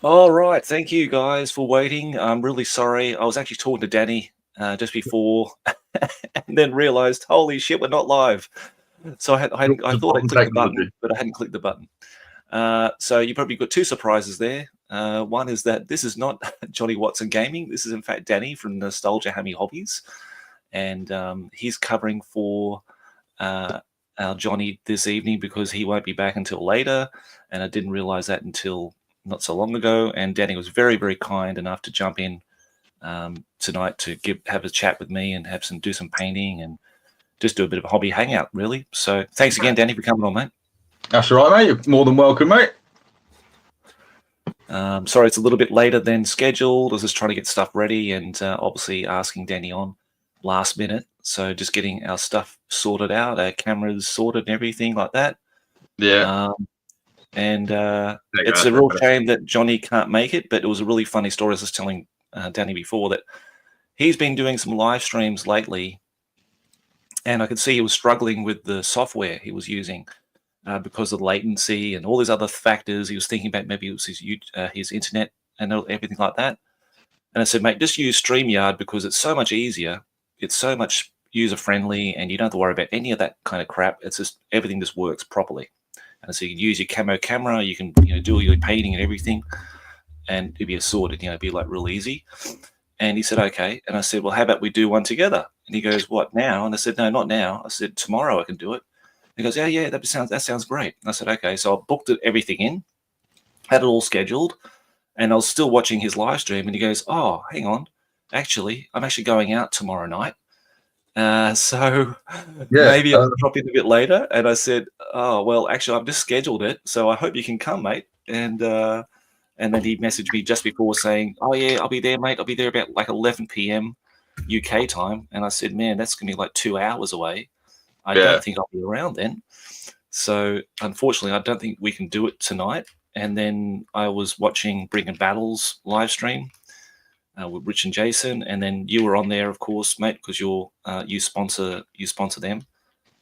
All right, thank you guys for waiting. I'm really sorry. I was actually talking to Danny just before, and then realized, holy shit, we're not live. So I thought I clicked the button, but I hadn't clicked the button. So you probably got two surprises there. One is that this is not Johnny Watson Gaming. This is in fact Danny from Nostalgia Hammy Hobbies, and he's covering for our Johnny this evening because he won't be back until later, and I didn't realize that until not so long ago. And Danny was very, very kind enough to jump in tonight to have a chat with me and do some painting and just do a bit of a hobby hangout, really. So thanks again, Danny, for coming on, mate. That's all right, mate. You're more than welcome, mate. Sorry, it's a little bit later than scheduled. I was just trying to get stuff ready and obviously asking Danny on last minute. So just getting our stuff sorted out, our cameras sorted and everything like that. Yeah. It's a real shame that Johnny can't make it, but it was a really funny story. I was just telling Danny before that he's been doing some live streams lately, and I could see he was struggling with the software he was using because of latency and all these other factors. He was thinking about maybe it was his internet and everything like that. And I said, mate, just use StreamYard because it's so much easier. It's so much user-friendly, and you don't have to worry about any of that kind of crap. It's just everything just works properly. And so you can use your camo camera, you can do all your painting and everything, and it'd be sorted, it'd be like real easy. And he said, okay. And I said, well, how about we do one together? And he goes, what, now? And I said, no, not now. I said, tomorrow I can do it. He goes, yeah, that sounds great. And I said, okay. So I booked everything in, had it all scheduled, and I was still watching his live stream. And he goes, oh, hang on. Actually, I'm actually going out tomorrow night. So maybe I'll drop in a bit later. And I said, oh, well, actually, I've just scheduled it. So I hope you can come, mate. And then he messaged me just before saying, oh, yeah, I'll be there, mate. I'll be there about like 11 p.m. UK time. And I said, man, that's going to be like 2 hours away. I don't think I'll be around then. So unfortunately, I don't think we can do it tonight. And then I was watching Bring Battles live stream with Rich and Jason, and then you were on there, of course, mate, because you sponsor them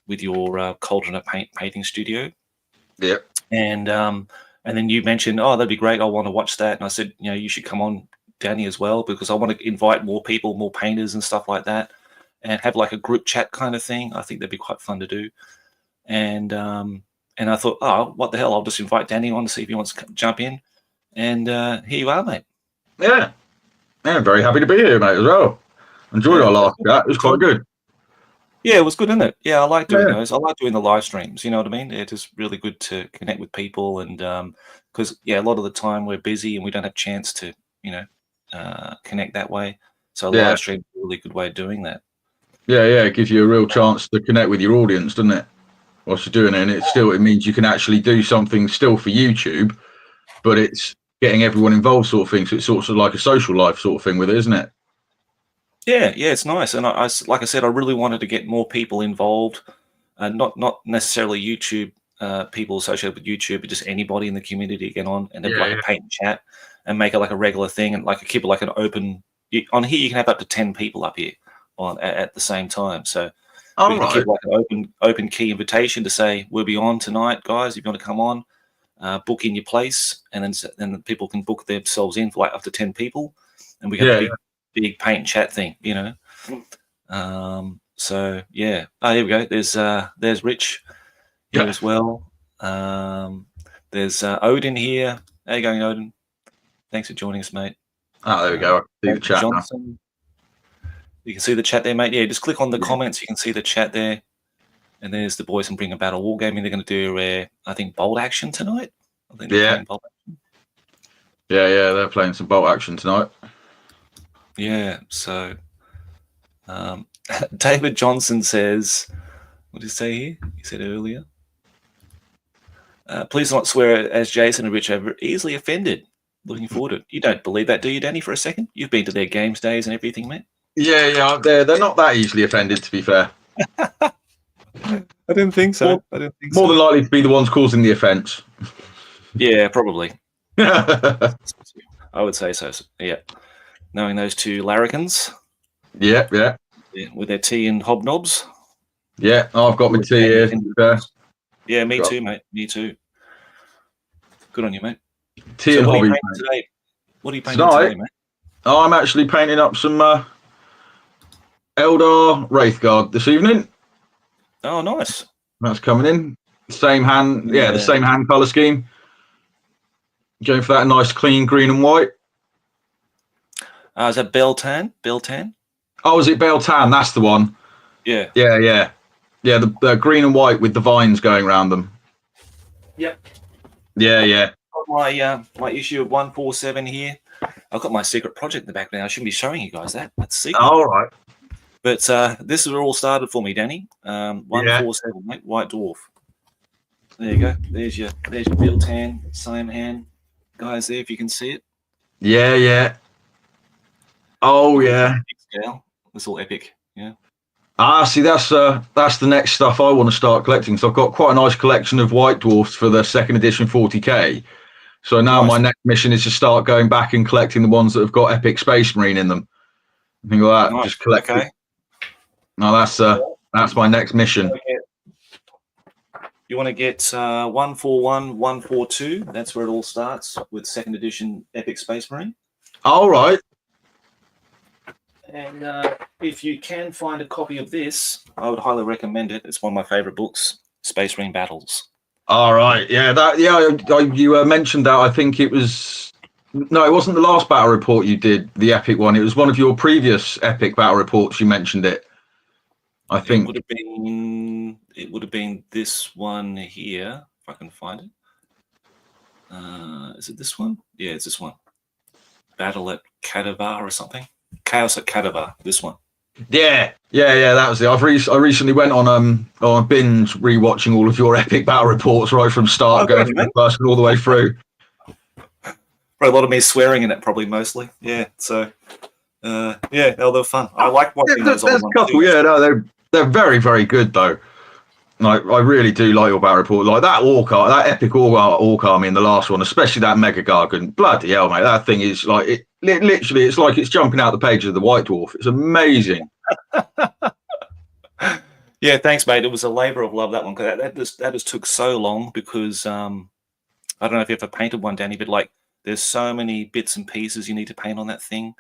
with your Cauldron painting studio. Yeah. And then you mentioned, oh, that'd be great. I want to watch that. And I said, you should come on, Danny, as well, because I want to invite more people, more painters and stuff like that, and have like a group chat kind of thing. I think that'd be quite fun to do. And I thought, oh, what the hell? I'll just invite Danny on to see if he wants to jump in. And here you are, mate. Yeah. I'm very happy to be here, mate, as well. Enjoyed our last chat. It was quite good. Yeah, it was good, isn't it? Yeah, I like doing those. I like doing the live streams. You know what I mean? It's just really good to connect with people, and because a lot of the time we're busy and we don't have a chance to, connect that way. So live stream is a really good way of doing that. Yeah, it gives you a real chance to connect with your audience, doesn't it? Whilst you're doing it, and it means you can actually do something still for YouTube, but it's getting everyone involved, sort of thing. So it's sort of like a social life sort of thing with it, isn't it? Yeah, it's nice. And I like I said, I really wanted to get more people involved, not necessarily YouTube people associated with YouTube, but just anybody in the community to get on and have a paint and chat and make it like a regular thing, and like keep it like an open. On here, you can have up to 10 people up here at the same time. So we can keep like an open key invitation to say we'll be on tonight, guys. If you want to come on. Book in your place, and then people can book themselves in for like up to 10 people, and we got a big paint and chat thing, So yeah, here we go. There's Rich here as well. There's Odin here. How you going, Odin? Thanks for joining us, mate. Oh, there we go. See the chat Johnson. You can see the chat there, mate. Yeah, just click on the comments. You can see the chat there. And there's the boys from Bring a Battle Wargaming. They're going to do, I think, bolt action tonight. I think they're playing bolt action. Yeah, they're playing some bolt action tonight. Yeah, so David Johnson says, what did he say here? He said earlier, please not swear as Jason and Rich are easily offended. Looking forward to it. You don't believe that, do you, Danny, for a second? You've been to their games days and everything, mate. Yeah, they're not that easily offended, to be fair. I didn't think so. More than likely to be the ones causing the offence. Yeah, probably. I would say so. Yeah, knowing those two larrikins. Yeah, with their tea and hobnobs. Yeah, I've got my tea here. Yeah, me too, mate. Me too. Good on you, mate. Tea So and what are you hobbies, painting mate. today? What are you painting Tonight, today, mate? I'm actually painting up some Eldar Wraithguard this evening. Oh, nice. That's coming in. Same hand, the same hand colour scheme. Going for that nice clean green and white. Is that Beltan? Beltan? Oh, is it Beltan? That's the one. Yeah. Yeah. The green and white with the vines going around them. Yep. Yeah. My issue of 147 here. I've got my secret project in the background. I shouldn't be showing you guys that. That's secret. All right. But this is where it all started for me, Danny. 147, mate. White Dwarf. There you go. There's your Beltan, same hand, guys. There, if you can see it. Yeah. Oh yeah. Scale. It's all epic. Yeah. See, that's the next stuff I want to start collecting. So I've got quite a nice collection of White Dwarfs for the second edition 40k. So now my next mission is to start going back and collecting the ones that have got epic Space Marine in them. Things like that. Nice. Just collect. Okay. Now that's my next mission. You want to get 141, 142. That's where it all starts with second edition epic Space Marine. All right. And if you can find a copy of this, I would highly recommend it. It's one of my favorite books, Space Marine Battles. All right. Yeah. You mentioned that. I think it was. No, it wasn't the last battle report you did, the epic one. It was one of your previous epic battle reports. You mentioned it. I think it would have been this one here, if I can find it. Is it this one? Yeah, it's this one. Battle at Kadavar or something. Chaos at Kadavar. This one. Yeah. That was it. I recently went on a binge rewatching all of your epic battle reports right from start, going from the first all the way through. Probably a lot of me swearing in it, probably mostly. Yeah. So, they're fun. I like watching those old ones. There's a couple. Yeah, no, they're very, very good though. Like, I really do like your battle report. Like that that epic orc army in the last one, especially that Mega Gargant. Bloody hell, mate! That thing is like literally. It's like it's jumping out the pages of the White Dwarf. It's amazing. Yeah, thanks, mate. It was a labour of love, that one. That just took so long because I don't know if you ever painted one, Danny, but like there's so many bits and pieces you need to paint on that thing.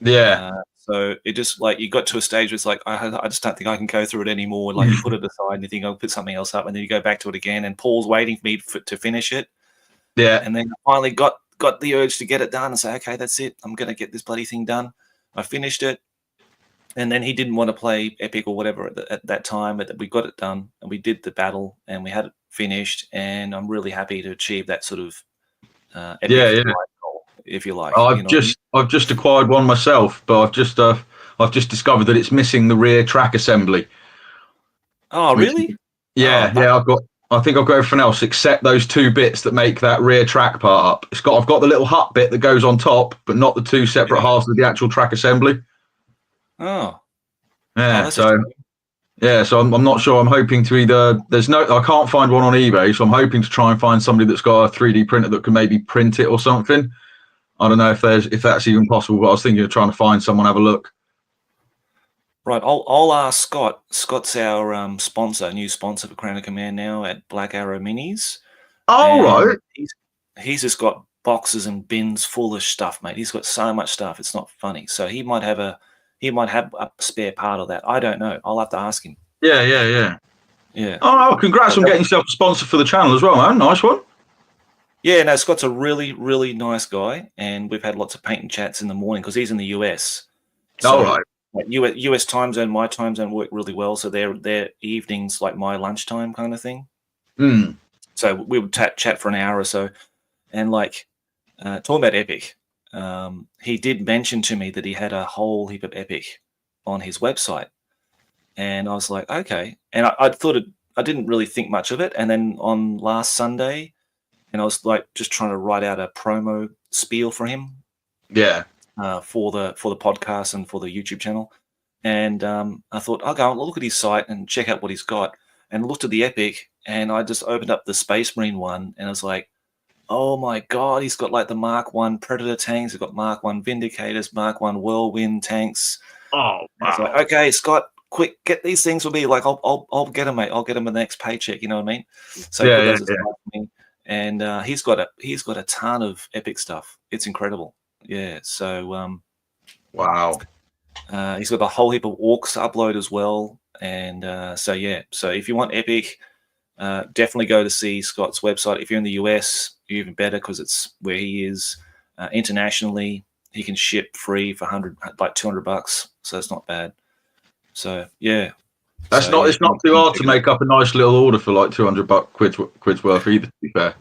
Yeah. So it just like you got to a stage where it's like I just don't think I can go through it anymore. Like you put it aside and you think I'll put something else up, and then you go back to it again. And Paul's waiting for me to finish it. Yeah. And then I finally got the urge to get it done and say, okay, that's it. I'm gonna get this bloody thing done. I finished it, and then he didn't want to play epic or whatever at that time, but we got it done and we did the battle and we had it finished. And I'm really happy to achieve that sort of epic goal, if you like. I've just acquired one myself, but I've just discovered that it's missing the rear track assembly. Oh, really? Yeah. I think I've got everything else except those two bits that make that rear track part up. I've got the little hut bit that goes on top, but not the two separate halves of the actual track assembly. Oh. Yeah. So I'm not sure. I'm hoping to I can't find one on eBay, so I'm hoping to try and find somebody that's got a 3D printer that can maybe print it or something. I don't know if that's even possible, but I was thinking of trying to find someone, have a look. Right, I'll ask Scott. Scott's our new sponsor for Crown of Command now at Black Arrow Minis. Oh, right. He's just got boxes and bins full of stuff, mate. He's got so much stuff, it's not funny. So he might have a spare part of that. I don't know. I'll have to ask him. Yeah. Yeah. Oh, congrats on getting yourself a sponsor for the channel as well, man. Nice one. Yeah, no, Scott's a really, really nice guy, and we've had lots of paint and chats in the morning because he's in the US. All right. Like US time zone, my time zone work really well. So their evenings like my lunchtime kind of thing. Mm. So we would chat for an hour or so, and like talking about epic. He did mention to me that he had a whole heap of epic on his website, and I was like, okay. And I thought I didn't really think much of it. And then on last Sunday, and I was like just trying to write out a promo spiel for him. Yeah. For the podcast and for the YouTube channel, and I thought I'll go and look at his site and check out what he's got, and looked at the epic, and I just opened up the Space Marine one, and I was like, oh my god, he's got like the Mark 1 Predator tanks, he's got Mark 1 Vindicators, Mark 1 Whirlwind tanks. Oh, wow. I was like, okay, Scott, quick, get these things for me. Like I'll get them, mate. I'll get them in the next paycheck. You know what I mean? So he put those aside for me. and he's got a ton of epic stuff. It's incredible. Yeah. So Wow. he's got a whole heap of orcs to upload as well. And so if you want epic, definitely go to see Scott's website. If you're in the US, even better, because it's where he is. Internationally, he can ship free for $200, so it's not bad. So yeah, it's not too hard to make up a nice little order for like $200 worth either, to be fair.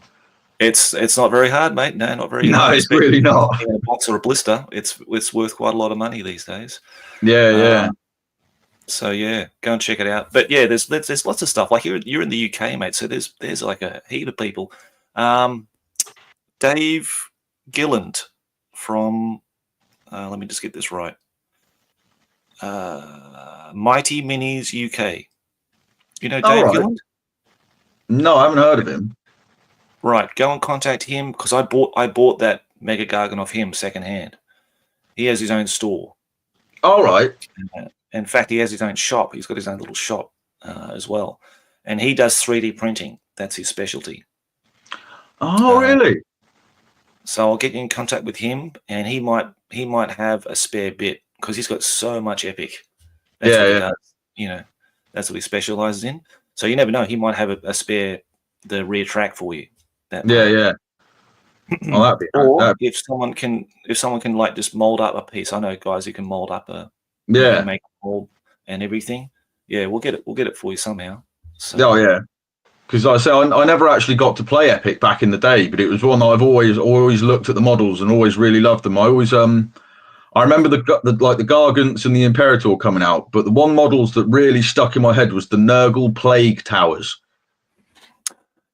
It's not very hard, mate. No, not very hard. No, it's really not. In a box or a blister, it's worth quite a lot of money these days. Yeah. So yeah, go and check it out. But yeah, there's lots of stuff. Like you're in the UK, mate. So there's like a heap of people. Dave Gilland from let me just get this right. Mighty Minis UK. You know Dave Gilland? No, I haven't heard of him. Right, go and contact him because I bought that Mega Gargan off him secondhand. He has his own store. All right. In fact, he has his own shop. He's got his own little shop as well, and he does 3D printing. That's his specialty. Oh, really? So I'll get you in contact with him, and he might have a spare bit because he's got so much epic. That's what he does. You know, that's what he specializes in. So you never know. He might have a spare the rear track for you. Yeah. Oh, that'd be. Or if someone can like just mold up a piece. I know guys who can mold up make a mold and everything. Yeah, we'll get it for you somehow. So, oh yeah. Because like I say, I never actually got to play Epic back in the day, but it was one that I've always looked at the models and always really loved them. I remember the Gargants and the Imperator coming out, but the one models that really stuck in my head was the Nurgle Plague Towers.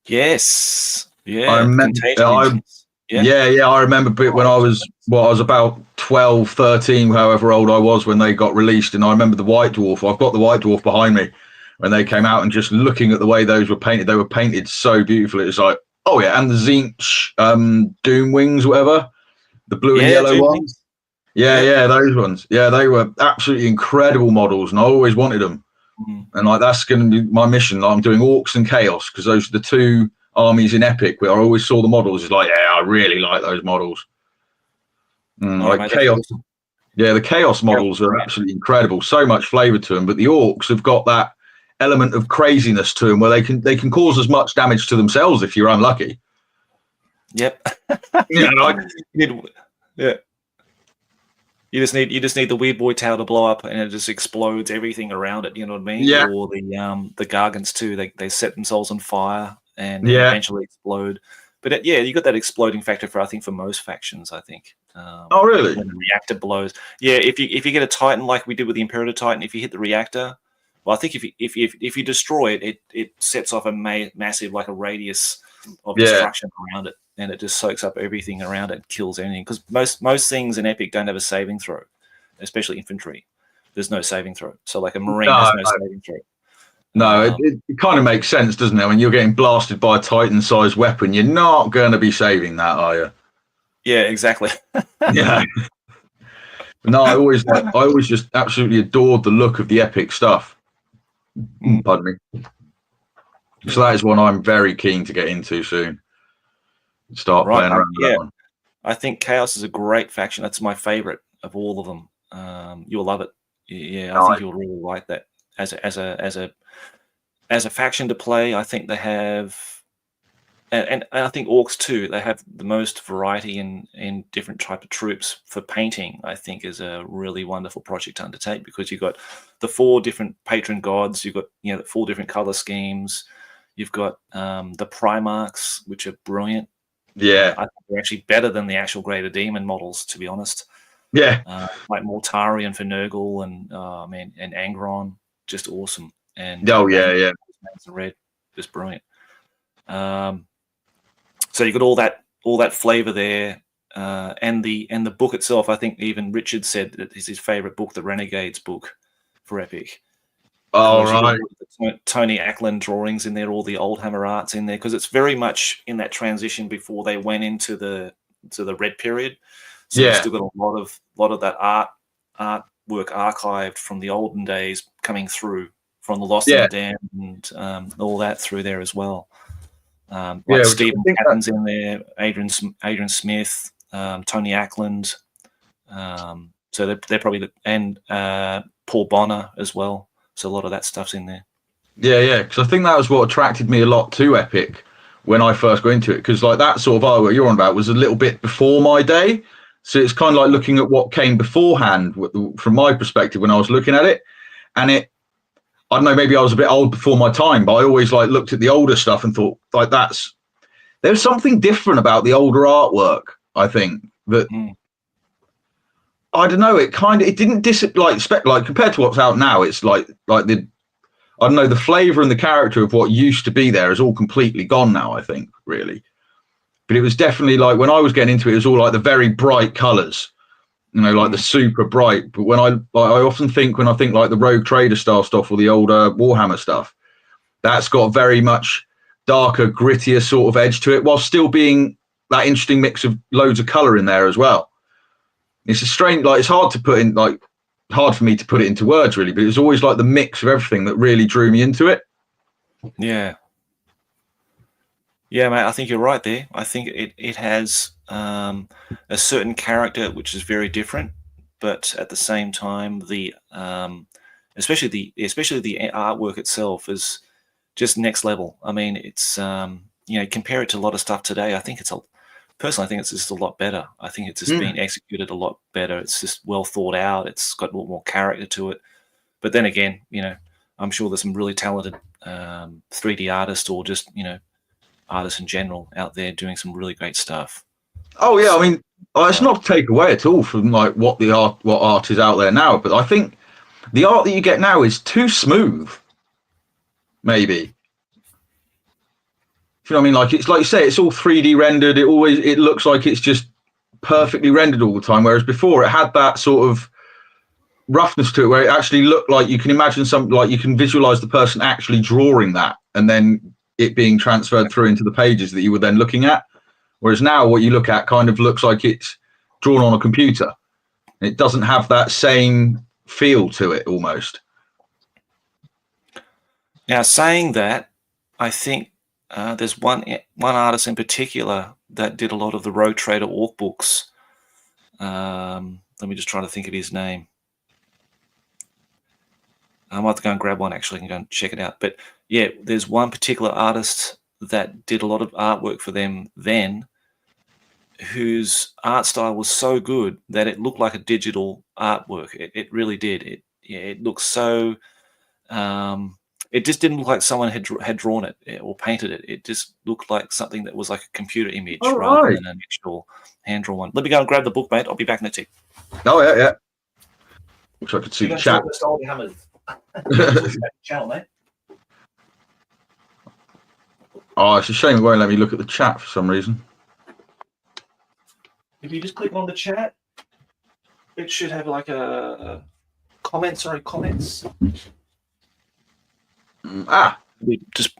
Yes. Yeah. I remember. I remember when I was about 12, 13, however old I was when they got released, and I remember the White Dwarf. I've got the White Dwarf behind me. When they came out and just looking at the way those were painted, they were painted so beautifully. It's like, oh yeah, and the Zinch Doom Wings, whatever, the blue and yellow ones. Yeah, those ones. Yeah, they were absolutely incredible models, and I always wanted them. Mm-hmm. And like that's going to be my mission. Like, I'm doing Orcs and Chaos because those are the two armies in Epic where I always saw the models. It's like, yeah, I really like those models. Chaos. Awesome. Yeah, the Chaos models are absolutely incredible. So much flavour to them, but the Orcs have got that element of craziness to them where they can cause as much damage to themselves if you're unlucky. Yep. You just need the Weird Boy Tower to blow up and it just explodes everything around it. You know what I mean? Yeah. Or the Gargants too. They set themselves on fire and eventually explode. But you got that exploding factor for most factions. I think. Oh really? When the reactor blows. Yeah. If you get a Titan like we did with the Imperator Titan, if you hit the reactor. Well, I think if you destroy it, it sets off a massive like a radius of destruction around it, and it just soaks up everything around it, and kills anything. Because most things in Epic don't have a saving throw, especially infantry. There's no saving throw. So like a Marine has no saving throw. No, it kind of makes sense, doesn't it? When you're getting blasted by a Titan-sized weapon, you're not going to be saving that, are you? Yeah, exactly. Yeah. No, I always just absolutely adored the look of the Epic stuff. Pardon me. So that is one I'm very keen to get into soon. Start playing around with that one. I think Chaos is a great faction. That's my favorite of all of them. You'll love it. Yeah, I think you'll really like that as a faction to play. I think they have, and I think Orcs too. They have the most variety in different type of troops for painting. I think is a really wonderful project to undertake because you've got the 4 different patron gods. You've got the 4 different color schemes. You've got the Primarchs, which are brilliant. Yeah, I think they're actually better than the actual Greater Demon models, to be honest. Yeah, like Mortari and Fernergal and Angron, just awesome. And yeah, red, just brilliant. So you got all that flavor there, and the book itself. I think even Richard said that is his favorite book, the Renegades book for Epic. Oh right, Tony Ackland drawings in there, all the old Hammer arts in there, because it's very much in that transition before they went into the red period. So you've still got a lot of that artwork archived from the olden days coming through from the Lost and the Damned and all that through there as well. Like Stephen Catton's in there, Adrian Smith, Tony Ackland. So they're probably and Paul Bonner as well. So a lot of that stuff's in there. Yeah, because I think that was what attracted me a lot to Epic when I first got into it. Because like that sort of artwork you're on about was a little bit before my day, so it's kind of like looking at what came beforehand from my perspective when I was looking at it. And I don't know, maybe I was a bit old before my time, but I always like looked at the older stuff and thought like there's something different about the older artwork. I think that. I don't know. It didn't like compared to what's out now. It's like the I don't know, the flavour and the character of what used to be there is all completely gone now, I think, really. But it was definitely like when I was getting into it, it was all like the very bright colours, you know, like the super bright. But when I often think when I think like the Rogue Trader style stuff or the older Warhammer stuff, that's got very much darker, grittier sort of edge to it, while still being that interesting mix of loads of colour in there as well. It's a strange, like it's hard for me to put it into words really, but it was always like the mix of everything that really drew me into it. Yeah, mate, I think you're right there. I think it has a certain character which is very different, but at the same time, especially the artwork itself is just next level. I mean, it's compare it to a lot of stuff today. I think personally, I think it's just a lot better. I think it's just being executed a lot better. It's just well thought out. It's got a lot more character to it. But then again, I'm sure there's some really talented 3D artists or just, artists in general out there doing some really great stuff. Oh, yeah. I mean, it's not to take away at all from like what art is out there now. But I think the art that you get now is too smooth, maybe. You know what I mean? Like it's like you say, it's all 3D rendered. It looks like it's just perfectly rendered all the time. Whereas before it had that sort of roughness to it where it actually looked like you can imagine you can visualize the person actually drawing that and then it being transferred through into the pages that you were then looking at. Whereas now what you look at kind of looks like it's drawn on a computer. It doesn't have that same feel to it almost. Now, saying that, I think there's one artist in particular that did a lot of the Rogue Trader Orc books. Let me just try to think of his name. I might have to go and grab one, actually, and go and check it out. But, yeah, there's one particular artist that did a lot of artwork for them then whose art style was so good that it looked like a digital artwork. It really did. It looked so... it just didn't look like someone had drawn it or painted it. It just looked like something that was like a computer image rather than an actual hand-drawn one. Let me go and grab the book, mate. I'll be back in a tick. Oh, yeah. Wish I could see the chat. Channel, mate. Oh, it's a shame it won't let me look at the chat for some reason. If you just click on the chat, it should have like a comments. Just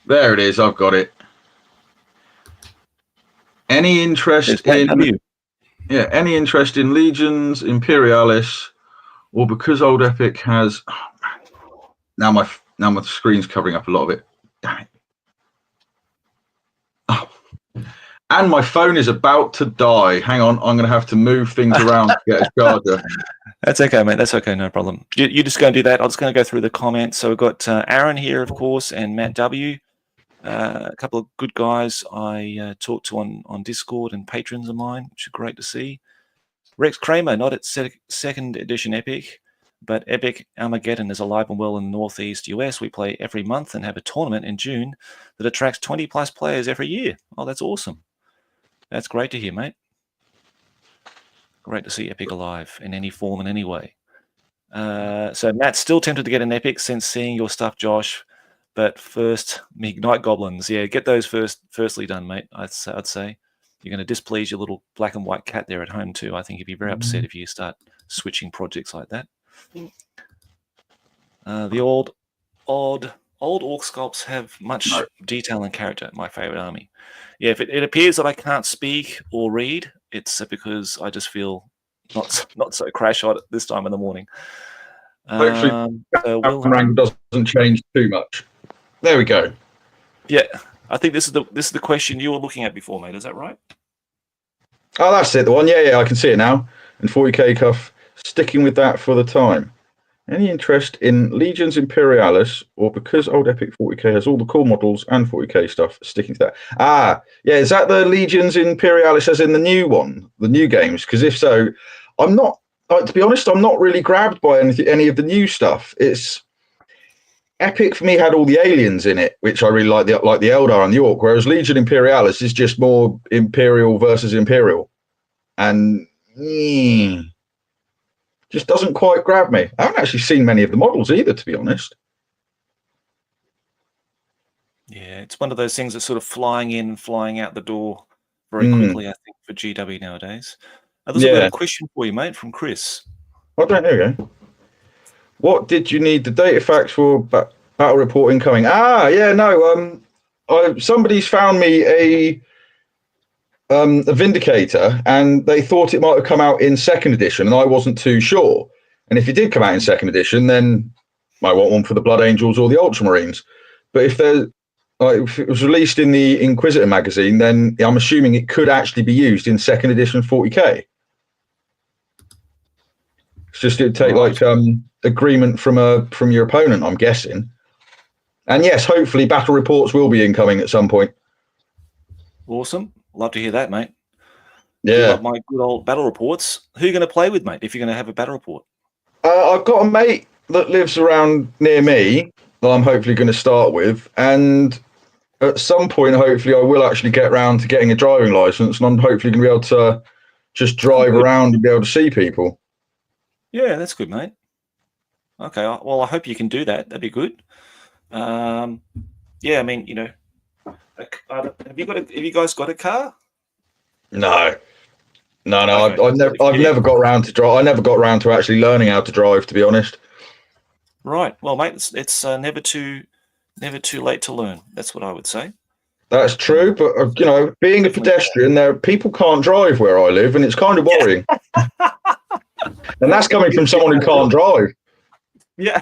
there it is. I've got it. Any interest in any interest in Legions, Imperialis, or because Old Epic has now my screen's covering up a lot of it. Damn it. Oh. And my phone is about to die. Hang on, I'm going to have to move things around to get a charger. That's okay, mate. That's okay, no problem. You just go and do that. I'm just going to go through the comments. So we've got Aaron here, of course, and Matt W. A couple of good guys I talked to on Discord and patrons of mine, which are great to see. Rex Kramer, not at second edition Epic, but Epic Armageddon is alive and well in the Northeast US. We play every month and have a tournament in June that attracts 20-plus players every year. Oh, that's awesome. That's great to hear, mate. Great to see Epic alive in any form and any way. So Matt's still tempted to get an Epic since seeing your stuff, Josh. But first, Ignite Goblins. Yeah, get those firstly done, mate. I'd say. You're going to displease your little black and white cat there at home too. I think he'd be very upset if you start switching projects like that. The old orc sculpts have much detail and character. My favorite army. Yeah, if it appears that I can't speak or read, it's because I just feel not so crash hot at this time in the morning. Hopefully, doesn't change too much. There we go. Yeah, I think this is the question you were looking at before, mate. Is that right? Oh, that's it. The one. Yeah, I can see it now. And 40k cuff, sticking with that for the time. Any interest in Legions Imperialis, or because Old Epic 40k has all the cool models and 40k stuff, sticking to that? Ah, yeah, is that the Legions Imperialis as in the new one, the new games? Because if so, I'm not, to be honest, I'm not really grabbed by any of the new stuff. It's Epic for me had all the aliens in it, which I really like the Eldar and the Orc, whereas Legion Imperialis is just more Imperial versus Imperial. And just doesn't quite grab me. I haven't actually seen many of the models either, to be honest. Yeah, it's one of those things that's sort of flying in, flying out the door very quickly, I think, for GW nowadays. There's a question for you, mate, from Chris. There you go. What did you need the data facts for battle report incoming? Somebody's found me a Vindicator, and they thought it might have come out in second edition, and I wasn't too sure. And if it did come out in second edition, then I want one for the Blood Angels or the Ultramarines. But if it was released in the Inquisitor magazine, then I'm assuming it could actually be used in second edition 40k. It's just it'd take agreement from your opponent, I'm guessing. And yes, hopefully battle reports will be incoming at some point. Awesome. Love to hear that, mate. Yeah. Like my good old battle reports. Who are you going to play with, mate, if you're going to have a battle report? I've got a mate that lives around near me that I'm hopefully going to start with. And at some point, hopefully, I will actually get around to getting a driving license. And I'm hopefully going to be able to just drive around and be able to see people. Yeah, that's good, mate. Okay. Well, I hope you can do that. That'd be good. Yeah, I mean, have you guys got a car? No. Okay. I've never got around to drive. I never got around to actually learning how to drive, to be honest. Right. Well, mate, it's never too late to learn. That's what I would say. That's true, but being a pedestrian, people can't drive where I live, and it's kind of worrying. And that's coming from someone who can't drive. Yeah.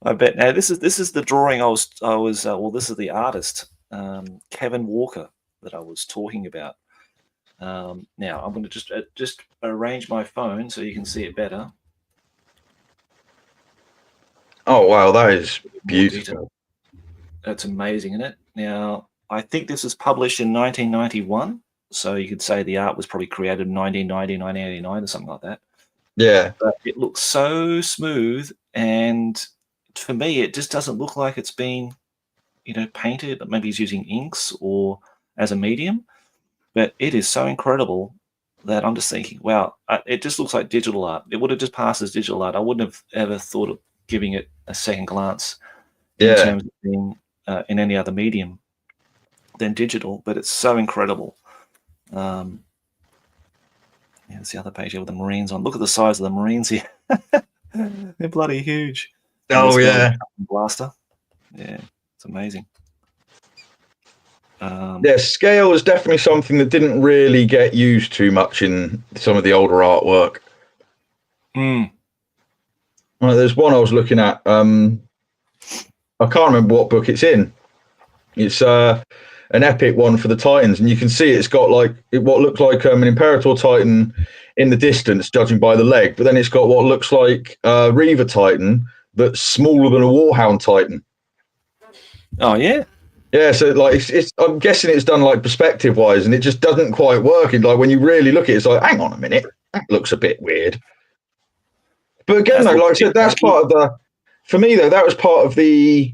I bet. Now this is the drawing this is the artist, Kevin Walker, that I was talking about. Now I'm going to just arrange my phone so you can see it better. Oh wow, that is beautiful. That's amazing, isn't it? Now I think this was published in 1991, so you could say the art was probably created in 1990, 1989 or something like that. Yeah. But it looks so smooth, and for me, it just doesn't look like it's been, painted. Maybe he's using inks or as a medium, but it is so incredible that I'm just thinking, wow, it just looks like digital art. It would have just passed as digital art. I wouldn't have ever thought of giving it a second glance in terms of being in any other medium than digital, but it's so incredible. It's the other page here with the Marines on. Look at the size of the Marines here. They're bloody huge. Oh, yeah. Blaster. Yeah, it's amazing. Scale is definitely something that didn't really get used too much in some of the older artwork. Well, there's one I was looking at. I can't remember what book it's in. It's an epic one for the Titans, and you can see it's got what looks like an Imperator Titan in the distance, judging by the leg, but then it's got what looks like a Reaver Titan that's smaller than a Warhound Titan. Oh yeah. Yeah, so it's I'm guessing it's done perspective wise, and it just doesn't quite work. And when you really look at it, it's like, hang on a minute, that looks a bit weird. But again, like I said, that's part of for me though, that was part of the,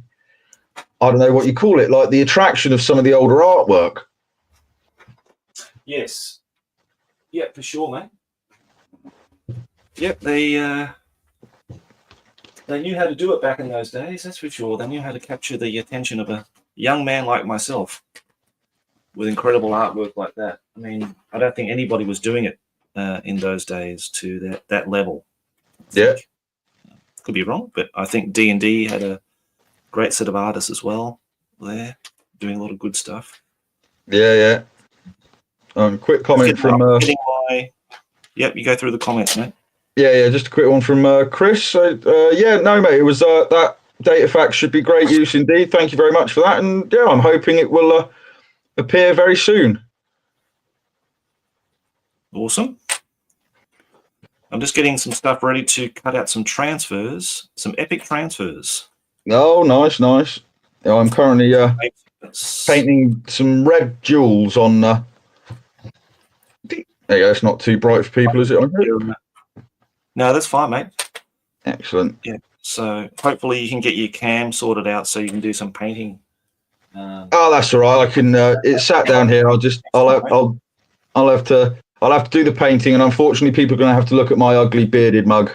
I don't know what you call it, the attraction of some of the older artwork. Yes. Yeah, for sure, mate. Yep, they knew how to do it back in those days, that's for sure. They knew how to capture the attention of a young man like myself with incredible artwork like that. I mean, I don't think anybody was doing it in those days to that level. Yeah. Could be wrong, but I think D&D had a great set of artists as well there, doing a lot of good stuff. Yeah. Quick comment from... Yep, you go through the comments, mate. Yeah, just a quick one from Chris. So, no, mate, it was that data facts should be great use indeed. Thank you very much for that. And yeah, I'm hoping it will appear very soon. Awesome. I'm just getting some stuff ready to cut out some transfers, some epic transfers. Oh, nice. I'm currently painting some red jewels on. There you go. It's not too bright for people, is it? No, that's fine, mate. Excellent. Yeah. So hopefully you can get your cam sorted out so you can do some painting. Oh, that's all right. I can. It's sat down here. I'll have to do the painting, and unfortunately, people are going to have to look at my ugly bearded mug.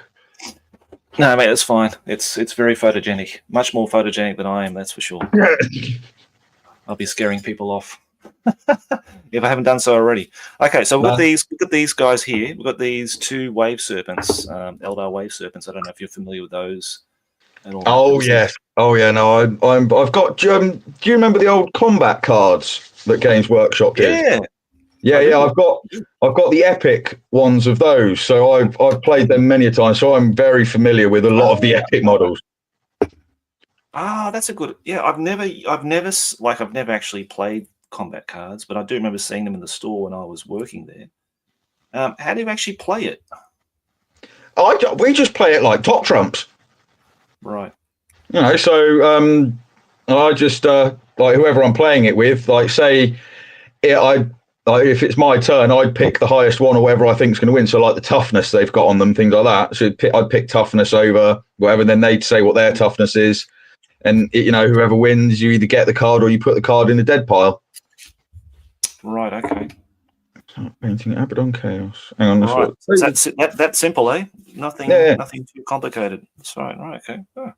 No, mate, that's fine. It's very photogenic, much more photogenic than I am. That's for sure. I'll be scaring people off if I haven't done so already. Okay, so we've got these guys here. We've got these two wave serpents, Eldar wave serpents. I don't know if you're familiar with those at all. Oh yes. Oh yeah. No, I've got. Do you remember the old combat cards that Games Workshop did? Yeah. I've got the epic ones of those. So I've played them many a time. So I'm very familiar with a lot of the epic models. Ah, that's a good. Yeah, I've never actually played combat cards, but I do remember seeing them in the store when I was working there. How do you actually play it? We just play it like top trumps. Right. You know, so I just like whoever I'm playing it with, like say, if it's my turn, I'd pick the highest one or whatever I think is going to win. So like the toughness they've got on them, things like that. So I'd pick toughness over whatever. Then they'd say what their toughness is, and whoever wins, you either get the card or you put the card in the dead pile. Right. Okay. Painting Abaddon Chaos. Hang on. Right. That's simple, eh? Nothing too complicated. That's right. Right. Okay. Oh.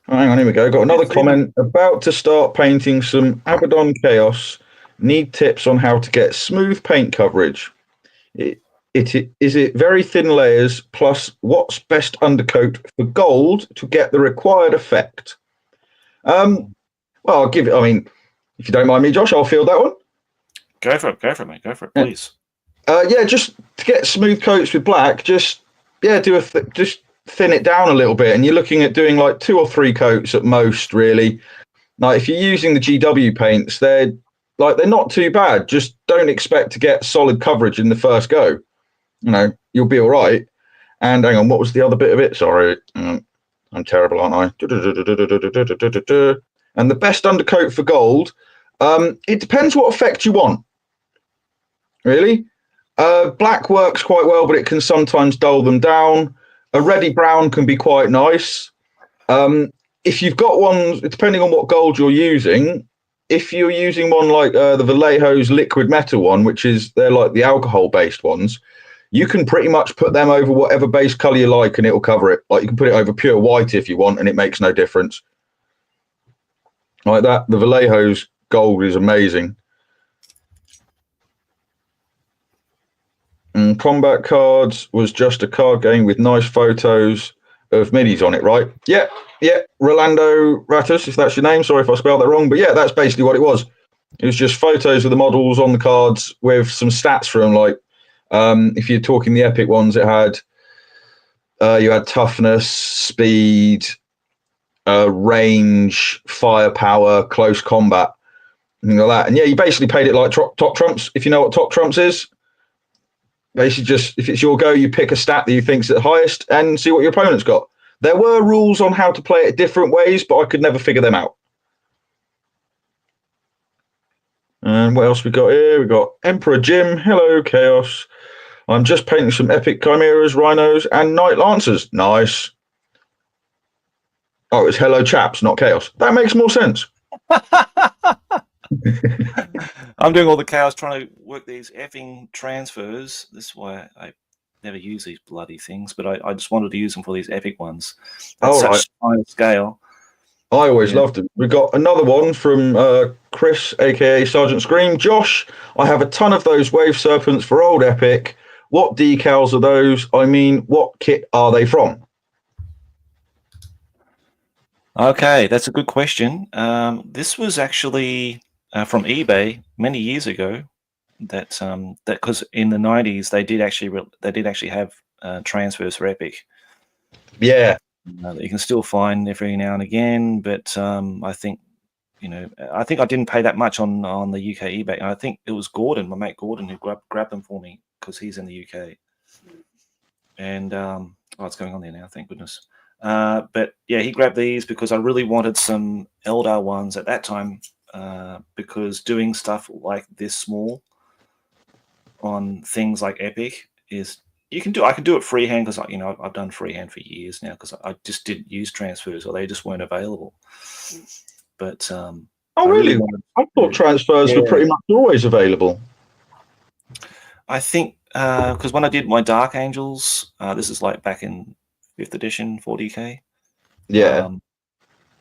Hang on. Here we go. Got another comment. About to start painting some Abaddon Chaos. Need tips on how to get smooth paint coverage. Is it very thin layers? Plus, what's best undercoat for gold to get the required effect? Well, I'll give it. I mean, if you don't mind me, Josh, I'll field that one. Go for it, mate. Go for it, please. Just to get smooth coats with black, just thin it down a little bit, and you're looking at doing like 2 or 3 coats at most, really. Like if you're using the GW paints, they're not too bad. Just don't expect to get solid coverage in the first go. You'll be all right. And hang on, what was the other bit of it? Sorry, I'm terrible, aren't I? And the best undercoat for gold, it depends what effect you want. Really, black works quite well, but it can sometimes dull them down. A reddy brown can be quite nice. If you've got one, depending on what gold you're using, if you're using one like the Vallejo's liquid metal one, they're like the alcohol-based ones, you can pretty much put them over whatever base color you like, and it'll cover it. Like you can put it over pure white if you want, and it makes no difference. Like that, the Vallejo's gold is amazing. And combat cards was just a card game with nice photos of minis on it, right? Yeah. Rolando Ratus, if that's your name. Sorry if I spelled that wrong, but yeah, that's basically what it was. It was just photos of the models on the cards with some stats for them. Like if you're talking the epic ones, it had you had toughness, speed, range, firepower, close combat, things like that. And yeah, you basically paid it like top trumps. If you know what top trumps is. Basically, just if it's your go, you pick a stat that you think's at highest and see what your opponent's got. There were rules on how to play it different ways, but I could never figure them out. And what else we got here? We got Emperor Jim. Hello, Chaos. I'm just painting some epic chimeras, rhinos, and night lancers. Nice. Oh, it's hello, chaps, not Chaos. That makes more sense. I'm doing all the chaos trying to work these effing transfers. This is why I never use these bloody things, but I just wanted to use them for these epic ones. That's such fine scale. I always loved them. We got another one from Chris, aka Sergeant Scream. Josh, I have a ton of those wave serpents for old epic. What decals are those? I mean, what kit are they from? Okay, that's a good question. This was actually from eBay many years ago. That because in the 90s they did actually have transfers for epic. Yeah, that you can still find every now and again. But I think, I think I didn't pay that much on the UK eBay. I think it was Gordon, my mate Gordon, who grabbed them for me because he's in the UK. And what's going on there now? Thank goodness. But yeah, he grabbed these because I really wanted some Eldar ones at that time. Because doing stuff like this small on things like Epic is I can do it freehand because I've done freehand for years now because I just didn't use transfers or they just weren't available. But oh really? I thought transfers were pretty much always available. I think because when I did my Dark Angels, this is like back in 5th edition 40k. Yeah.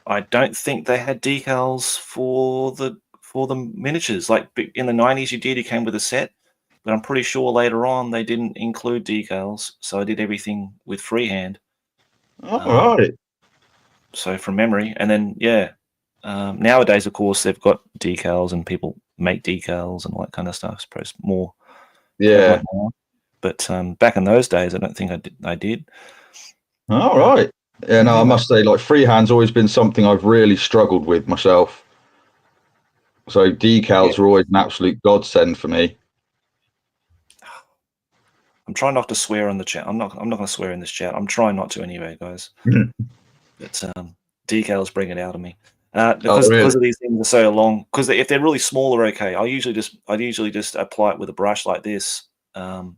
I don't think they had decals for the miniatures. Like in the 90s, you came with a set, but I'm pretty sure later on they didn't include decals, so I did everything with freehand. All right. So from memory, and then nowadays, of course, they've got decals and people make decals and all that kind of stuff. It's more prevalent now. But back in those days, I don't think I did. All right. Yeah, no, I must say, like, freehand's always been something I've really struggled with myself. So decals are always an absolute godsend for me. I'm trying not to swear on the chat. I'm not going to swear in this chat. I'm trying not to anyway, guys. But decals bring it out of me because of these things are so long. Because if they're really small, they're okay. I usually just apply it with a brush like this. There's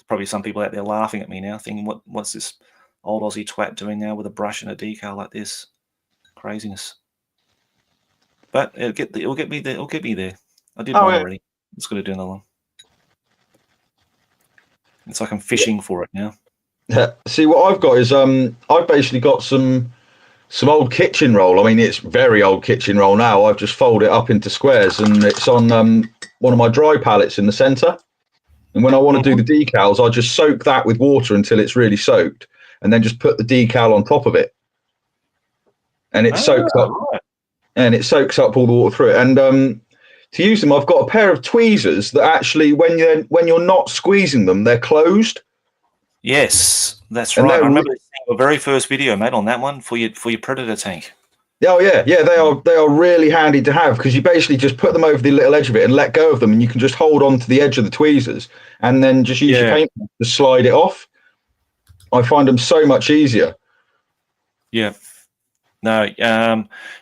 probably some people out there laughing at me now, thinking, "What's this old Aussie twat doing now with a brush and a decal like this? Craziness." But it'll get me there. It'll get me there. I did one already. I'm just going to do another one. It's like I'm fishing for it now. See, what I've got is I've basically got some old kitchen roll. I mean, it's very old kitchen roll now. I've just folded it up into squares, and it's on one of my dry pallets in the centre. And when I want to do the decals, I just soak that with water until it's really soaked, and then just put the decal on top of it, and it soaks up. Right. And it soaks up all the water through it. And to use them, I've got a pair of tweezers that actually, when you're not squeezing them, they're closed. Yes, that's right. I remember seeing your very first video, mate, on that one for your Predator tank. Oh yeah, they are really handy to have because you basically just put them over the little edge of it and let go of them, and you can just hold on to the edge of the tweezers and then just use your paint to slide it off. I find them so much easier. Yeah. No.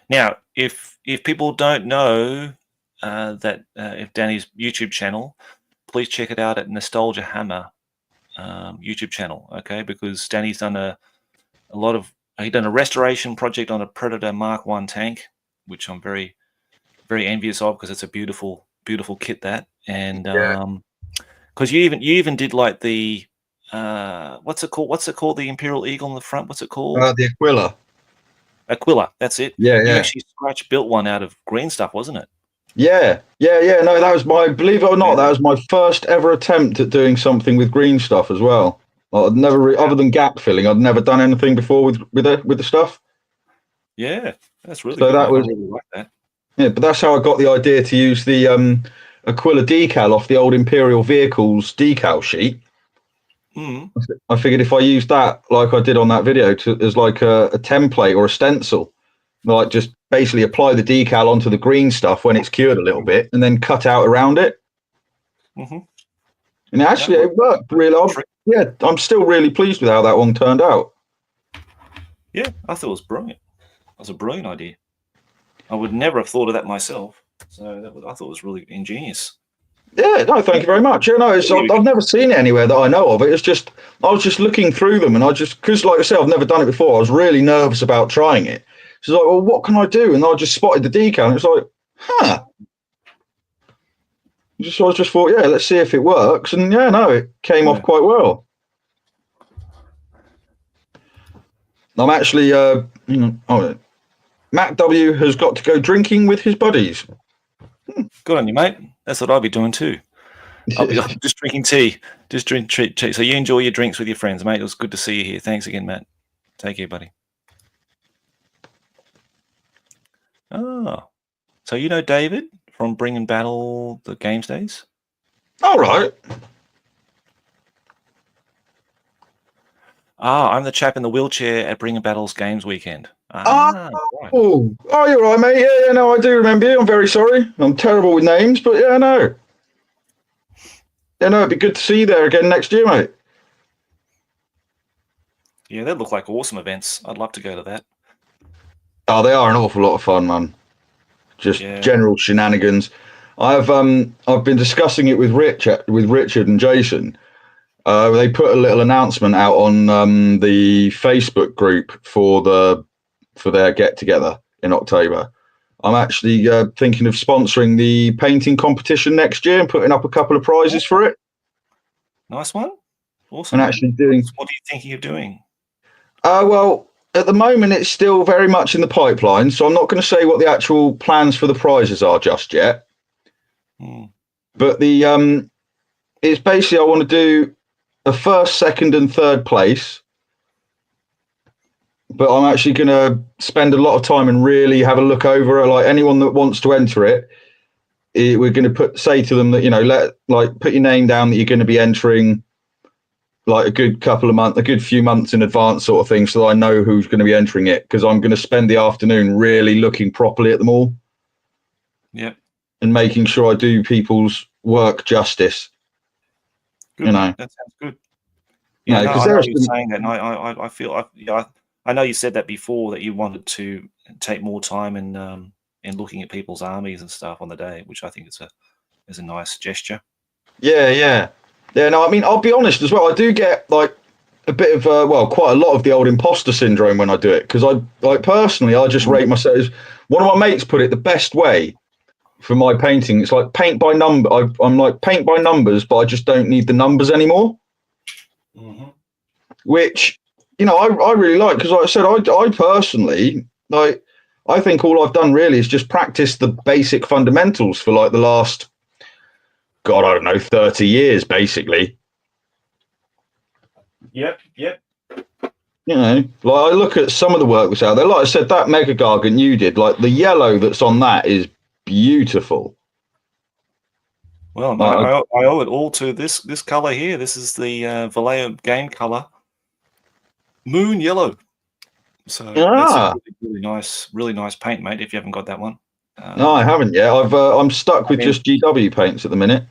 Now, if people don't know that if Danny's YouTube channel, please check it out at Nostalgia Hammer YouTube channel. Okay, because Danny's done a lot of. He done a restoration project on a Predator Mark I tank, which I'm very, very envious of because it's a beautiful, beautiful kit that. And because you even did like the what's it called? The Imperial Eagle on the front. What's it called? The Aquila. Aquila, that's it. Yeah, You actually built one out of green stuff, wasn't it? Yeah. No, that was believe it or not, that was my first ever attempt at doing something with green stuff as well. I'd never, other than gap filling, I'd never done anything before with the stuff. Yeah, that's really so good. That was, I really like that. Yeah, but that's how I got the idea to use the Aquila decal off the old Imperial Vehicles decal sheet. I figured if I used that like I did on that video as like a template or a stencil, like just basically apply the decal onto the green stuff when it's cured a little bit and then cut out around it. And actually it worked really. I'm still really pleased with how that one turned out. Yeah, I thought it was brilliant. That was a brilliant idea. I would never have thought of that myself. So I thought it was really ingenious. Yeah, no, thank you very much. Yeah, no, I've never seen it anywhere that I know of. It's just I was just looking through them, and because like I said, I've never done it before. I was really nervous about trying it. So like, well, what can I do? And I just spotted the decal, and it's like, huh. So I just thought, yeah, let's see if it works, and yeah, no, it came off quite well. I'm actually, Matt W has got to go drinking with his buddies. Good on you, mate. That's what I'll be doing too. I'll be just drinking tea. Just drink tea. So you enjoy your drinks with your friends, mate. It was good to see you here. Thanks again, Matt. Take care, buddy. Oh, so you know David from Bring and Battle the Games Days? All right. I'm the chap in the wheelchair at Bring a Battles Games Weekend. Right. Right. Oh, you're right, mate. Yeah, no, I do remember you. I'm very sorry. I'm terrible with names, but yeah, no. Yeah, no, it'd be good to see you there again next year, mate. Yeah, they look like awesome events. I'd love to go to that. Oh, they are an awful lot of fun, man. Just general shenanigans. I've been discussing it with Richard and Jason. They put a little announcement out on the Facebook group for their get together in October. I'm actually thinking of sponsoring the painting competition next year and putting up a couple of prizes for it. Nice one. Awesome. And actually doing. What are you thinking of doing? Well, at the moment, it's still very much in the pipeline, so I'm not going to say what the actual plans for the prizes are just yet. But it's basically I want to do a first, second, and third place. But I'm actually going to spend a lot of time and really have a look over it. Like anyone that wants to enter it, we're going to say to them that put your name down that you're going to be entering. Like a good few months in advance, sort of thing, so that I know who's going to be entering it. Because I'm going to spend the afternoon really looking properly at them all. Yep. And making sure I do people's work justice. Good, that sounds good. Yeah, no, I know you're saying that, and I feel I know you said that before, that you wanted to take more time in looking at people's armies and stuff on the day, which I think is a nice gesture. Yeah. No, I mean, I'll be honest as well. I do get like a bit of quite a lot of the old imposter syndrome when I do it, because I personally just rate myself. One of my mates put it the best way for my painting. It's like paint by number. I'm like paint by numbers, but I just don't need the numbers anymore. Mm-hmm. Which I really like, because like I said, I personally like. I think all I've done really is just practice the basic fundamentals for like the last, God, I don't know, 30 years, basically. Yep. Like I look at some of the work that's out there. Like I said, that Mega Gargant you did, like the yellow that's on that is beautiful. Well, I owe it all to this color here. This is the Vallejo game color, Moon Yellow. So that's a really nice paint, mate. If you haven't got that one. No, I haven't yet. I'm stuck with just GW paints at the minute.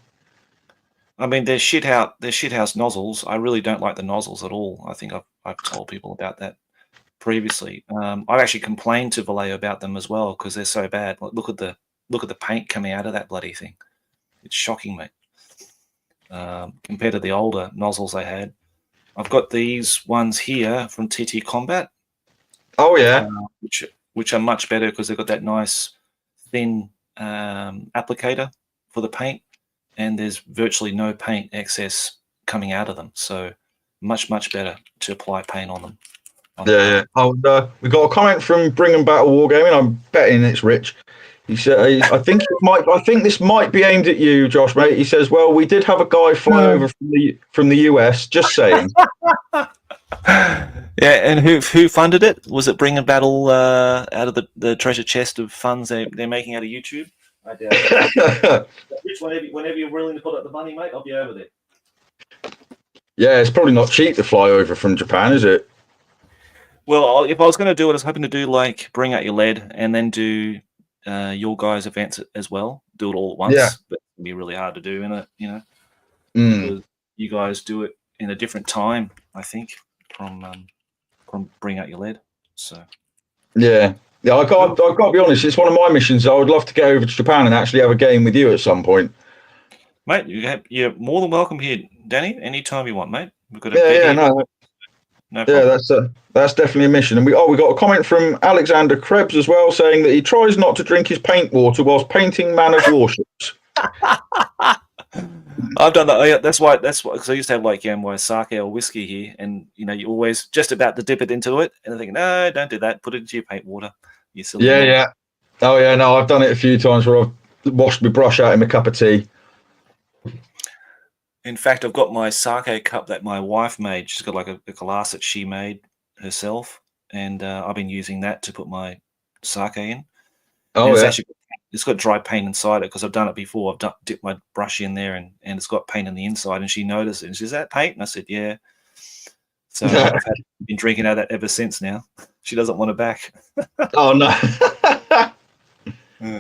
I mean, they're shithouse nozzles. I really don't like the nozzles at all. I think I've told people about that previously. I've actually complained to Vallejo about them as well, because they're so bad. Like, look at the paint coming out of that bloody thing. It's shocking, mate. Compared to the older nozzles I had. I've got these ones here from TT Combat. Oh yeah. Which are much better, because they've got that nice thin applicator for the paint, and there's virtually no paint excess coming out of them. So much better to apply paint on them. Yeah. We got a comment from Bring and Battle Wargaming. I'm betting it's Rich. He said, I think this might be aimed at you, Josh, mate. He says, well, we did have a guy fly over from the US. Just saying. Yeah, and who funded it? Was it Bring and Battle out of the treasure chest of funds they're making out of YouTube? I doubt it. Rich, whenever you're willing to put up the money, mate, I'll be over there. Yeah, it's probably not cheap to fly over from Japan, is it? Well, if I was going to do it, I was hoping to do like Bring Out Your Lead and then do your guys' events as well. Do it all at once. Yeah. But it'd be really hard to do, because you guys do it in a different time, I think, from Bring Out Your Lead. So yeah, I've got to be honest. It's one of my missions. I would love to get over to Japan and actually have a game with you at some point. Mate, you're more than welcome here, Danny. Anytime you want, mate. We've got no problem. Yeah, that's definitely a mission. And we got a comment from Alexander Krebs as well, saying that he tries not to drink his paint water whilst painting Man of Warships. I've done that. Yeah, that's why. Because I used to have like sake or whiskey here, and you always just about to dip it into it, and I think, no, don't do that. Put it into your paint water. You silly. Yeah. Oh yeah, no, I've done it a few times where I've washed my brush out in a cup of tea. In fact, I've got my sake cup that my wife made. She's got like a glass that she made herself, and I've been using that to put my sake in. Oh, and yeah. It's got dry paint inside it, because I've done it before. I've dipped my brush in there, and it's got paint on the inside, and she noticed it. And she says, "Is that paint?" And I said, "Yeah." So been drinking out of that ever since now. She doesn't want it back. Oh no. Yeah.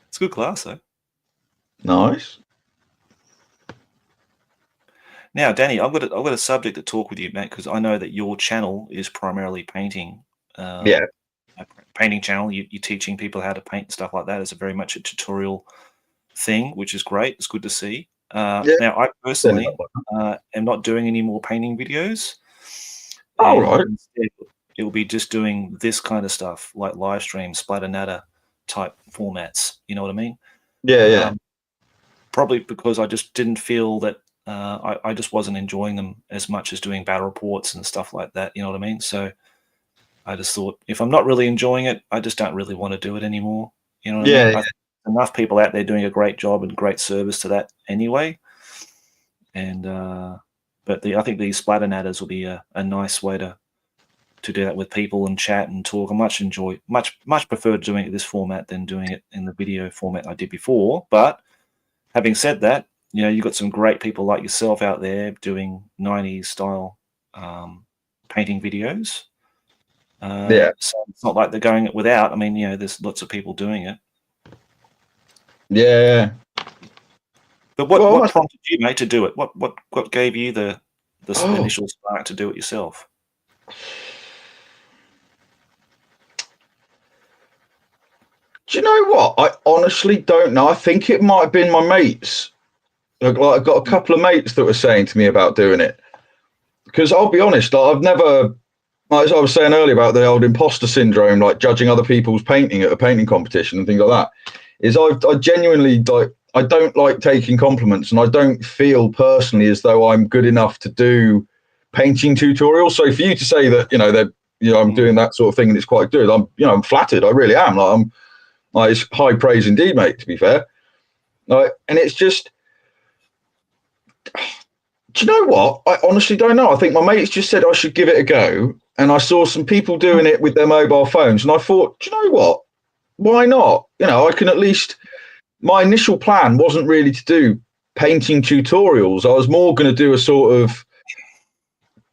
It's a good class though. Nice. Now, Danny, I've got a subject to talk with you, mate, because I know that your channel is primarily painting. Yeah. A painting channel. You're teaching people how to paint and stuff like that. It's a very much a tutorial thing, which is great. It's good to see. Yeah. Now, I personally am not doing any more painting videos. Oh, right. Instead, it will be just doing this kind of stuff, like live stream, Splatter, Natter type formats. You know what I mean? Yeah. Probably because I just didn't feel that I just wasn't enjoying them as much as doing battle reports and stuff like that. You know what I mean? So I just thought, if I'm not really enjoying it, I just don't really want to do it anymore. You know what I mean? I think enough people out there doing a great job and great service to that anyway. And but I think these Splatter Natters will be a nice way to do that with people and chat and talk. I much prefer doing it this format than doing it in the video format I did before. But having said that, you know, you've got some great people like yourself out there doing 90s style painting videos. So it's not like they're going it without. I mean, you know, there's lots of people doing it. Yeah. But what prompted you, mate, to do it? What gave you the initial spark to do it yourself? Do you know what? I honestly don't know. I think it might have been my mates. Like I've got a couple of mates that were saying to me about doing it. Because I'll be honest, I've never, as I was saying earlier about the old imposter syndrome, like judging other people's painting at a painting competition and things like that, is I genuinely, like, I don't like taking compliments, and I don't feel personally as though I'm good enough to do painting tutorials. So for you to say that, I'm doing that sort of thing and it's quite good, I'm flattered. I really am. It's high praise indeed, mate, to be fair. And it's just, do you know what? I honestly don't know. I think my mates just said I should give it a go. And I saw some people doing it with their mobile phones. And I thought, do you know what? Why not? I can at least, my initial plan wasn't really to do painting tutorials. I was more going to do a sort of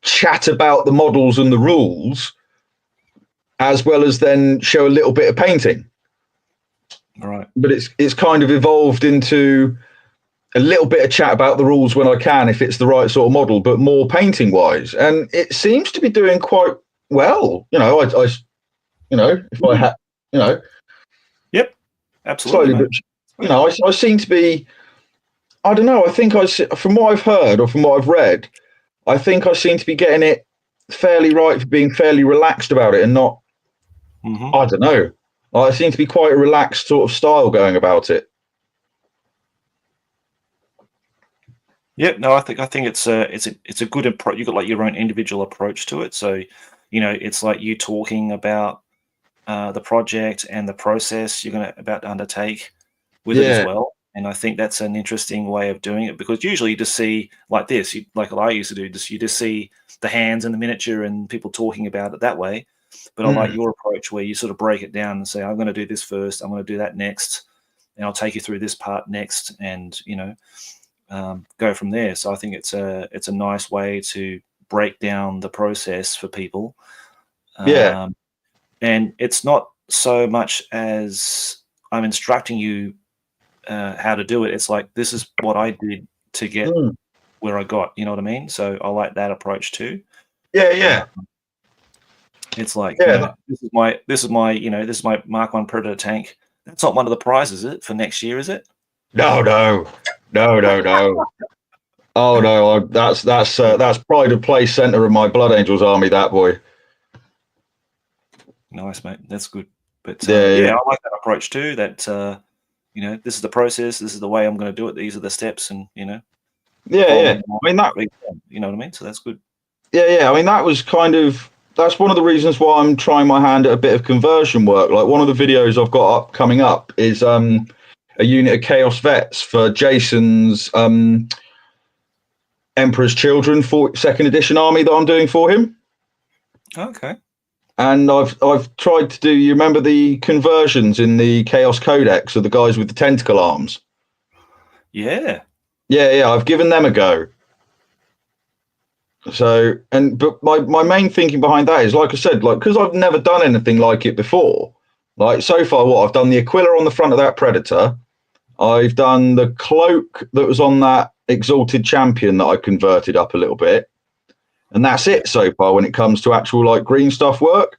chat about the models and the rules, as well as then show a little bit of painting. Right. But it's kind of evolved into a little bit of chat about the rules when I can, if it's the right sort of model, but more painting wise. And it seems to be doing quite well. If I had, Yep, absolutely. Slowly, but, I seem to be, I don't know. I think from what I've heard or from what I've read, I think I seem to be getting it fairly right for being fairly relaxed about it and not, I don't know. I seem to be quite a relaxed sort of style going about it. Yeah, no, I think it's a good approach. You've got like your own individual approach to it. So, it's like you talking about the project and the process you're about to undertake with it as well. And I think that's an interesting way of doing it, because usually you just see like this, like what I used to do, you just see the hands and the miniature and people talking about it that way. But I like your approach where you sort of break it down and say, I'm going to do this first, I'm going to do that next, and I'll take you through this part next, and go from there. So I think it's a nice way to break down the process for people. And it's not so much as I'm instructing you how to do it. It's like, this is what I did to get where I got. You know what I mean? So I like that approach too. Yeah. It's like, this is my Mark 1 Predator tank. That's not one of the prizes, is it, for next year, is it? No. Oh no, that's pride of place, center of my Blood Angels army. That boy. Nice, mate. That's good. But I like that approach too. That this is the process. This is the way I'm going to do it. These are the steps, and I mean that. You know what I mean? So that's good. Yeah. I mean that's one of the reasons why I'm trying my hand at a bit of conversion work. Like one of the videos I've got coming up is a unit of Chaos Vets for Jason's Emperor's Children 2nd edition army that I'm doing for him. Okay. And I've tried to do, you remember the conversions in the Chaos Codex of the guys with the tentacle arms? Yeah. Yeah, I've given them a go. So, but my main thinking behind that is, like I said, like, because I've never done anything like it before. Like, so far, what I've done, the Aquila on the front of that Predator. I've done the cloak that was on that Exalted Champion that I converted up a little bit. And that's it so far when it comes to actual, like, green stuff work.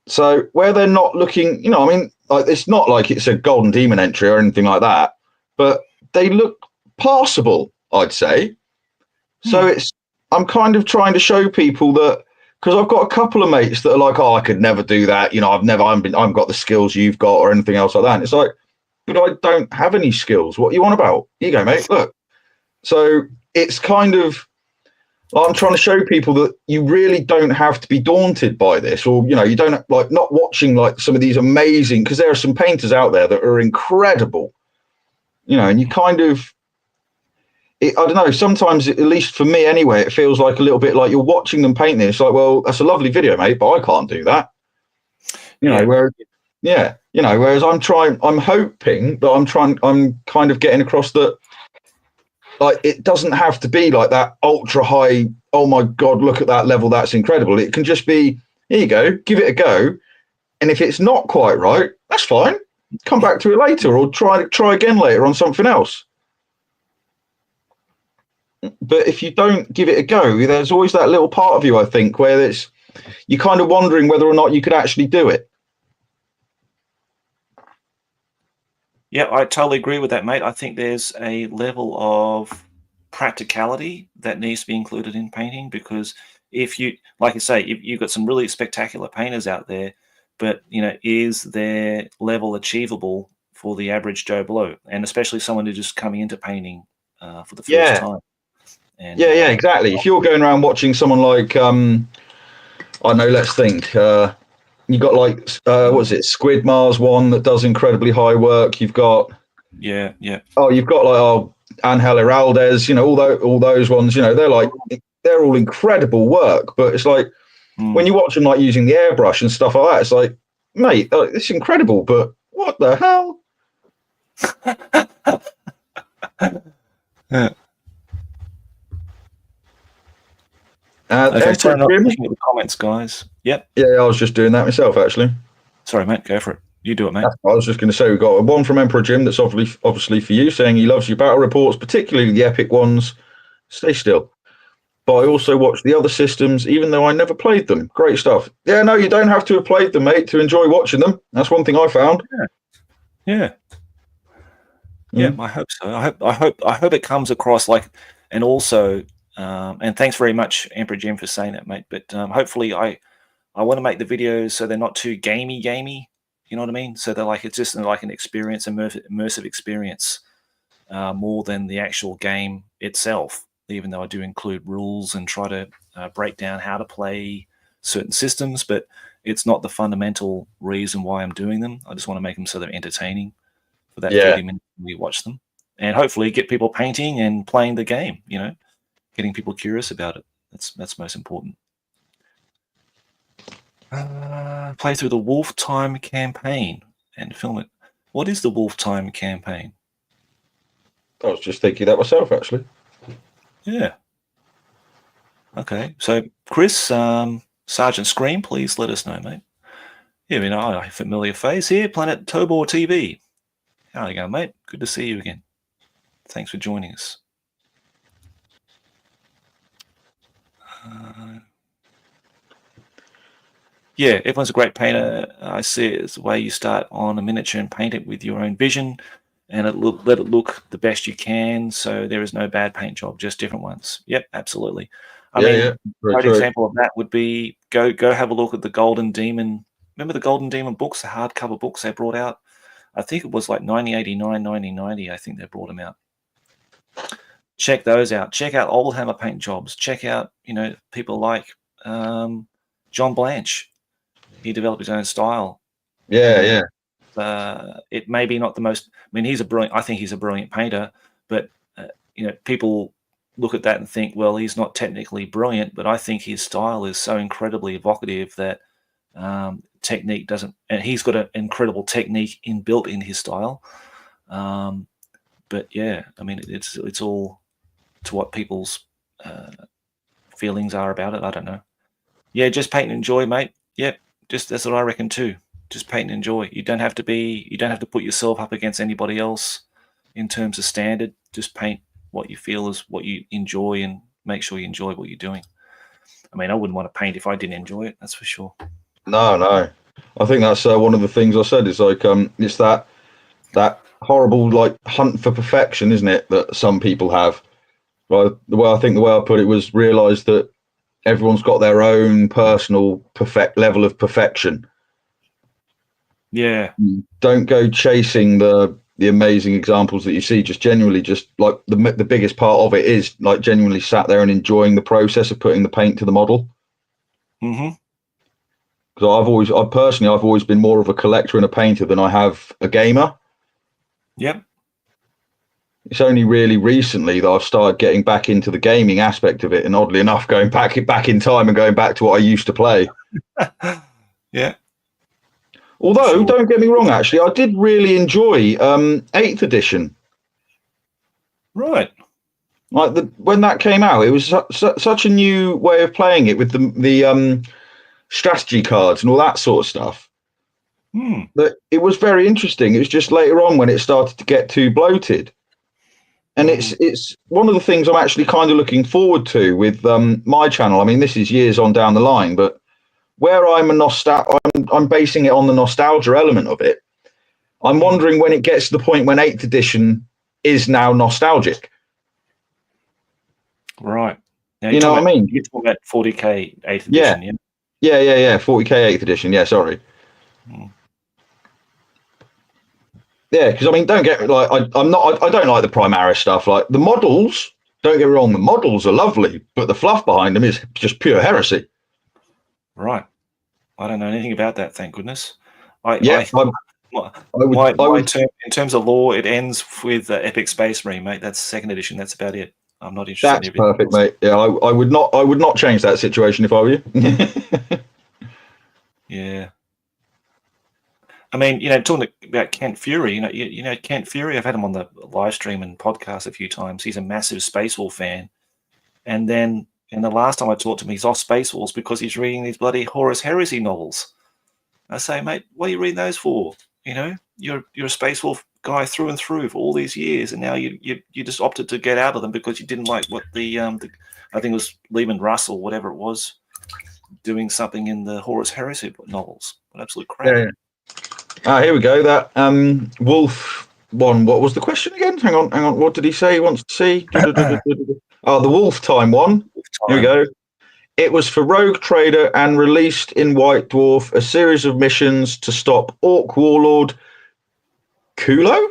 So where they're not looking, you know, I mean, like, it's not like it's a Golden Demon entry or anything like that, but they look passable, I'd say. So I'm kind of trying to show people that, because I've got a couple of mates that are like, oh, I could never do that. You know, I haven't got the skills you've got or anything else like that. And it's like, but I don't have any skills. What are you on about? Here you go, mate. Look. So it's kind of, I'm trying to show people that you really don't have to be daunted by this, or, you know, you don't, like, not watching like some of these amazing, because there are some painters out there that are incredible, you know, and you kind of, I don't know, sometimes, at least for me anyway, it feels like a little bit like you're watching them paint this. Like, well, that's a lovely video, mate, but I can't do that. You know, whereas I'm hoping that I'm kind of getting across that, like, it doesn't have to be like that ultra high, oh my God, look at that level, that's incredible. It can just be, here you go, give it a go. And if it's not quite right, that's fine. Come back to it later, or try again later on something else. But if you don't give it a go, there's always that little part of you, I think, where you're kind of wondering whether or not you could actually do it. Yeah, I totally agree with that, mate. I think there's a level of practicality that needs to be included in painting, because if you, like you say, you've got some really spectacular painters out there, but, you know, is their level achievable for the average Joe Blow, and especially someone who's just coming into painting for the first time? And, yeah, exactly. If you're going around watching someone like, I don't know, let's think. You got like, what is it, Squid Mars one that does incredibly high work. You've got, yeah. Oh, you've got like Angel Heraldez, you know, all those ones. You know, they're all incredible work. But it's like when you watch them like using the airbrush and stuff like that, it's like, mate, it's incredible, but what the hell? Yeah. Okay, sorry, not looking at the comments, guys. Yep. Yeah, I was just doing that myself, actually. Sorry, mate. Go for it. You do it, mate. I was just going to say, we've got one from Emperor Jim that's obviously for you, saying he loves your battle reports, particularly the epic ones. Stay still. But I also watch the other systems, even though I never played them. Great stuff. Yeah, no, you don't have to have played them, mate, to enjoy watching them. That's one thing I found. Yeah. I hope so. I hope it comes across like, and also, and thanks very much, Emperor Jim, for saying that, mate. But hopefully, I want to make the videos so they're not too gamey. You know what I mean? So they're like, it's just like an experience, immersive experience, more than the actual game itself. Even though I do include rules and try to break down how to play certain systems, but it's not the fundamental reason why I'm doing them. I just want to make them so they're entertaining for that 30 minutes we watch them, and hopefully get people painting and playing the game. You know, getting people curious about it. That's most important. Play through the Wolf Time campaign and film it. What is the Wolf Time campaign? I was just thinking that myself, actually. Yeah. Okay. So, Chris, Sergeant Scream, please let us know, mate. Yeah, we know a familiar face here, Planet Tobor TV. How are you going, mate? Good to see you again. Thanks for joining us. Yeah, everyone's a great painter. I see it as the way you start on a miniature and paint it with your own vision, and let it look the best you can. So there is no bad paint job, just different ones. Yep, absolutely. I mean, a great example of that would be go have a look at the Golden Demon. Remember the Golden Demon books, the hardcover books they brought out? I think it was like 1989, 1990. I think they brought them out. Check those out. Check out old hammer paint jobs. Check out, you know, people like John Blanche. He developed his own style. Yeah. It may be not the most. I mean, I think he's a brilliant painter, but you know, people look at that and think, well, he's not technically brilliant. But I think his style is so incredibly evocative that technique doesn't. And he's got an incredible technique inbuilt in his style. But yeah, I mean, it's all to what people's feelings are about it. I don't know. Yeah, just paint and enjoy, mate. Yep, just that's what I reckon too. Just paint and enjoy. You don't have to put yourself up against anybody else in terms of standard. Just paint what you feel is what you enjoy, and make sure you enjoy what you're doing. I mean, I wouldn't want to paint if I didn't enjoy it. That's for sure. No. I think that's one of the things I said is like it's that horrible like hunt for perfection, isn't it? That some people have. Well, the way I put it was realize that everyone's got their own personal perfect level of perfection. Yeah. Don't go chasing the amazing examples that you see. Just genuinely, just like the biggest part of it is like genuinely sat there and enjoying the process of putting the paint to the model. Mm-hmm. Because I've always been more of a collector and a painter than I have a gamer. Yep. It's only really recently that I've started getting back into the gaming aspect of it, and oddly enough, going back in time and going back to what I used to play. Yeah. Although, Sure. don't get me wrong, actually, I did really enjoy 8th edition. Right. Like when that came out, it was such a new way of playing it with the strategy cards and all that sort of stuff. That it was very interesting. It was just later on when it started to get too bloated. And it's one of the things I'm actually kind of looking forward to with my channel. I mean, this is years on down the line, but where I'm basing it on the nostalgia element of it. I'm wondering when it gets to the point when 8th edition is now nostalgic. Right. Now, you know what I mean? You're talking about 40k 8th edition, yeah? Yeah. 40k 8th edition. Yeah, sorry. Yeah, because I mean, don't get like I don't like the Primaris stuff. Like the models, don't get me wrong, the models are lovely, but the fluff behind them is just pure heresy. Right. I don't know anything about that, thank goodness. In terms of lore, it ends with Epic Space Marine, mate. That's 2nd edition. That's about it. I'm not interested That's in everything perfect, else. mate. Yeah, I would not change that situation if I were you. Yeah. I mean, talking about Kent Fury, you know Kent Fury. I've had him on the live stream and podcast a few times. He's a massive Space Wolf fan, and then the last time I talked to him, he's off Space Wolves because he's reading these bloody Horus Heresy novels. I say, mate, what are you reading those for? You're a Space Wolf guy through and through for all these years, and now you just opted to get out of them because you didn't like what the I think it was Lehman Russell, whatever it was, doing something in the Horus Heresy novels. What absolute crap. Yeah. Here we go. That Wolf one. What was the question again? Hang on. What did he say he wants to see? Oh, the Wolf Time one. Here we go. It was for Rogue Trader and released in White Dwarf a series of missions to stop Orc Warlord Kulo?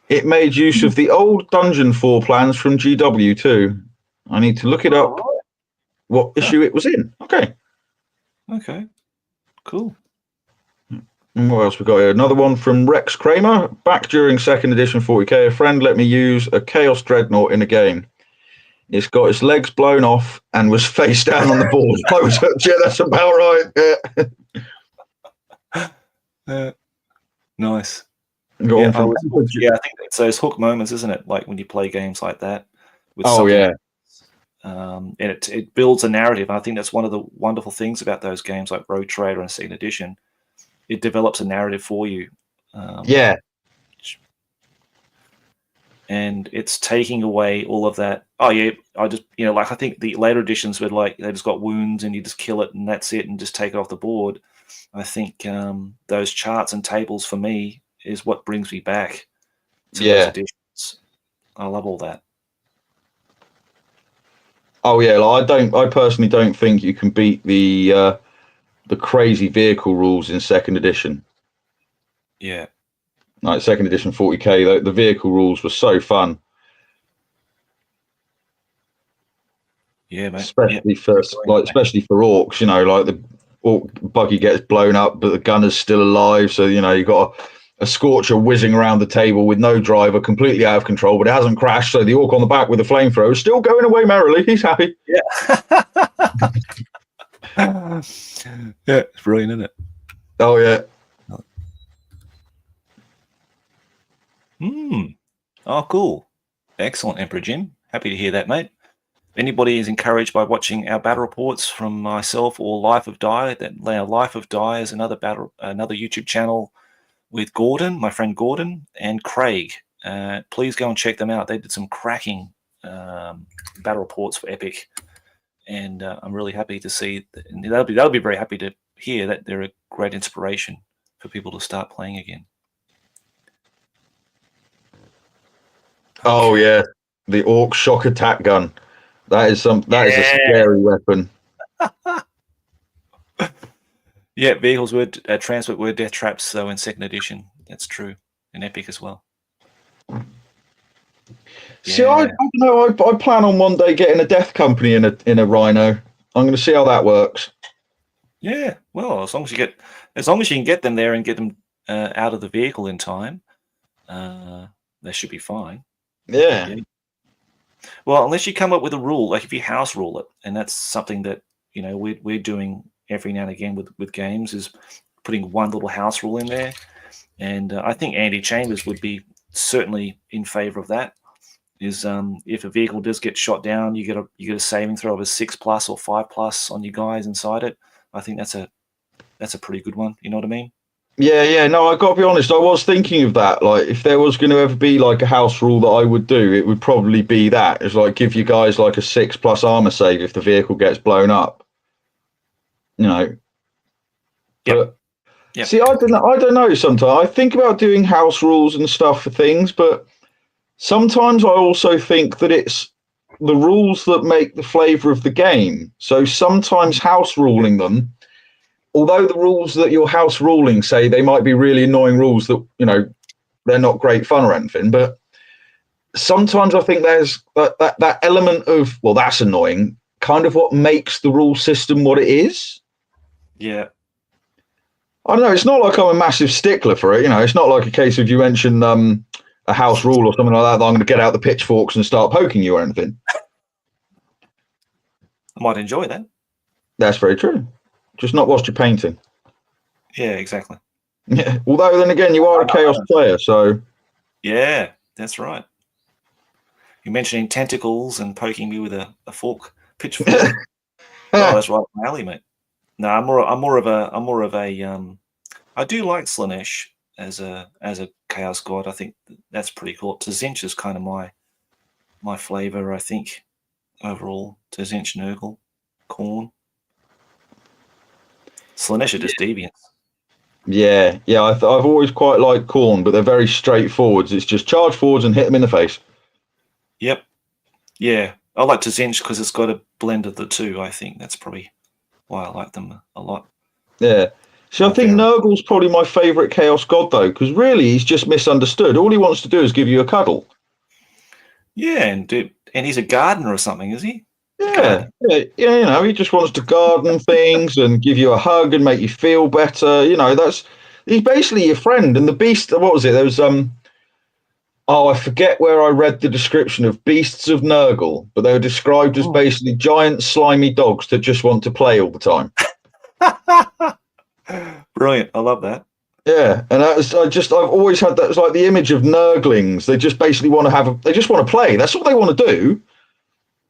It made use of the old dungeon floor plans from GW too. I need to look it up. What issue it was in? Okay. Cool. And what else we got here? Another one from Rex Kramer. Back during 2nd edition 40k, a friend let me use a Chaos Dreadnought in a game. It's got its legs blown off and was face down on the board. I was like, yeah, that's about right. Yeah. Nice. I think it's those hook moments, isn't it? Like when you play games like that. And it builds a narrative. I think that's one of the wonderful things about those games like Rogue Trader and 2nd edition. It develops a narrative for you. And it's taking away all of that. Oh yeah, I think the later editions were like they just got wounds and you just kill it and that's it and just take it off the board. I think those charts and tables for me is what brings me back to those editions. I love all that. Oh yeah, I personally don't think you can beat the crazy vehicle rules in 2nd edition. Yeah. Like 2nd edition 40k, the vehicle rules were so fun. Yeah, mate. Especially for orcs, like the orc buggy gets blown up, but the gunner's still alive. So you got a Scorcher whizzing around the table with no driver, completely out of control, but it hasn't crashed. So the orc on the back with the flamethrower is still going away merrily. He's happy. Yeah. Yeah, it's brilliant, isn't it? Oh yeah. Oh, cool. Excellent, Emperor Jim. Happy to hear that, mate. anybody is encouraged by watching our battle reports from myself or Life of Die. That Life of Die is another YouTube channel with Gordon, my friend Gordon, and Craig. Please go and check them out. They did some cracking battle reports for Epic, and I'm really happy to see. They'll be very happy to hear that they're a great inspiration for people to start playing again. Oh yeah, the Orc shock attack gun. That is a scary weapon. Yeah, vehicles were transport were death traps though in second edition. That's true. In Epic as well. See, I don't know. I plan on one day getting a death company in a Rhino. I'm going to see how that works. Yeah, well, as long as you can get them there and get them out of the vehicle in time, they should be fine. Yeah. Well, unless you come up with a rule, like if you house rule it, and that's something that we're doing every now and again with games, is putting one little house rule in there, and I think Andy Chambers would be certainly in favor of that. Is if a vehicle does get shot down, you get a saving throw of a 6+ or 5+ on your guys inside it. I think that's a pretty good one. You know what I mean? Yeah. No, I got to be honest. I was thinking of that. Like, if there was going to ever be like a house rule that I would do, it would probably be that. It's like give you guys like a 6+ armor save if the vehicle gets blown up. Yep. But see, I don't know. Sometimes I think about doing house rules and stuff for things, but sometimes I also think that it's the rules that make the flavor of the game. So sometimes house ruling them, although the rules that you're house ruling say they might be really annoying rules that, they're not great fun or anything, but sometimes I think there's that element of, well, that's annoying, kind of what makes the rule system what it is. Yeah. I don't know. It's not like I'm a massive stickler for it. It's not like a case of you mention a house rule or something like that I'm going to get out the pitchforks and start poking you or anything. I might enjoy that. That's very true. Just not whilst you're painting. Yeah, exactly. Yeah. Although then again, you are a chaos player, so. Yeah, that's right. You're mentioning tentacles and poking me with a fork, pitchfork. Oh, that's right up my alley, mate. No, I'm more of a. I do like Slanesh as a chaos god. I think that's pretty cool. Tzinch is kind of my flavor. I think overall, Tzinch, Nurgle, Khorne. Slanesh are just deviants. Yeah. I've always quite liked Khorne, but they're very straightforward. It's just charge forwards and hit them in the face. Yep. Yeah, I like Tzinch because it's got a blend of the two. I think that's probably why I like them a lot. Yeah. So I think Nurgle's probably my favourite chaos god though, because really he's just misunderstood. All he wants to do is give you a cuddle. Yeah, and he's a gardener or something, is he? Yeah. He just wants to garden things and give you a hug and make you feel better. He's basically your friend. And the beast, what was it? There was I forget where I read the description of beasts of Nurgle, but they were described as basically giant slimy dogs that just want to play all the time. Brilliant. I love that. Yeah, and I've always had that. It's like the image of Nurglings. They just basically want to they just want to play. That's what they want to do.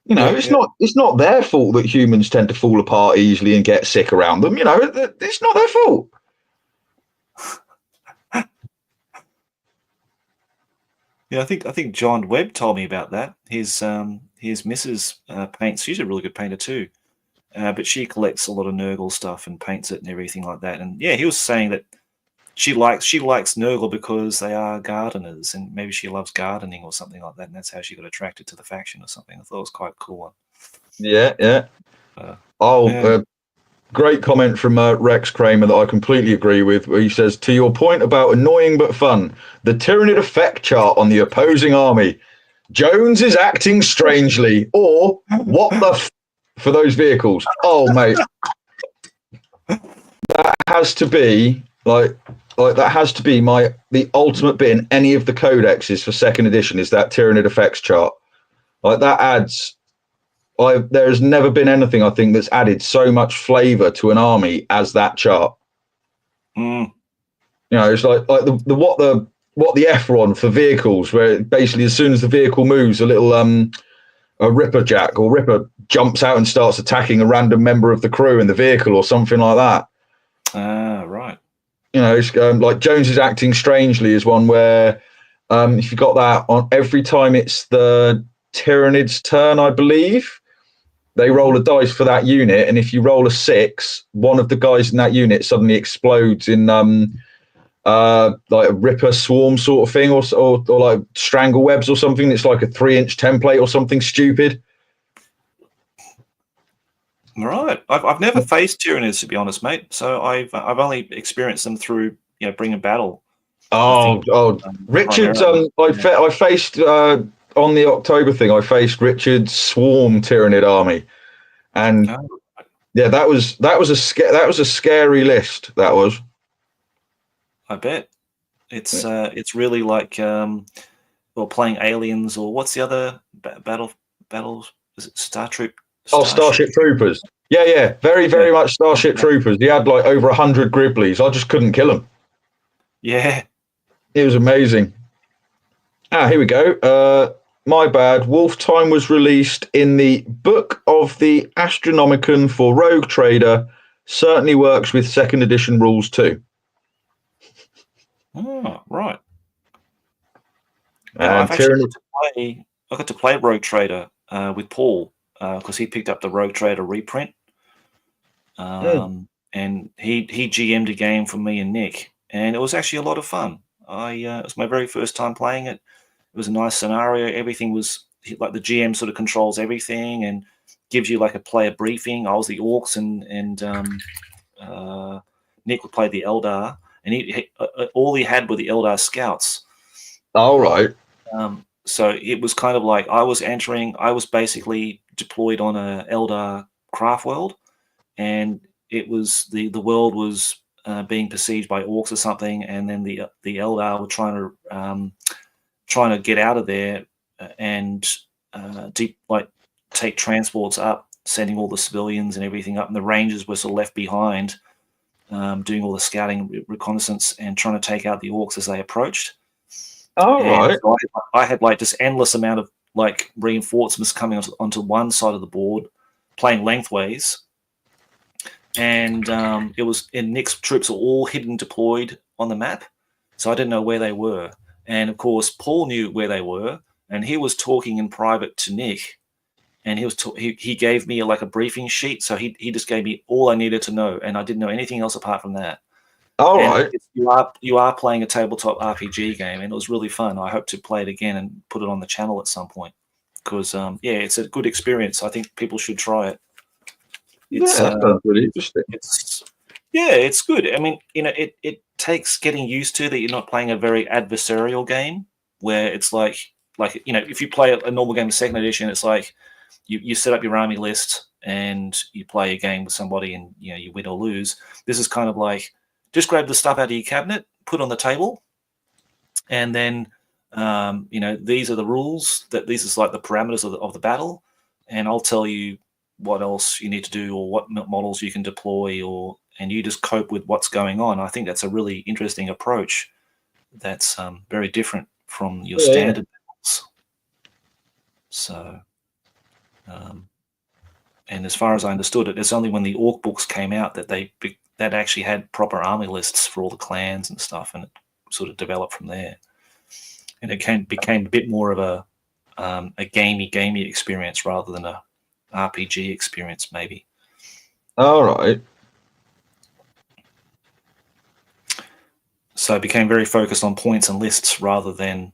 It's not their fault that humans tend to fall apart easily and get sick around them. It's not their fault. Yeah, I think John Webb told me about that. His missus paints. She's a really good painter too, but she collects a lot of Nurgle stuff and paints it and everything like that. And yeah, he was saying that she likes Nurgle because they are gardeners, and maybe she loves gardening or something like that, and that's how she got attracted to the faction or something. I thought it was quite a cool one. Yeah. Great comment from Rex Kramer that I completely agree with, where he says, to your point about annoying but fun, the Tyranid effect chart on the opposing army. Jones is acting strangely, or what the for those vehicles. Oh, mate. That has to be that has to be the ultimate bit in any of the codexes for second edition is that Tyranid effects chart. Like that adds there has never been anything I think that's added so much flavor to an army as that chart. It's like the what the F-ron for vehicles, where basically as soon as the vehicle moves, a a Ripper Jack, or Ripper jumps out and starts attacking a random member of the crew in the vehicle or something like that. Right. You know, it's, like Jones is acting strangely is one where if you got that on every time it's the Tyrannid's turn, I believe, they roll a dice for that unit, and if you roll a 6, one of the guys in that unit suddenly explodes in like a Ripper swarm sort of thing, or like strangle webs or something. It's like a 3-inch template or something stupid. Right. I've never faced Tyrannids, to be honest, mate. So I've only experienced them through Bring a Battle. Richard's. I faced on the October thing. I faced Richard's swarm Tyrannid army, and that was a scary list. That was. I bet it's really like playing Aliens, or what's the other battles? Is it Starship Troopers. Yeah, very much Starship Troopers. He had like over 100 Gribblies. I just couldn't kill them. Yeah, it was amazing. Here we go. My bad. Wolf Time was released in the Book of the Astronomicon for Rogue Trader. Certainly works with 2nd edition rules too. Oh, right. And I got to play Rogue Trader with Paul because he picked up the Rogue Trader reprint, and he GM'd a game for me and Nick, and it was actually a lot of fun. It was my very first time playing it. It was a nice scenario. Everything was like the GM sort of controls everything and gives you like a player briefing. I was the Orcs, and Nick would play the Eldar. And he all he had were the Eldar scouts. All right. So it was kind of like I was basically deployed on a Eldar craft world, and it was the world was being besieged by orcs or something, and then the Eldar were trying to get out of there and take transports up, sending all the civilians and everything up, and the Rangers were sort of left behind. Doing all the scouting, reconnaissance, and trying to take out the orcs as they approached. Right. So I had like this endless amount of like reinforcements coming onto one side of the board, playing lengthways, and Nick's troops are all hidden, deployed on the map, so I didn't know where they were. And of course, Paul knew where they were, and he was talking in private to Nick. And he gave me like a briefing sheet, so he just gave me all I needed to know, and I didn't know anything else apart from that. All right. You are playing a tabletop RPG game, and it was really fun. I hope to play it again and put it on the channel at some point because it's a good experience. I think people should try it. That sounds really interesting. It's good. I mean, it takes getting used to that you're not playing a very adversarial game where it's like if you play a normal game of 2nd edition, it's like you set up your army list and you play a game with somebody and you win or lose. This is kind of like just grab the stuff out of your cabinet, put on the table, and then these are the rules. That these is like the parameters of the battle, and I'll tell you what else you need to do or what models you can deploy, and you just cope with what's going on. I think that's a really interesting approach. That's very different from your standard battles. So. And as far as I understood it, it's only when the Orc books came out that that actually had proper army lists for all the clans and stuff, and it sort of developed from there. And it became a bit more of a gamey experience rather than a RPG experience, maybe. All right. So it became very focused on points and lists rather than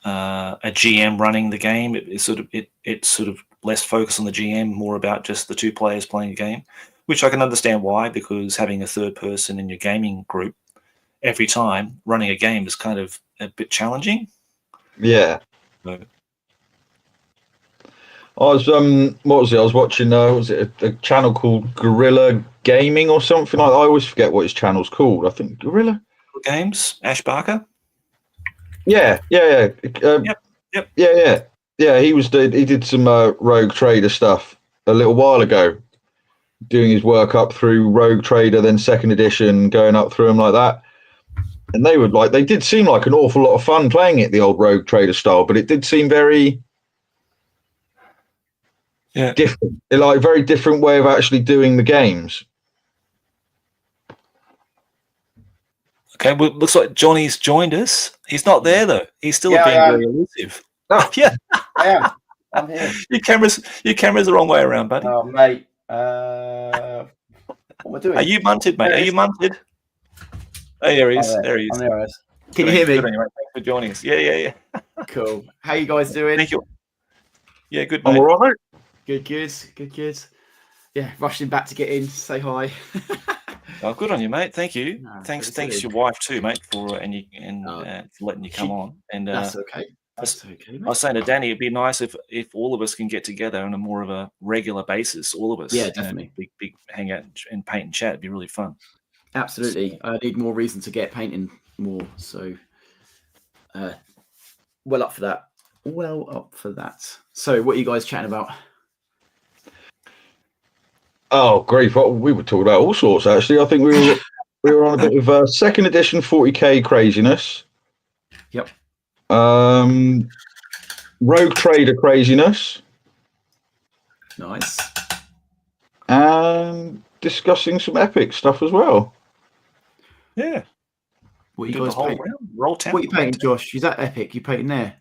a GM running the game. It sort of less focus on the GM, more about just the two players playing a game, which I can understand why, because having a third person in your gaming group every time running a game is kind of a bit challenging. Yeah. So, I was watching was it a channel called Gorilla Gaming or something? I always forget what his channel's called. I think Gorilla Games, Ash Barker. Yeah. Yep. Yeah, he did some Rogue Trader stuff a little while ago, doing his work up through Rogue Trader, then 2nd edition, going up through them like that. And they did seem like an awful lot of fun playing it, the old Rogue Trader style, but it did seem very different, like very different way of actually doing the games. Okay, well, looks like Johnny's joined us. He's not there though. He's still being very elusive. Oh. Yeah, I am. I'm here. your camera's the wrong way around, buddy. Oh, mate. What am I doing? Are you munted, mate? Are you munted? Oh, there he is. There he is. I'm there. Can you hear me? Good on you, mate. Thanks for joining us. Yeah. Cool. How you guys doing? Thank you. Yeah, good, I'm mate. all right. Good. Yeah, rushing back to get in. Say hi. Oh, good on you, mate. Thank you. No, Thanks absolutely. to your wife too, mate, for for letting you come on. And That's okay. That's okay, I mate. was saying to Danny, it'd be nice if all of us can get together on a more of a regular basis. All of us, Yeah, definitely. Big hangout and paint and chat. It'd be really fun. Absolutely. I need more reason to get painting more. So, well up for that. So, what are you guys chatting about? Oh, grief! We were talking about all sorts. Actually, I think we were on a bit of second edition 40k craziness. Yep. Rogue Trader craziness, Nice. and discussing some epic stuff as well. Yeah. What are you Do the guys whole painting? round. Roll town. What are you painting, Josh? Is that epic? You painting there?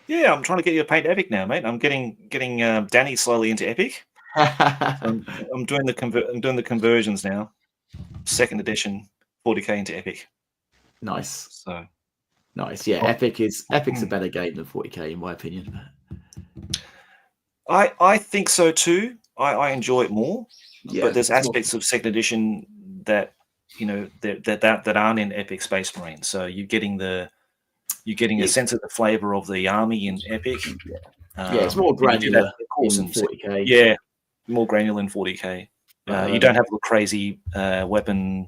Yeah, I'm trying to get you to paint epic now, mate. I'm getting Danny slowly into epic. I'm doing the conversions now. Second edition 40k into epic. Nice. So Nice. Yeah, Epic's a better game than 40k in my opinion. I think so too. I enjoy it more. Yeah, But there's it's more- aspects of second edition that that aren't in Epic Space Marine. So you're getting a sense of the flavor of the army in Epic. Yeah, it's more and you do that, granular of course, in in 40k. Yeah, more granular in 40k. You don't have the crazy weapon,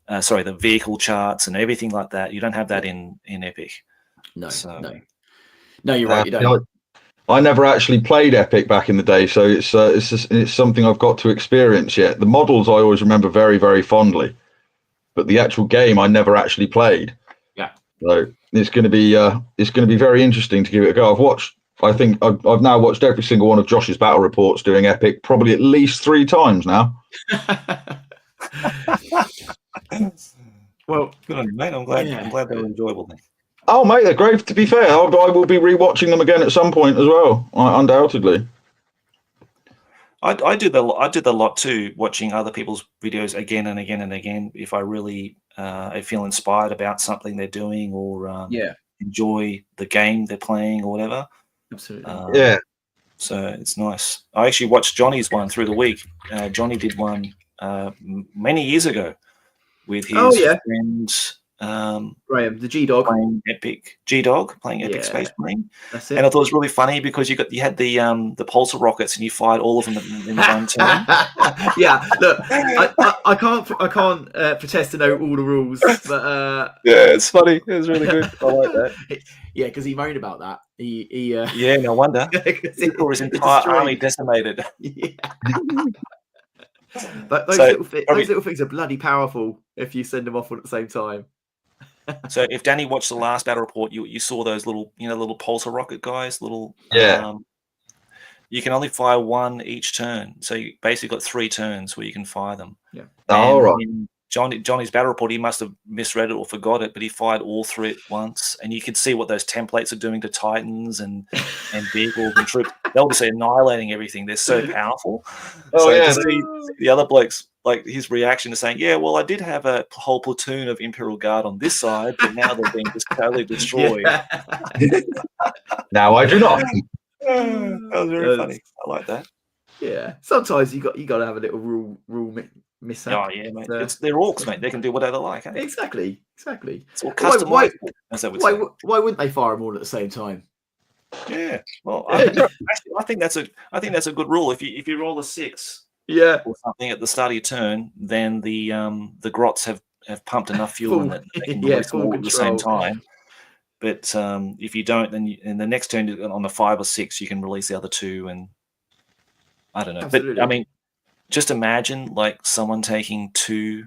the vehicle charts and everything like that. You don't have that in Epic. No, So- no, you're right. You don't. I never actually played Epic back in the day, so it's something I've got to experience yet. The models I always remember very, very fondly, but the actual game I never actually played. Yeah. So it's going to be very interesting to give it a go. I think I've now watched every single one of Josh's battle reports doing Epic probably at least 3 times now. Well, Good on you, mate. I'm glad Yeah. they were enjoyable. Then. Oh, mate, they're great. To be fair, I will be rewatching them again at some point as well, undoubtedly. I do the lot too, watching other people's videos again and again and again. If I really I feel inspired about something they're doing or yeah, enjoy the game they're playing or whatever. absolutely. Yeah. So it's nice. I actually watched Johnny's one through the week. Johnny did one many years ago with his friend Graham, the G Dog. playing Epic G-Dog, playing Epic Yeah. Space Marine. That's it. And I thought it was really funny because you had the pulsar rockets and you fired all of them in one turn. Yeah, look, I can't pretend to know all the rules, but Yeah, it's funny. It was really good. I like that. yeah, because he moaned about that. He Yeah, no wonder. He saw his entire army decimated. Yeah. But those, So, those little things are bloody powerful if you send them off at the same time. So if Danny watched the last battle report, you saw those little pulsar rocket guys, Yeah. You can only fire one each turn, so you basically got 3 turns where you can fire them. Yeah. All right. In Johnny's battle report, he must have misread it or forgot it, but he fired all 3 at once, and you can see what those templates are doing to Titans and vehicles and troops. They'll just annihilating everything. They're so powerful. Oh, So yeah. to see the other blokes, like his reaction to saying, "Yeah, well, I did have a whole platoon of Imperial Guard on this side, but now they're being just totally destroyed." Now I do not. That was very funny. I like that. Yeah. Sometimes you got to have a little rule mishap. Oh yeah, mate. They're orcs, mate. They can do whatever they like. Eh? Exactly. It's all Why- customizable, as they would say. Why wouldn't they fire them all at the same time? Yeah. Well, actually, I think that's a good rule. If you roll a 6 Yeah. or something at the start of your turn, then the grots have pumped enough fuel in that they can release them all at the same time. But if you don't, then in the next turn on the 5 or 6, you can release the other 2, and I don't know. Absolutely. But I mean, just imagine like someone taking 2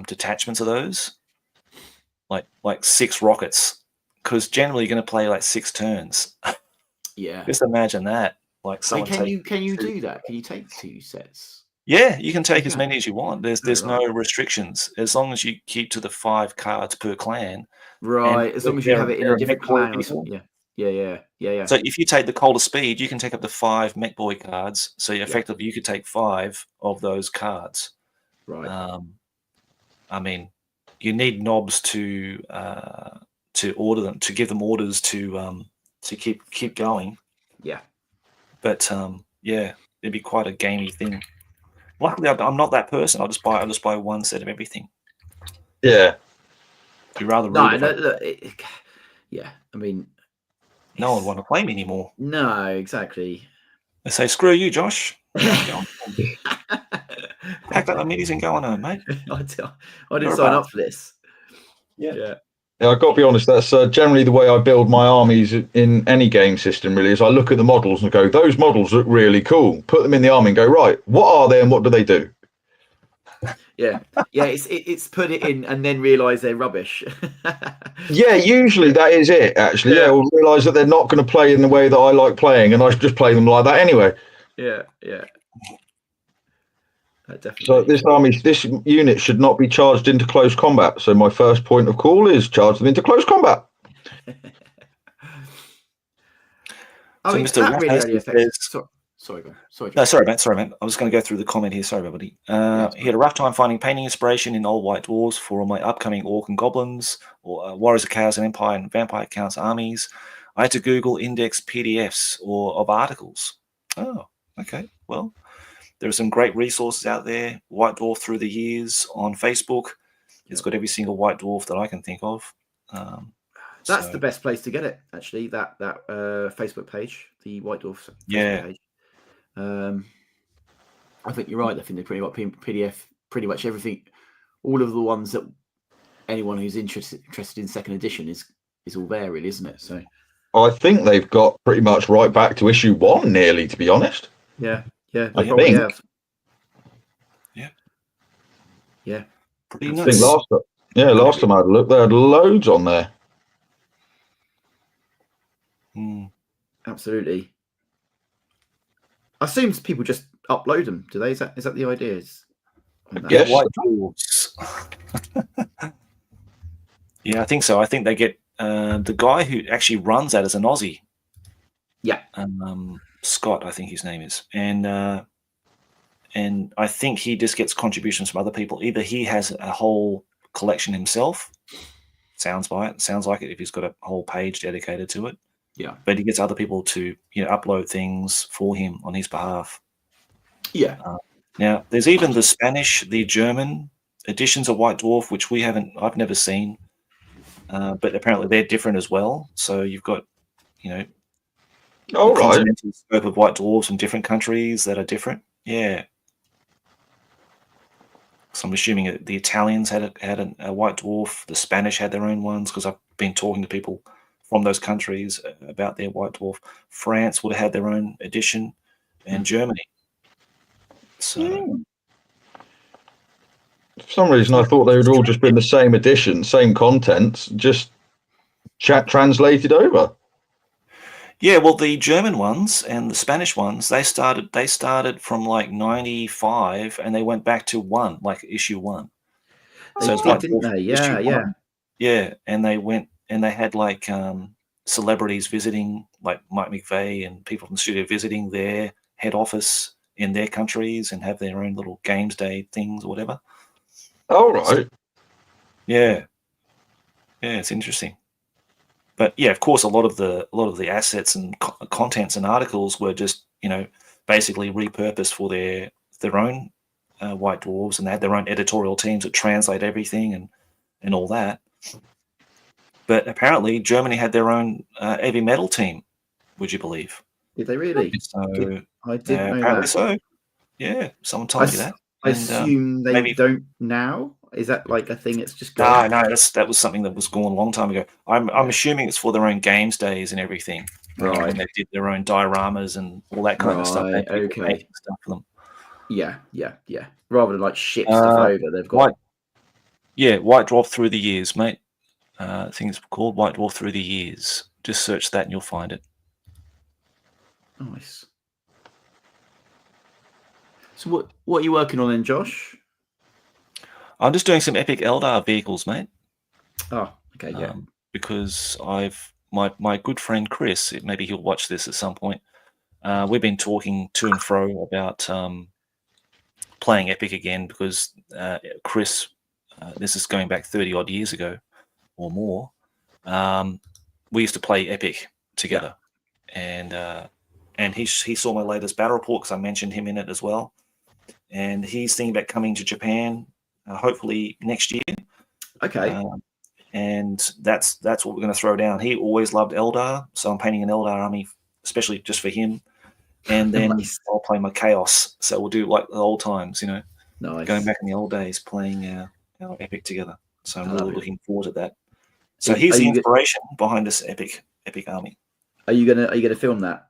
detachments of those, like 6 rockets, because generally you're going to play like 6 turns. Yeah. Just imagine that. Like And someone can you two. do that? Can you take 2 sets? Yeah, you can take You as can. many as you want. There's no restrictions as long as you keep to the 5 cards per clan. Right, as long as you have it in a different clan or people. something. Yeah. So if you take the Call of Speed, you can take up to 5 Mech Boy cards. So effectively, you could take 5 of those cards. Right. I mean, you need knobs to order them, to give them orders to keep going. Yeah. But yeah, it'd be quite a gamey thing. Luckily, I'm not that person. I'll just buy 1 set of everything. Yeah. It'd be rather rude. Yeah, I mean, no one would want to play me anymore. No, exactly. They say, "Screw you, Josh. Pack up the middies and go on home, mate." I didn't sign up for this. Yeah, I've got to be honest, that's generally the way I build my armies in any game system, really, is I look at the models and go, those models look really cool. Put them in the army and go, right, what are they and what do they do? Yeah, it's put it in and then realise they're rubbish. Yeah, usually that is it, actually. Yeah, we'll realise that they're not going to play in the way that I like playing, and I just play them like that anyway. Yeah. Definitely. So this unit should not be charged into close combat. So my first point of call is charge them into close combat. I mean, Mr. that really only affects. Sorry, No, sorry, mate. I was going to go through the comment here. Sorry, everybody. He had a rough time finding painting inspiration in old white dwarves for my upcoming orc and goblins, or warriors of chaos and empire and vampire counts armies. I had to Google index PDFs or of articles. Oh, okay. Well, there are some great resources out there. White Dwarf Through the Years on Facebook. It's got every single white dwarf that I can think of. That's the best place to get it, actually. That Facebook page, the White Dwarf Facebook page. I think you're right. I think they pretty much PDF pretty much everything. All of the ones that anyone who's interested in second edition is all there, really, isn't it? So I think they've got pretty much right back to issue 1, nearly, to be honest. Yeah, they probably have. Yeah. Pretty I nice. think last time I had a look, they had loads on there. Absolutely. I assume people just upload them, do they? Is that the idea? Get white dwarves. Yeah, I think so. I think they get the guy who actually runs that is an Aussie. Yeah. Scott, I think his name is, and I think he just gets contributions from other people. Either he has a whole collection himself. Sounds like it if he's got a whole page dedicated to it. Yeah. But he gets other people to upload things for him on his behalf. Yeah. Now there's even the Spanish, the German editions of White Dwarf, which I've never seen, but apparently they're different as well. So you've got, the continental scope of White Dwarfs from different countries that are different. Yeah. So I'm assuming the Italians had a White Dwarf. The Spanish had their own ones because I've been talking to people from those countries about their White Dwarf. France would have had their own edition, and Germany. So, for some reason, I thought they would all just been the same edition, same contents, just translated over. Yeah, well, the German ones and the Spanish ones, they started from like 95, and they went back to 1, like issue 1. So it's didn't they? Yeah, and they went and they had like celebrities visiting, like Mike McVeigh and people from the studio visiting their head office in their countries and have their own little games day things or whatever. Oh, right. Yeah, it's interesting. But yeah, of course, a lot of the assets and contents and articles were just basically repurposed for their own White Dwarves, and they had their own editorial teams that translate everything and all that. But apparently, Germany had their own heavy metal team. Would you believe? Did they really? So I didn't know apparently that. So yeah, someone told me that. I assume they don't now. Is that like a thing? It's just no. That was something that was gone a long time ago. I'm assuming it's for their own games days and everything. Right. When they did their own dioramas and all that kind of stuff. Okay. Stuff for them. Yeah. Rather than like ship stuff over, they've got. White Dwarf Through the Years, mate. I think it's called White Dwarf Through the Years. Just search that and you'll find it. Nice. So what are you working on then, Josh? I'm just doing some epic Eldar vehicles, mate. Oh, okay, yeah. Because my good friend Chris, maybe he'll watch this at some point. We've been talking to and fro about playing epic again because Chris, this is going back 30 odd years ago or more. We used to play epic together, and he saw my latest battle report because I mentioned him in it as well. And he's thinking about coming to Japan, hopefully next year. Okay. And that's what we're going to throw down. He always loved Eldar, so I'm painting an Eldar army, especially just for him. And then Nice. I'll play my Chaos. So we'll do like the old times, Nice. going back in the old days, playing our epic together. So I'm really looking forward to that. So Are here's the you inspiration behind this epic army. Are you gonna film that?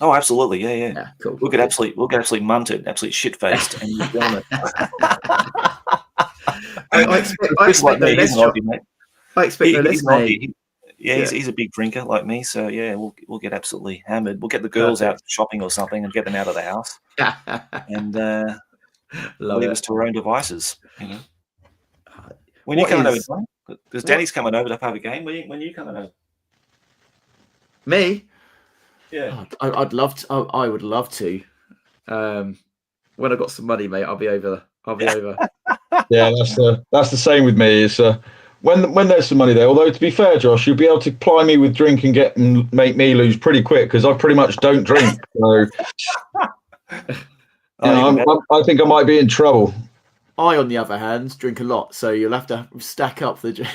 Oh, absolutely, yeah. Yeah, cool. We'll get absolutely munted, absolutely shit faced, and we'll film it. I expect no less. I expect no less. He's a big drinker like me, so yeah, we'll get absolutely hammered. We'll get the girls out shopping or something and get them out of the house, and leave us to our own devices. When you coming over? Because Danny's coming over to have a game. When are you coming over? Me? Yeah, I'd love to. I would love to. When I got some money, mate, I'll be over. Yeah, that's the same with me. Is when there's some money there. Although to be fair, Josh, you'll be able to ply me with drink and make me lose pretty quick because I pretty much don't drink. So I think I might be in trouble. I, on the other hand, drink a lot, so you'll have to stack up the.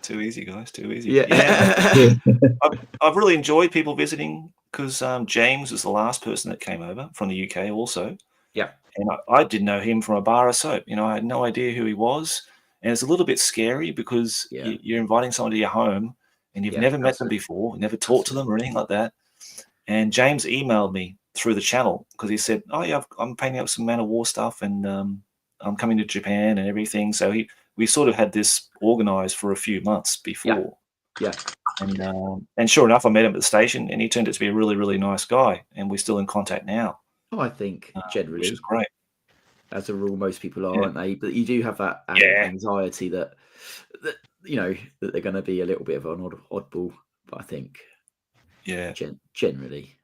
Too easy, guys. Too easy. Yeah. I've really enjoyed people visiting because James was the last person that came over from the UK also. Yeah. And I didn't know him from a bar of soap. I had no idea who he was. And it's a little bit scary because you're inviting someone to your home and you've never met them before, never talked to them or anything like that. And James emailed me through the channel because he said, oh, yeah, I'm painting up some Man of War stuff and I'm coming to Japan and everything. So we sort of had this organized for a few months before. Yeah. And sure enough, I met him at the station and he turned out to be a really, really nice guy. And we're still in contact now. Oh, I think generally. Which is great. As a rule, most people are, aren't they? But you do have that anxiety that they're going to be a little bit of an oddball. But I think, generally.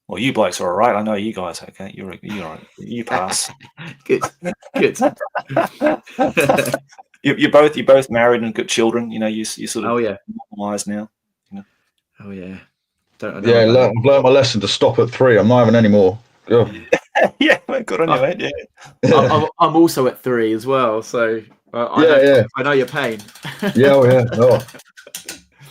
Well, you blokes are all right. I know you guys. Okay, you're all right. You pass. Good. You're both married and got children. You sort of normalised now. Oh yeah. I've learned my lesson to stop at 3. I'm not having any more. Yeah, good on you, mate. Yeah. I'm also at 3 as well, so I know your pain.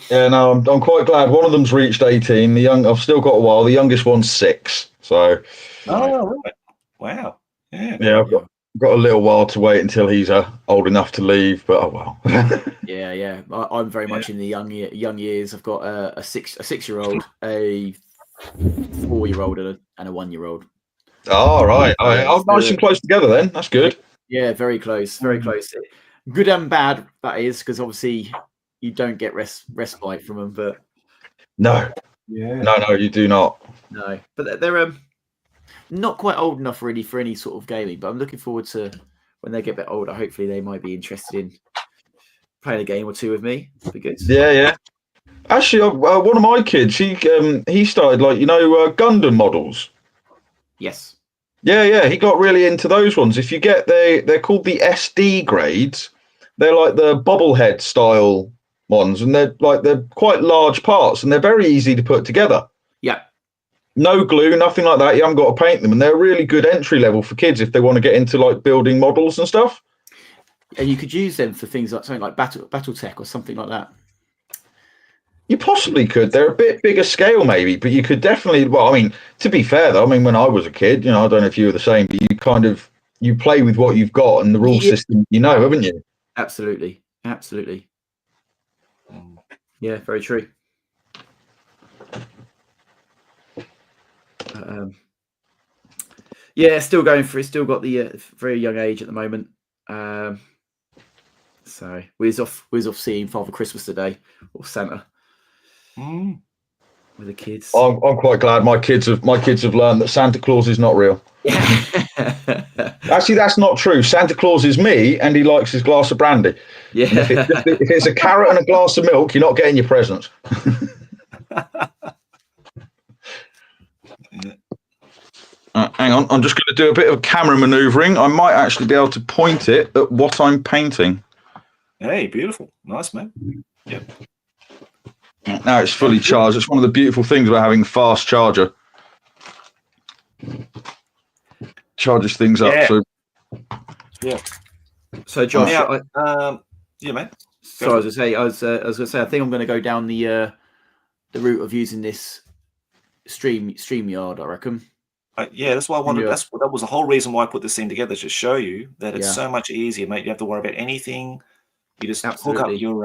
Yeah, no, I'm quite glad. One of them's reached 18. I've still got a while. The youngest one's 6. So. Oh, right. Wow. Yeah. Yeah, I've got a little while to wait until he's old enough to leave. But oh well. Yeah. I'm very much in the young years. I've got a 6-year-old, a 4-year-old, and a 1-year-old. Oh right. Oh, nice and close together then. That's good. Yeah, very close. Very close. Good and bad, that is, because obviously you don't get respite from them, but no, you do not. No, but they're not quite old enough really for any sort of gaming. But I'm looking forward to when they get a bit older. Hopefully, they might be interested in playing a game or two with me. That'd be good. Yeah. Actually, one of my kids, he started Gundam models. Yes. Yeah. He got really into those ones. If you get they're called the SD grades. They're like the bobblehead style ones, and they're quite large parts, and they're very easy to put together. Yeah. No glue, nothing like that. You haven't got to paint them, and they're really good entry level for kids if they want to get into building models and stuff. And you could use them for things like something like BattleTech or something like that. You possibly could. They're a bit bigger scale, maybe, but you could definitely. Well, I mean, to be fair though, when I was a kid, I don't know if you were the same, but you play with what you've got and the rule system, haven't you? Absolutely. Yeah, very true. Still going for it. Still got the very young age at the moment. So we was off seeing Father Christmas today, or Santa. with the kids. I'm quite glad my kids have learned that Santa Claus is not real. Actually, that's not true. Santa Claus is me, and he likes his glass of brandy. Yeah. And if it's a carrot and a glass of milk, you're not getting your presents. Hang on, I'm just going to do a bit of camera manoeuvring. I might actually be able to point it at what I'm painting. Hey, beautiful. Nice, man. Yep. Now it's fully charged. It's one of the beautiful things about having a fast charger. Charges things up. Yeah. So Yeah. So Josh, yeah, mate. So I was going to say, I think I'm going to go down the route of using this StreamYard. I reckon. Yeah, that's why I wanted. That was the whole reason why I put this thing together, to show you that it's so much easier, mate. You don't have to worry about anything. You just hook up your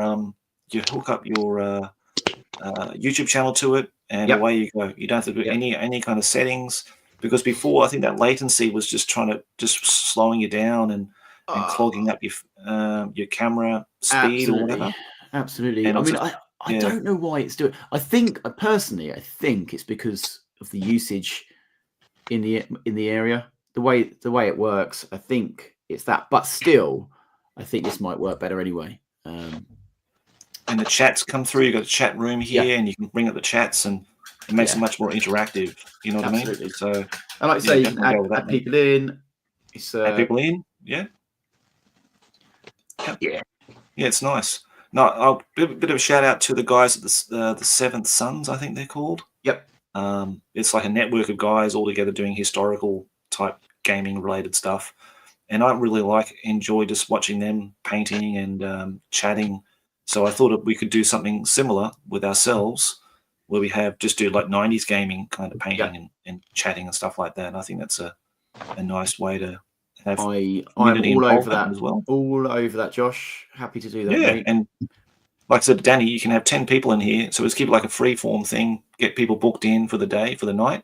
YouTube channel to it, and away you go. You don't have to do any kind of settings, because before I think that latency was just slowing you down and clogging up your camera speed or whatever. Absolutely. And I don't know why it's doing. I think it's because of the usage in the area, the way it works. I think it's that, but still, I think this might work better anyway. And the chats come through. You've got a chat room here, and you can bring up the chats, and it makes it much more interactive. You know what I mean? So, I like to say, you can add people in. Add people in, yeah. It's nice. No, I'll give a bit of a shout out to the guys at the Seventh Sons, I think they're called. Yep. It's like a network of guys all together doing historical type gaming related stuff, and I really enjoy just watching them painting and chatting. So I thought that we could do something similar with ourselves, where we do like 90s gaming kind of painting and chatting and stuff like that. And I think that's a nice way to have. I'm all over that as well. All over that, Josh. Happy to do that. Yeah, mate. and like I said, Danny, you can have 10 people in here, so let's keep it like a free form thing. Get people booked in for the day, for the night,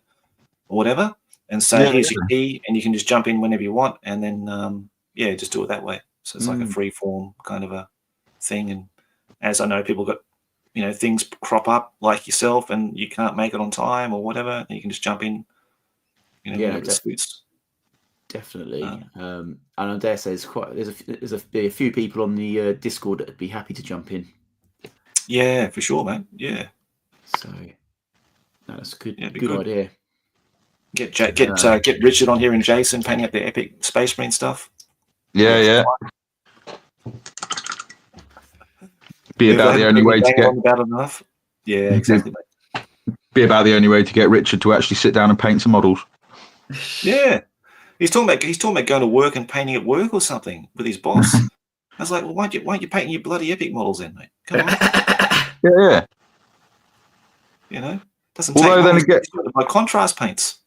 or whatever, and say here's your key, and you can just jump in whenever you want, and then just do it that way. So it's like a free form kind of a thing. And as I know, people got things crop up like yourself, and you can't make it on time or whatever, and you can just jump in. Whenever it suits. Definitely. And I dare say there's a few people on the Discord that'd be happy to jump in. Yeah, for sure, man. Yeah. So that's a good good idea. Get Richard on here and Jason painting up their epic Space Marine stuff. Yeah. Be about the only way to get about enough. Yeah, exactly. Be about the only way to get Richard to actually sit down and paint some models. Yeah. He's talking about going to work and painting at work or something with his boss. I was like, well, why aren't you painting your bloody epic models then, mate? Come on. Yeah. Doesn't take long to buy contrast paints.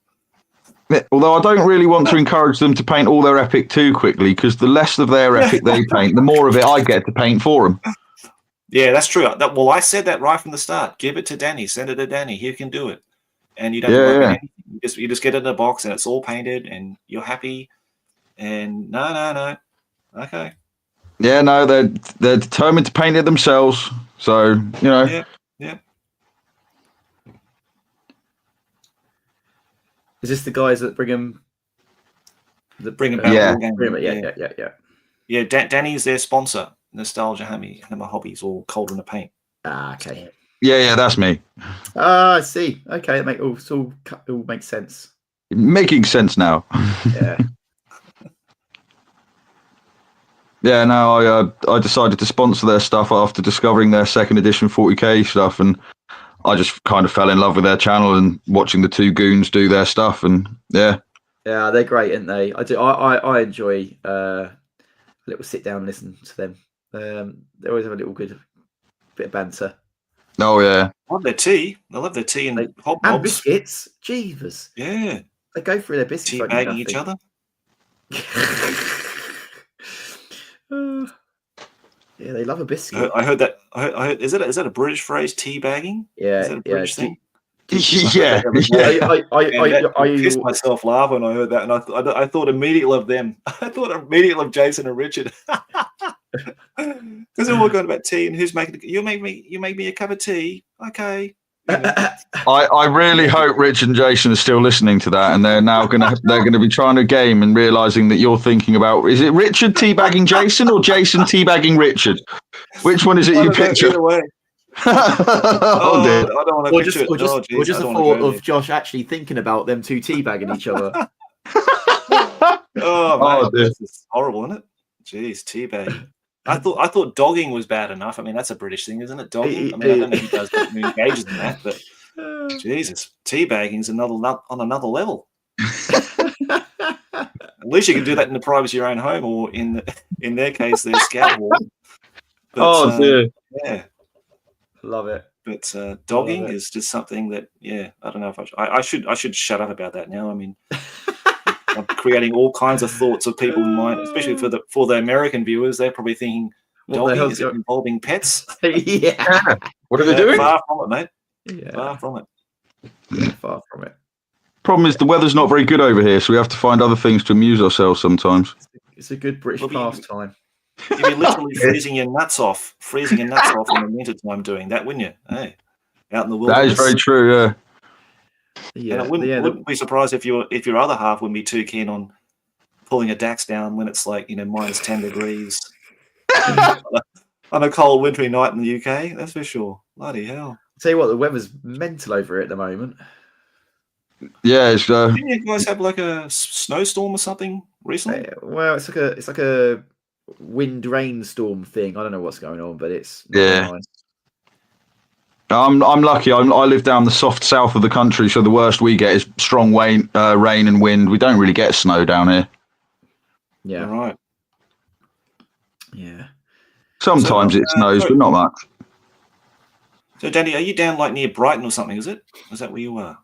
Although I don't really want to encourage them to paint all their epic too quickly, because the less of their epic they paint, the more of it I get to paint for them. Yeah, that's true. I said that right from the start. Give it to Danny. Send it to Danny. He can do it. And you don't have to work on anything. You just get it in a box and it's all painted and you're happy. And no. Okay. Yeah, no, they're determined to paint it themselves. So, Yeah. Is this the guys that bring them? Yeah. Yeah. Danny's their sponsor. Nostalgia Hammer Hobbies, or Cauldron of Paint. Okay. Yeah, that's me. I see. Okay, it all makes sense. Making sense now. Yeah. Yeah, no, I decided to sponsor their stuff after discovering their second edition 40k stuff, and I just kind of fell in love with their channel and watching the two goons do their stuff, and yeah, they're great, aren't they? I do. I enjoy a little sit down and listen to them. They always have a little good bit of banter. Oh yeah, I love their tea. They love their tea and hobnobs. And biscuits. Jeevers. Yeah. They go through their biscuits. Teabagging each other. Yeah, they love a biscuit. I heard that. I heard. Is that a British phrase? Teabagging? Yeah. Is that a British thing? Yeah. I pissed myself laughing when I heard that, and I thought immediately of them. I thought immediately of Jason and Richard, because they're all going about tea and who's making. You make me a cup of tea, okay? I really hope Rich and Jason are still listening to that, and they're now gonna be trying a game and realizing that you're thinking about, is it Richard teabagging Jason or Jason teabagging Richard? Which one is it you picture? Either way. Oh dear. I don't want to Or picture just, it. or Oh, just, geez, or just I the don't wanna thought go of Josh actually thinking about them two teabagging each other. there. Oh, Oh, mate, dear. this is horrible, isn't it? Jeez, teabagging. I thought dogging was bad enough. I mean, that's a British thing, isn't it? Dogging. I mean, I don't know who does that, who engages in that, but Jesus, teabagging is on another level. At least you can do that in the privacy of your own home, or in their case, their scout wall. But, Oh dear. yeah. Love it. But dogging it. is just something that, yeah, I don't know if I should shut up about that now. I mean, I'm creating all kinds of thoughts of people in mind, especially for the American viewers. They're probably thinking, What the dogging, hell's is it involving pets? Yeah. What are they doing? Far from it, mate. Yeah. Far from it. Yeah, far from it. Problem is the weather's not very good over here, so we have to find other things to amuse ourselves sometimes. It's a good British pastime. You'd be literally freezing your nuts off in the winter time doing that, wouldn't you? Hey, out in the wilderness. That is very true, yeah. Yeah, And I wouldn't be surprised if your other half wouldn't be too keen on pulling a DAX down when it's like, minus 10 degrees on a cold wintry night in the UK. That's for sure. Bloody hell! Tell you what, the weather's mental over here at the moment. Yeah, it's Didn't you guys have like a snowstorm or something recently? Well, it's like a wind rainstorm thing. I don't know what's going on, but it's not Yeah. nice. I'm lucky. I live down the soft south of the country, so the worst we get is strong rain and wind. We don't really get snow down here. Yeah. All right. Yeah. Sometimes it snows, but not much. So, Danny, are you down like near Brighton or something? Is it? Is that where you are?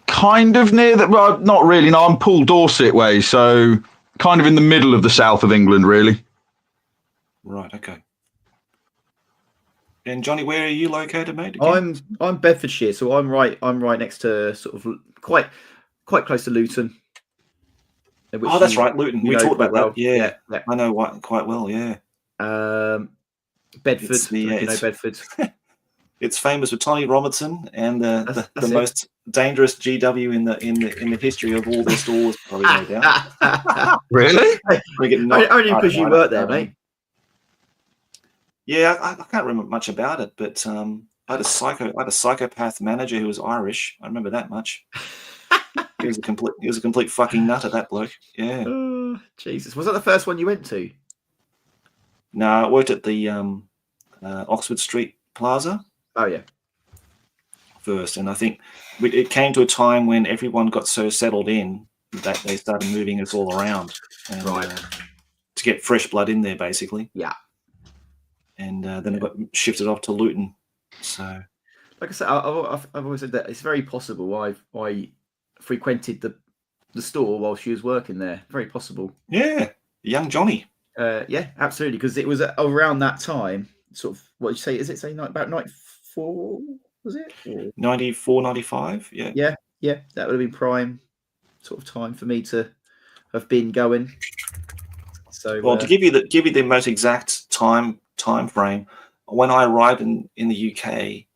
Kind of near that. Well, not really. No, I'm Poole Dorset way, so kind of in the middle of the south of England, really. Right. Okay. And Johnny, where are you located, mate? Again? I'm Bedfordshire, so I'm right next to sort of quite close to Luton. Oh, that's right, Luton. We talked about that. Yeah, yeah. I know quite well. Yeah. Bedford. It's Bedford. It's famous for Tony Robertson and the That's most dangerous GW in the history of all their stores, probably, no doubt. Really? Only because you worked there, mate. Yeah, I can't remember much about it, but I had a psychopath manager who was Irish. I remember that much. He was a complete fucking nutter, that bloke. Yeah. Oh, Jesus, was that the first one you went to? No, I worked at the Oxford Street Plaza. Oh yeah. First, and I think it came to a time when everyone got so settled in that they started moving us all around, and, to get fresh blood in there, basically. Yeah. And then it got shifted off to Luton. So, like I said, I've always said that it's very possible I frequented the store while she was working there. Very possible. yeah, young Jonny. Yeah, absolutely, because it was around that time. Sort of, what did you say? Is it say about 94? Was it? Or... 94, 95? Yeah. Yeah. That would have been prime sort of time for me to have been going. So, well, to give you the most exact time frame, when I arrived in the UK,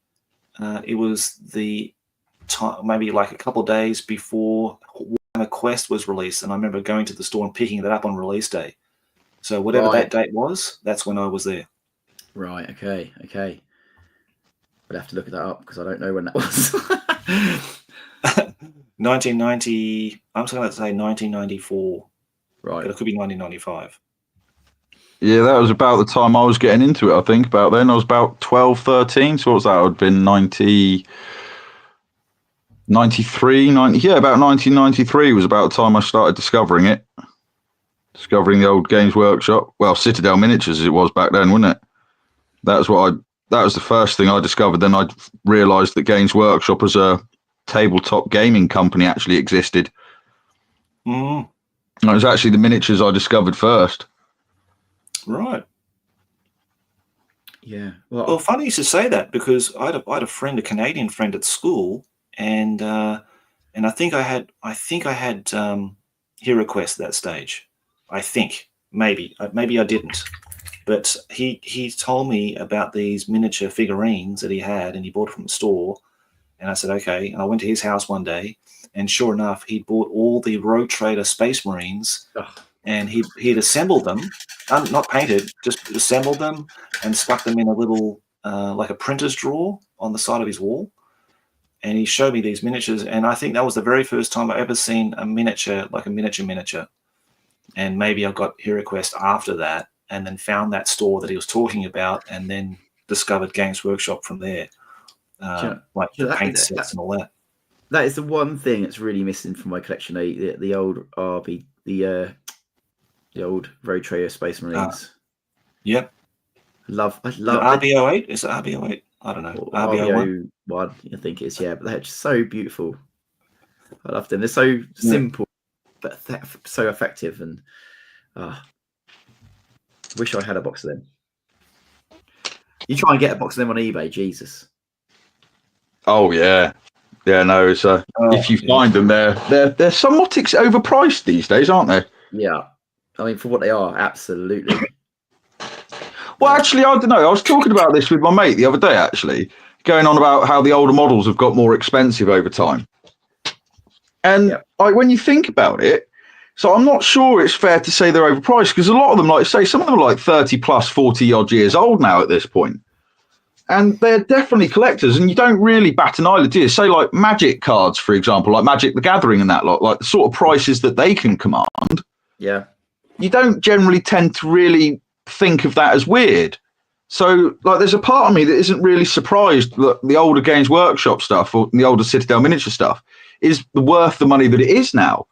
it was the time, maybe like a couple of days before Warhammer Quest was released, and I remember going to the store and picking that up on release day. So whatever that date was, that's when I was there. Right. Okay. We'll have to look that up because I don't know when that was. 1990. I'm just going to say 1994. Right. But it could be 1995. Yeah, that was about the time I was getting into it, I think. About then, I was about 12, 13. So what was that? I would have been 93, 90. Yeah, about 1993 was about the time I started discovering it. Discovering the old Games Workshop. Well, Citadel Miniatures as it was back then, wasn't it? That was the first thing I discovered. Then I realised that Games Workshop as a tabletop gaming company actually existed. Mm. It was actually the miniatures I discovered first. Right. Yeah. Well, funny you should say that, because I had a friend, a Canadian friend at school, and I think I had HeroQuest at that stage. I think maybe I didn't, But he told me about these miniature figurines that he had, and he bought from the store. And I said, okay. And I went to his house one day, and sure enough, he bought all the Road Trader Space Marines, and he'd assembled them, not painted, just assembled them and stuck them in a little, like a printer's drawer on the side of his wall. And he showed me these miniatures, and I think that was the very first time I ever seen a miniature, like a miniature. And maybe I got HeroQuest after that, and then found that store that he was talking about, and then discovered Games Workshop from there, like the paint sets and all that. That is the one thing that's really missing from my collection. The old RB, the old Road Trader Space Marines. Yep. I love RB08. Is it RB08? I don't know. RB01, I think it is. Yeah, but they're just so beautiful. I love them. They're so simple, but so effective. And wish I had a box of them. You try and get a box of them on eBay, Jesus. Oh yeah, no. It's if you find them, they're somewhat overpriced these days, aren't they? Yeah, I mean, for what they are, absolutely. Well, actually, I don't know. I was talking about this with my mate the other day, actually, going on about how the older models have got more expensive over time. And when you think about it, so I'm not sure it's fair to say they're overpriced, because a lot of them, like say, some of them are like 30 plus 40 odd years old now at this point. And they're definitely collectors, and you don't really bat an eyelid, do you? Say like Magic cards, for example, like Magic the Gathering and that lot, like the sort of prices that they can command. Yeah. You don't generally tend to really think of that as weird. So like there's a part of me that isn't really surprised that the older Games Workshop stuff or the older Citadel miniature stuff is worth the money that it is now.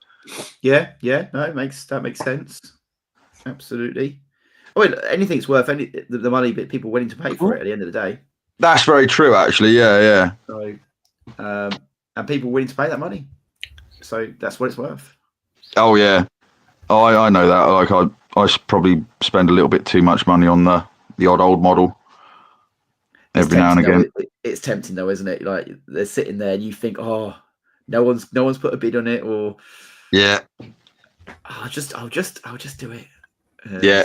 No, that makes sense. Absolutely. I mean, anything's worth the money that people are willing to pay for it at the end of the day. That's very true, actually. Yeah. So, and people are willing to pay that money, so that's what it's worth. Oh yeah. Oh, I know that. Like I probably spend a little bit too much money on the odd old model every now and again. It's tempting though, isn't it? Like they're sitting there and you think, oh, no one's put a bid on it, or I'll just do it. Yeah.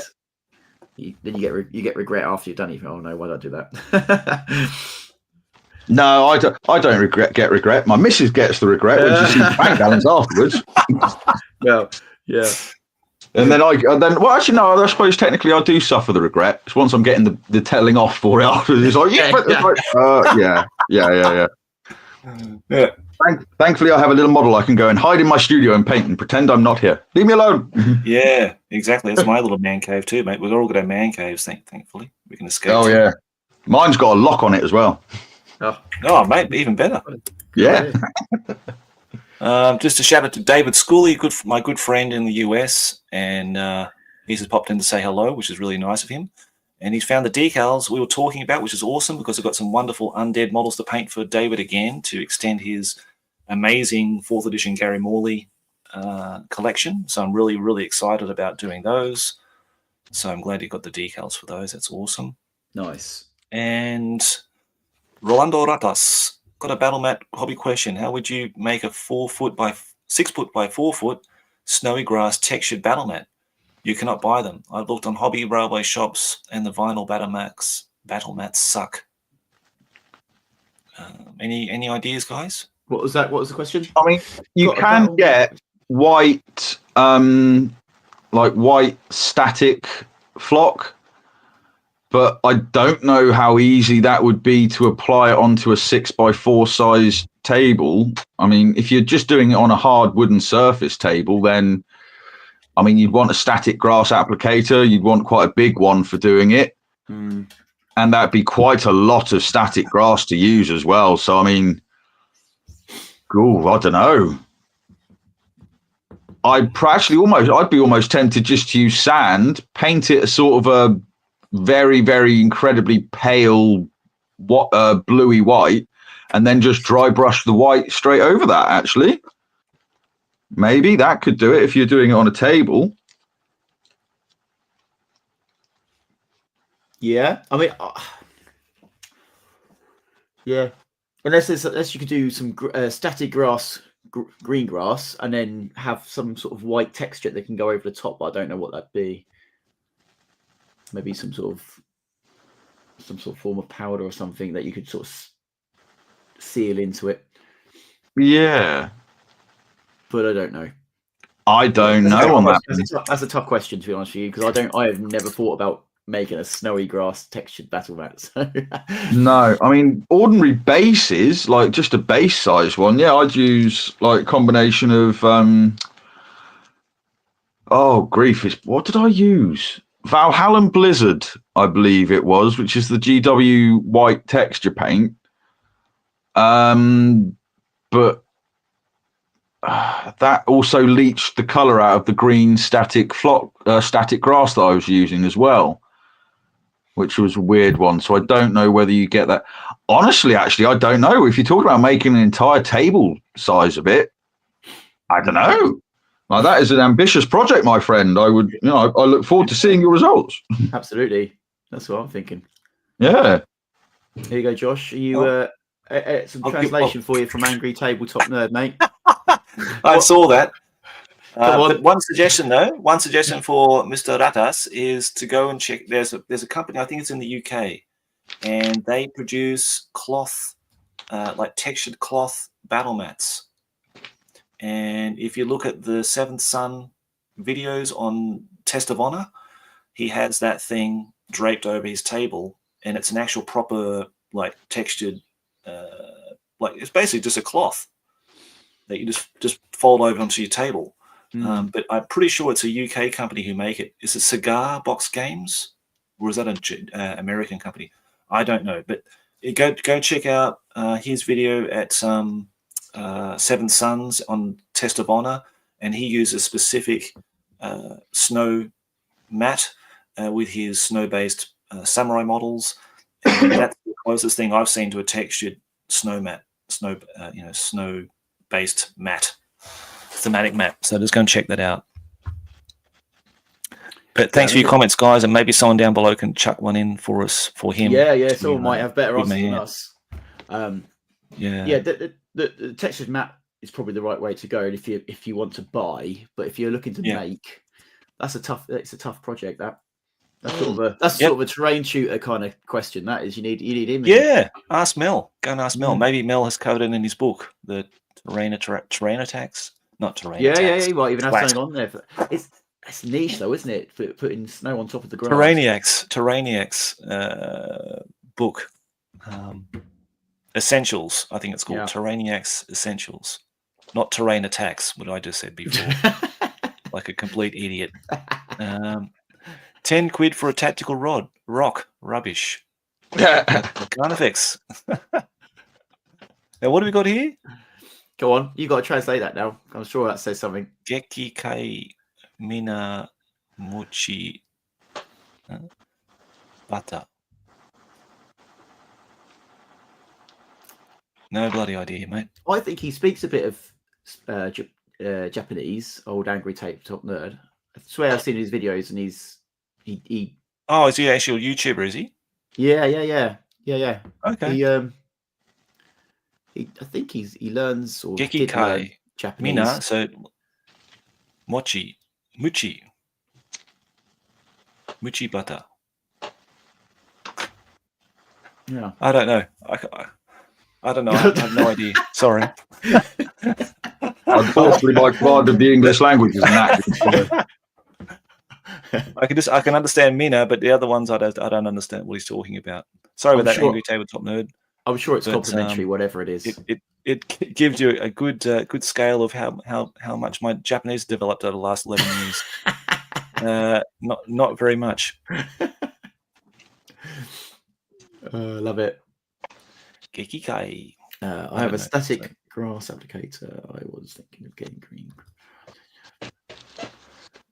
Then you get regret after you've done it. Oh no, why did I do that? No, I don't get regret. My missus gets the regret when she sees bank balance afterwards. Well, yeah. And then well, actually, no. I suppose technically I do suffer the regret. It's once I'm getting the telling off for it afterwards. It's like, yeah. Thankfully, I have a little model I can go and hide in my studio and paint and pretend I'm not here. Leave me alone. Yeah, exactly. That's my little man cave too, mate. We've all got our man caves, thankfully. We can escape. Oh, yeah. Mine's got a lock on it as well. Oh, mate, even better. Yeah. Just a shout out to David Schooley, my good friend in the US, and he's just popped in to say hello, which is really nice of him. And he's found the decals we were talking about, which is awesome because I've got some wonderful undead models to paint for David again to extend his amazing 4th edition Gary Morley collection. So I'm really, really excited about doing those. So I'm glad you got the decals for those. That's awesome. Nice. And Rolando Ratas got a battle mat hobby question. How would you make a 4 foot by 6 foot by 4 foot snowy grass textured battle mat? You cannot buy them. I looked on hobby railway shops, and the vinyl battle mats suck. Any ideas, guys? What was that? What was the question? I mean, you can get white, like white static flock, but I don't know how easy that would be to apply it onto a 6x4 size table. I mean, if you're just doing it on a hard wooden surface table, then I mean, you'd want a static grass applicator. You'd want quite a big one for doing it. And that'd be quite a lot of static grass to use as well. So, I mean, I don't know. I'd be almost tempted just to use sand, paint it a sort of a very, very incredibly pale, bluey white, and then just dry brush the white straight over that, actually. Maybe that could do it if you're doing it on a table. Yeah, I mean, yeah. Unless you could do some static grass, green grass, and then have some sort of white texture that can go over the top. But I don't know what that'd be. maybe some sort of form of powder or something that you could sort of seal into it. Yeah, But I don't know. I don't know on that. That's a tough question, to be honest with you, because I have never thought about making a snowy grass textured battle mat. So. No, I mean ordinary bases, like just a base size one. Yeah, I'd use like combination of oh grief! What did I use? Valhalla Blizzard, I believe it was, which is the GW white texture paint. But that also leached the color out of the green static grass that I was using as well, which was a weird one. So I don't know whether you get that. Honestly, actually, I don't know. If you're talking about making an entire table size of it, I don't know. Like, that is an ambitious project, my friend. I look forward to seeing your results. Absolutely. That's what I'm thinking. Yeah. Here you go, Josh. Are you some translation for you from Angry Tabletop Nerd, mate? I saw that. Come on. But one suggestion for Mr. Ratas is to go and check. There's a company, I think it's in the UK, and they produce cloth, like textured cloth battle mats. And if you look at the Seventh Son videos on Test of Honor, he has that thing draped over his table, and it's an actual proper like textured, like it's basically just a cloth that you just fold over onto your table. But I'm pretty sure it's a UK company who make it. Is it Cigar Box Games, or is that an American company? I don't know. But go check out his video at Seven Sons on Test of Honor, and he uses specific snow mat with his snow-based samurai models. And that's the closest thing I've seen to a textured snow-based mat, thematic mat. So just go and check that out. But thanks for your comments, guys, and maybe someone down below can chuck one in for us, for him. Yeah. Someone might have better answers than us. The textured mat is probably the right way to go. And if you want to buy, but if you're looking to make, it's a tough project. That's sort of a terrain shooter kind of question. That is, you need images. Yeah, ask Mel. Go and ask Mel. Maybe Mel has covered it in his book, the terrain attacks, not terrain. Yeah, you might even have something on there. It's niche though, isn't it? For putting snow on top of the grass. Terraniac's book, Essentials. I think it's called Terraniac's Essentials, not Terrain Attacks. What I just said before, like a complete idiot. 10 quid for a tactical rock. Rubbish. Carnifex. Now, what have we got here? Go on. You got to translate that now. I'm sure that says something. Geki kai mina mochi bata. No bloody idea, mate. I think he speaks a bit of Japanese, old Angry Tabletop Nerd. I swear I've seen his videos, and he. Oh, is he actually a YouTuber? Is he? Yeah. Okay. I think he learns or Geki kai Japanese. Mina, so muchi butter. Yeah. I don't know. I don't know. I have no idea. Sorry. Unfortunately, my command of the English language is not. I can understand Mina, but the other ones I don't understand what he's talking about. Sorry about that, Angry Tabletop Nerd. I'm sure it's complimentary, whatever it is. It gives you a good scale of how much my Japanese developed over the last 11 years. Not very much. Love it. Gekikai. I have a static grass applicator. I was thinking of getting green.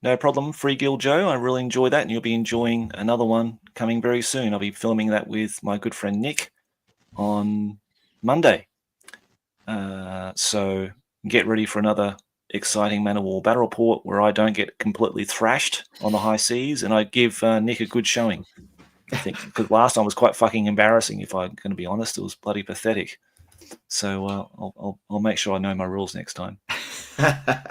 No problem. Free Guild Joe. I really enjoy that, and you'll be enjoying another one coming very soon. I'll be filming that with my good friend Nick on Monday. So get ready for another exciting Man of War battle report where I don't get completely thrashed on the high seas, and I give Nick a good showing. I think because last time was quite fucking embarrassing. If I'm going to be honest, it was bloody pathetic. So I'll make sure I know my rules next time.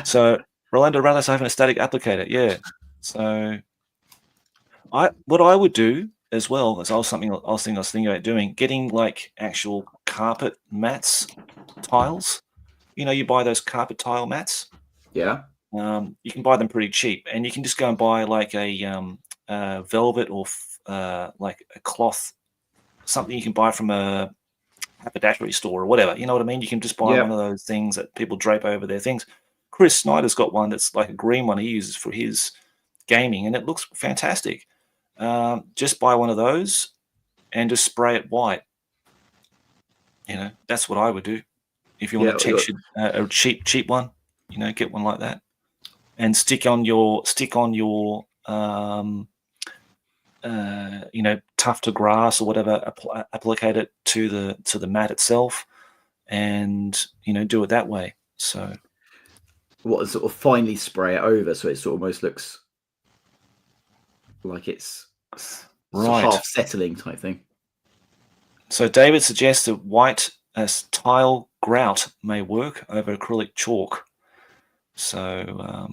So Rolando Rallis having a static applicator, yeah. So What I would do as well as I was thinking about doing, getting like actual carpet mats, tiles. You buy those carpet tile mats. Yeah. You can buy them pretty cheap, and you can just go and buy like a velvet or like a cloth, something you can buy from a haberdashery store or whatever. You know what I mean? You can just buy one of those things that people drape over their things. Chris Snyder's got one that's like a green one he uses for his gaming, and it looks fantastic. Just buy one of those and just spray it white. That's what I would do. If you want to texture a cheap one, get one like that, and stick on your tough to grass or whatever. Applicate it to the mat itself, and do it that way. So, what sort of finely spray it over so it sort of almost looks like it's right, half settling type thing. So David suggests that white as tile grout may work over acrylic chalk. So,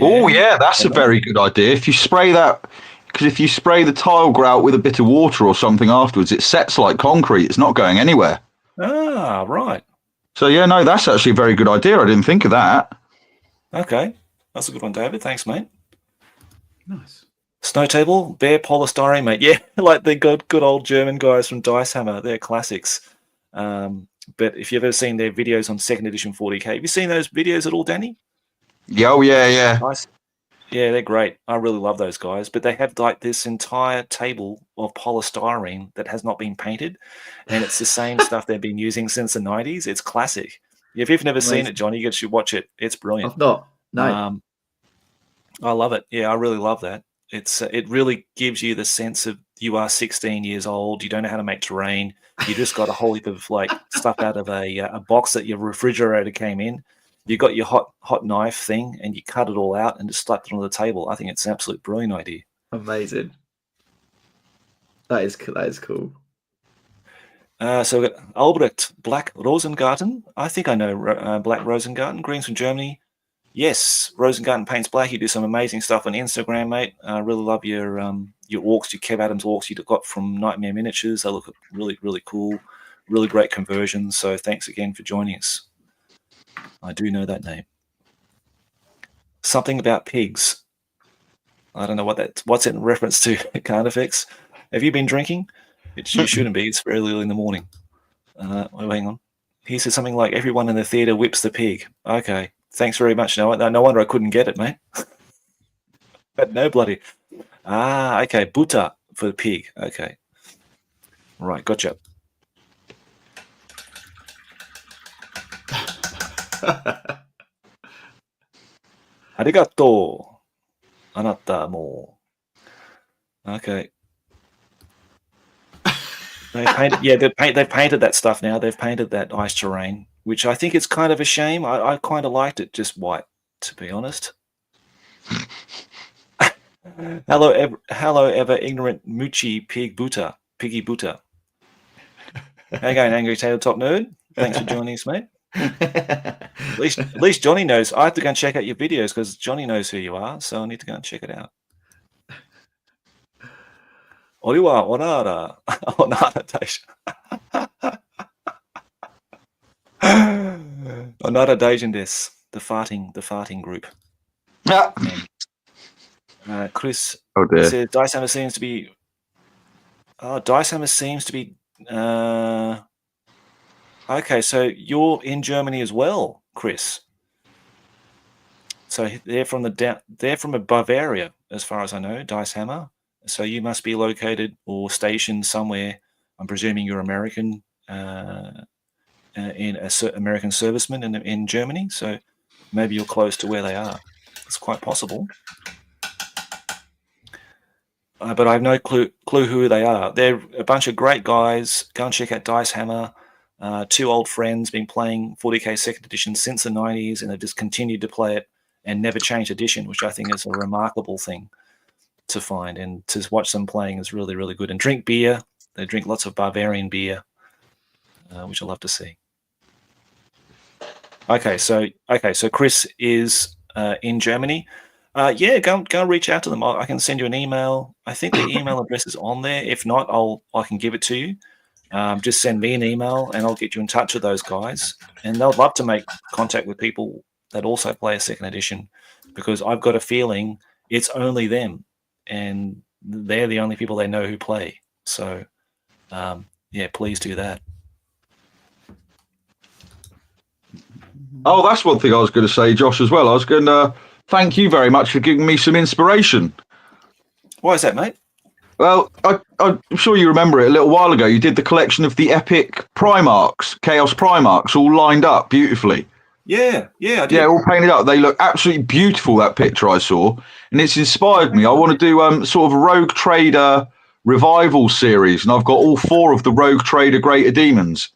Oh yeah, that's a very good idea. If you spray that, because if you spray the tile grout with a bit of water or something afterwards, it sets like concrete. It's not going anywhere. Ah, right. So yeah, no, that's actually a very good idea. I didn't think of that. Okay, that's a good one, David. Thanks, mate. Nice. Snow table, bare polystyrene, mate. Yeah, like the good old German guys from Dice Hammer. They're classics. But if you've ever seen their videos on 2nd edition 40k, have you seen those videos at all, Danny? Yeah, oh yeah. Nice. Yeah, they're great. I really love those guys. But they have like this entire table of polystyrene that has not been painted, and it's the same stuff they've been using since the 90s. It's classic. If you've never seen it, Johnny, you should watch it. It's brilliant. I've not. No. I love it. Yeah, I really love that. It really gives you the sense of you are 16 years old. You don't know how to make terrain. You just got a whole heap of like stuff out of a box that your refrigerator came in. You got your hot knife thing, and you cut it all out and just slapped it on the table. I think it's an absolute brilliant idea. Amazing. That is cool. So we've got Albrecht Black Rosengarten. I think I know Black Rosengarten. Greens from Germany. Yes, Rosengarten paints black. You do some amazing stuff on Instagram, mate. I really love your orcs, your Kev Adams orcs you got from Nightmare Miniatures. They look really, really cool. Really great conversions. So thanks again for joining us. I do know that name. Something about pigs. I don't know what's it in reference to. Carnifex. Have you been drinking? You shouldn't be. It's very early in the morning. Hang on. He says something like, everyone in the theatre whips the pig. Okay. Thanks very much, Noah. No wonder I couldn't get it, mate. But no bloody. Okay. Butter for the pig. Okay. Right. Gotcha. Arigato. Anata mo. Okay. They've painted that stuff now. They've painted that ice terrain, which I think it's kind of a shame. I kind of liked it just white, to be honest. Hello, ever ignorant Moochie Piggy Buta. How you going, Angry Tabletop Nerd? Thanks for joining us, mate. At least Johnny knows. I have to go and check out your videos because Johnny knows who you are, so I need to go and check it out. Oriwa Onara Daisha. Onara Daijin desu. The farting group. Yeah. Chris says Dice Hammer seems to be. Dice Hammer seems to be. Okay, so you're in Germany as well, Chris. So they're from Bavaria, as far as I know, Dice Hammer. So you must be located or stationed somewhere. I'm presuming you're American, American serviceman in Germany. So maybe you're close to where they are. It's quite possible. But I have no clue who they are. They're a bunch of great guys. Go and check out Dice Hammer. Two old friends, been playing 40k 2nd edition since the 90s, and they've just continued to play it and never changed edition, which I think is a remarkable thing to find. And to watch them playing is really, really good. And drink beer. They drink lots of Bavarian beer, which I love to see. Okay, so Chris is in Germany. Yeah, go reach out to them. I can send you an email. I think the email address is on there. If not, I can give it to you. Just send me an email and I'll get you in touch with those guys. And they'll love to make contact with people that also play a second edition, because I've got a feeling it's only them and they're the only people they know who play. So, yeah, please do that. Oh, that's one thing I was going to say, Josh, as well. I was going to thank you very much for giving me some inspiration. Why is that, mate? Well, I'm sure you remember it a little while ago. You did the collection of the epic Primarchs, Chaos Primarchs, all lined up beautifully. Yeah, I did. Yeah, all painted up. They look absolutely beautiful, that picture I saw. And it's inspired me. I want to do sort of a Rogue Trader revival series. And I've got all 4 of the Rogue Trader Greater Demons.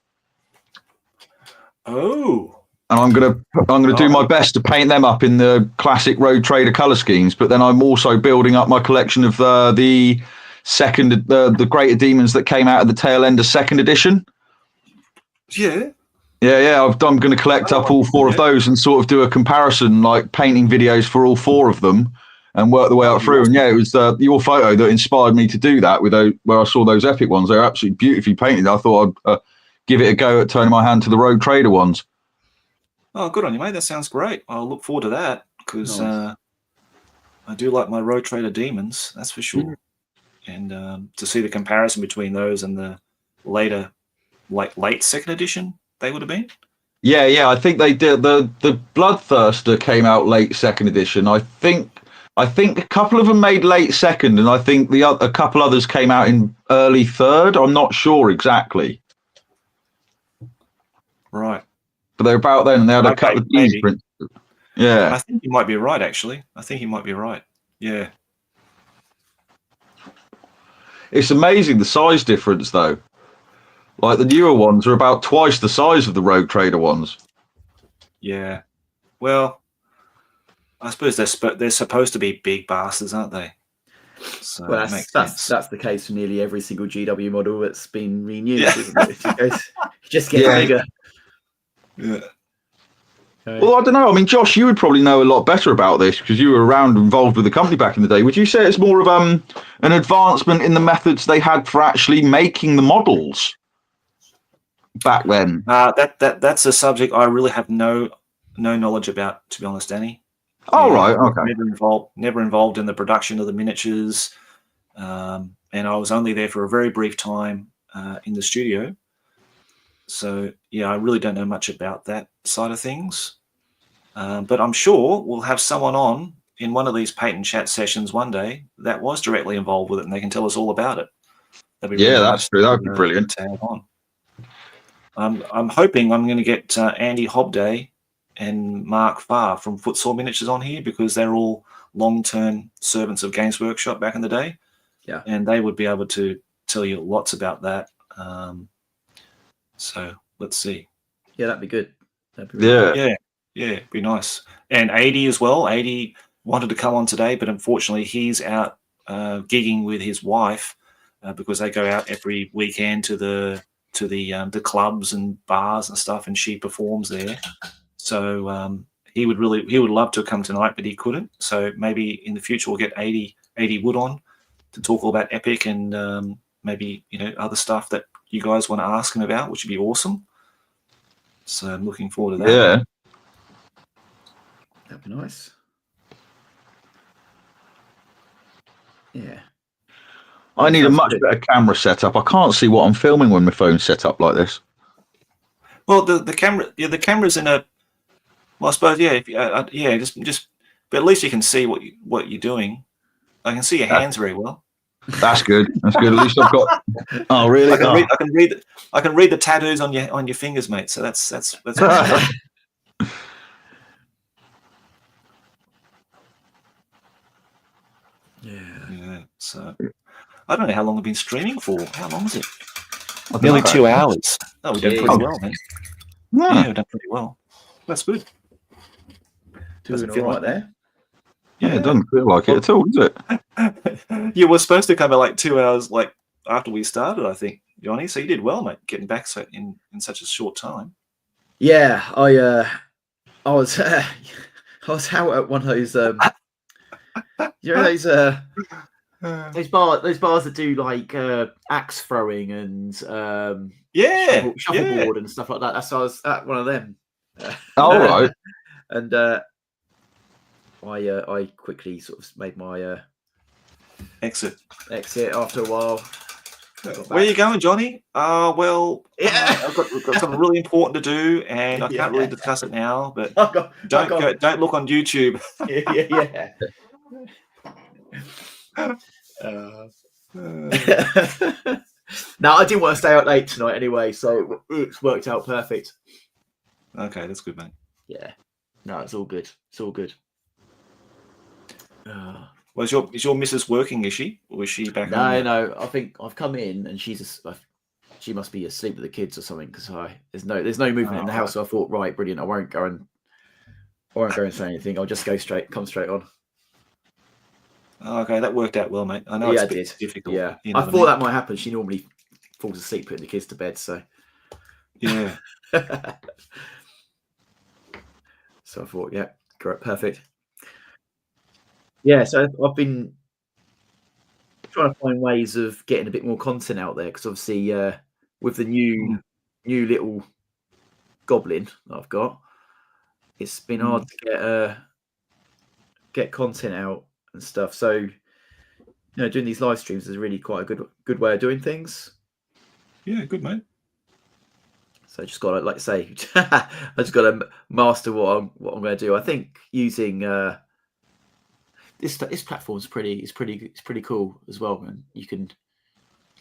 Oh. And I'm gonna do my best to paint them up in the classic Rogue Trader colour schemes. But then I'm also building up my collection of the Greater Demons that came out at the tail end of 2nd edition. Yeah. Yeah. I'm going to collect up all 4 of those and sort of do a comparison, like painting videos for all 4 of them, and work the way up through. And yeah, it was your photo that inspired me to do that. Where I saw those epic ones, they're absolutely beautifully painted. I thought I'd give it a go at turning my hand to the Rogue Trader ones. Oh, good on you, mate. That sounds great. I'll look forward to that, because I do like my Rogue Trader Demons, that's for sure. And to see the comparison between those and the later, like late 2nd edition, they would have been. Yeah. I think they did. The Bloodthirster came out late 2nd edition. I think a couple of them made late 2nd, and I think a couple others came out in early 3rd. I'm not sure exactly. Right. But they're about then, and they had a couple of these prints. Yeah. I think you might be right, actually. I think you might be right. Yeah. It's amazing the size difference, though. Like the newer ones are about twice the size of the Rogue Trader ones. Yeah. Well, I suppose they're supposed to be big bastards, aren't they? So well, that's the case for nearly every single GW model that's been renewed, isn't it? It just gets bigger. Yeah. Okay. Well, I don't know. I mean, Josh, you would probably know a lot better about this because you were around involved with the company back in the day. Would you say it's more of an advancement in the methods they had for actually making the models back then? That's a subject I really have no knowledge about, to be honest, Danny. Oh, right. Okay. Never involved in the production of the miniatures, and I was only there for a very brief time in the studio. So, yeah, I really don't know much about that side of things. But I'm sure we'll have someone on in one of these patent chat sessions one day that was directly involved with it, and they can tell us all about it. That'd be really that's true. That'd be brilliant. To have on. I'm hoping I'm going to get Andy Hobday and Mark Farr from Footsore Miniatures on here, because they're all long-term servants of Games Workshop back in the day. Yeah. And they would be able to tell you lots about that. So let's see. Yeah, that'd be good. Really Yeah, be nice. And 80 as well. 80 wanted to come on today, but unfortunately he's out gigging with his wife because they go out every weekend to the clubs and bars and stuff, and she performs there. So he would love to come tonight, but he couldn't. So maybe in the future we'll get 80 Wood on to talk all about Epic and maybe other stuff that you guys want to ask him about, which would be awesome. So I'm looking forward to that. Yeah, that'd be nice. Yeah. I need a much better camera setup. I can't see what I'm filming when my phone's set up like this. Well, the camera's in a. Well, I suppose just. But at least you can see what you're doing. I can see your hands very well. That's good. That's good. At least I've got. Oh, really? I can read the tattoos on your fingers, mate. So that's. Yeah. So I don't know how long I've been streaming for. How long is it? Nearly 2 hours. Oh, we've done pretty well, man. Yeah, we've done pretty well. That's good. Doesn't feel like there. Yeah, it doesn't feel like it at all, does it? You were supposed to come at like 2 hours, like after we started, I think, Jonny. So you did well, mate, getting back in such a short time. Yeah, I was out at one of those You know those bars that do like axe throwing and shuffleboard and stuff like that. That's why I was at one of them. All right. And I quickly sort of made my exit after a while. Where are you going, Johnny? I've Yeah. got something really important to do, and I can't really discuss it now. But don't look on YouTube. Yeah. No, I didn't want to stay out late tonight anyway, so it's worked out perfect. Okay, that's good, mate. Yeah. No, it's all good. It's all good. Well, is your missus working? Is she? Or is she back? No. I think I've come in and she must be asleep with the kids or something because there's no movement in the house. So I thought, right, brilliant. I won't go and say anything. I'll just come straight on. Oh, okay, that worked out well, mate. I know it's a bit difficult. Yeah, I thought that might happen. She normally falls asleep putting the kids to bed, so yeah. So I thought, yeah, great, perfect. Yeah, so I've been trying to find ways of getting a bit more content out there because obviously with the new little goblin that I've got, it's been hard to get content out and stuff. So doing these live streams is really quite a good way of doing things. Yeah, good, mate. So I just got to, like I say, I just got to master what I'm going to do. I think using this platform's pretty cool as well, and you can,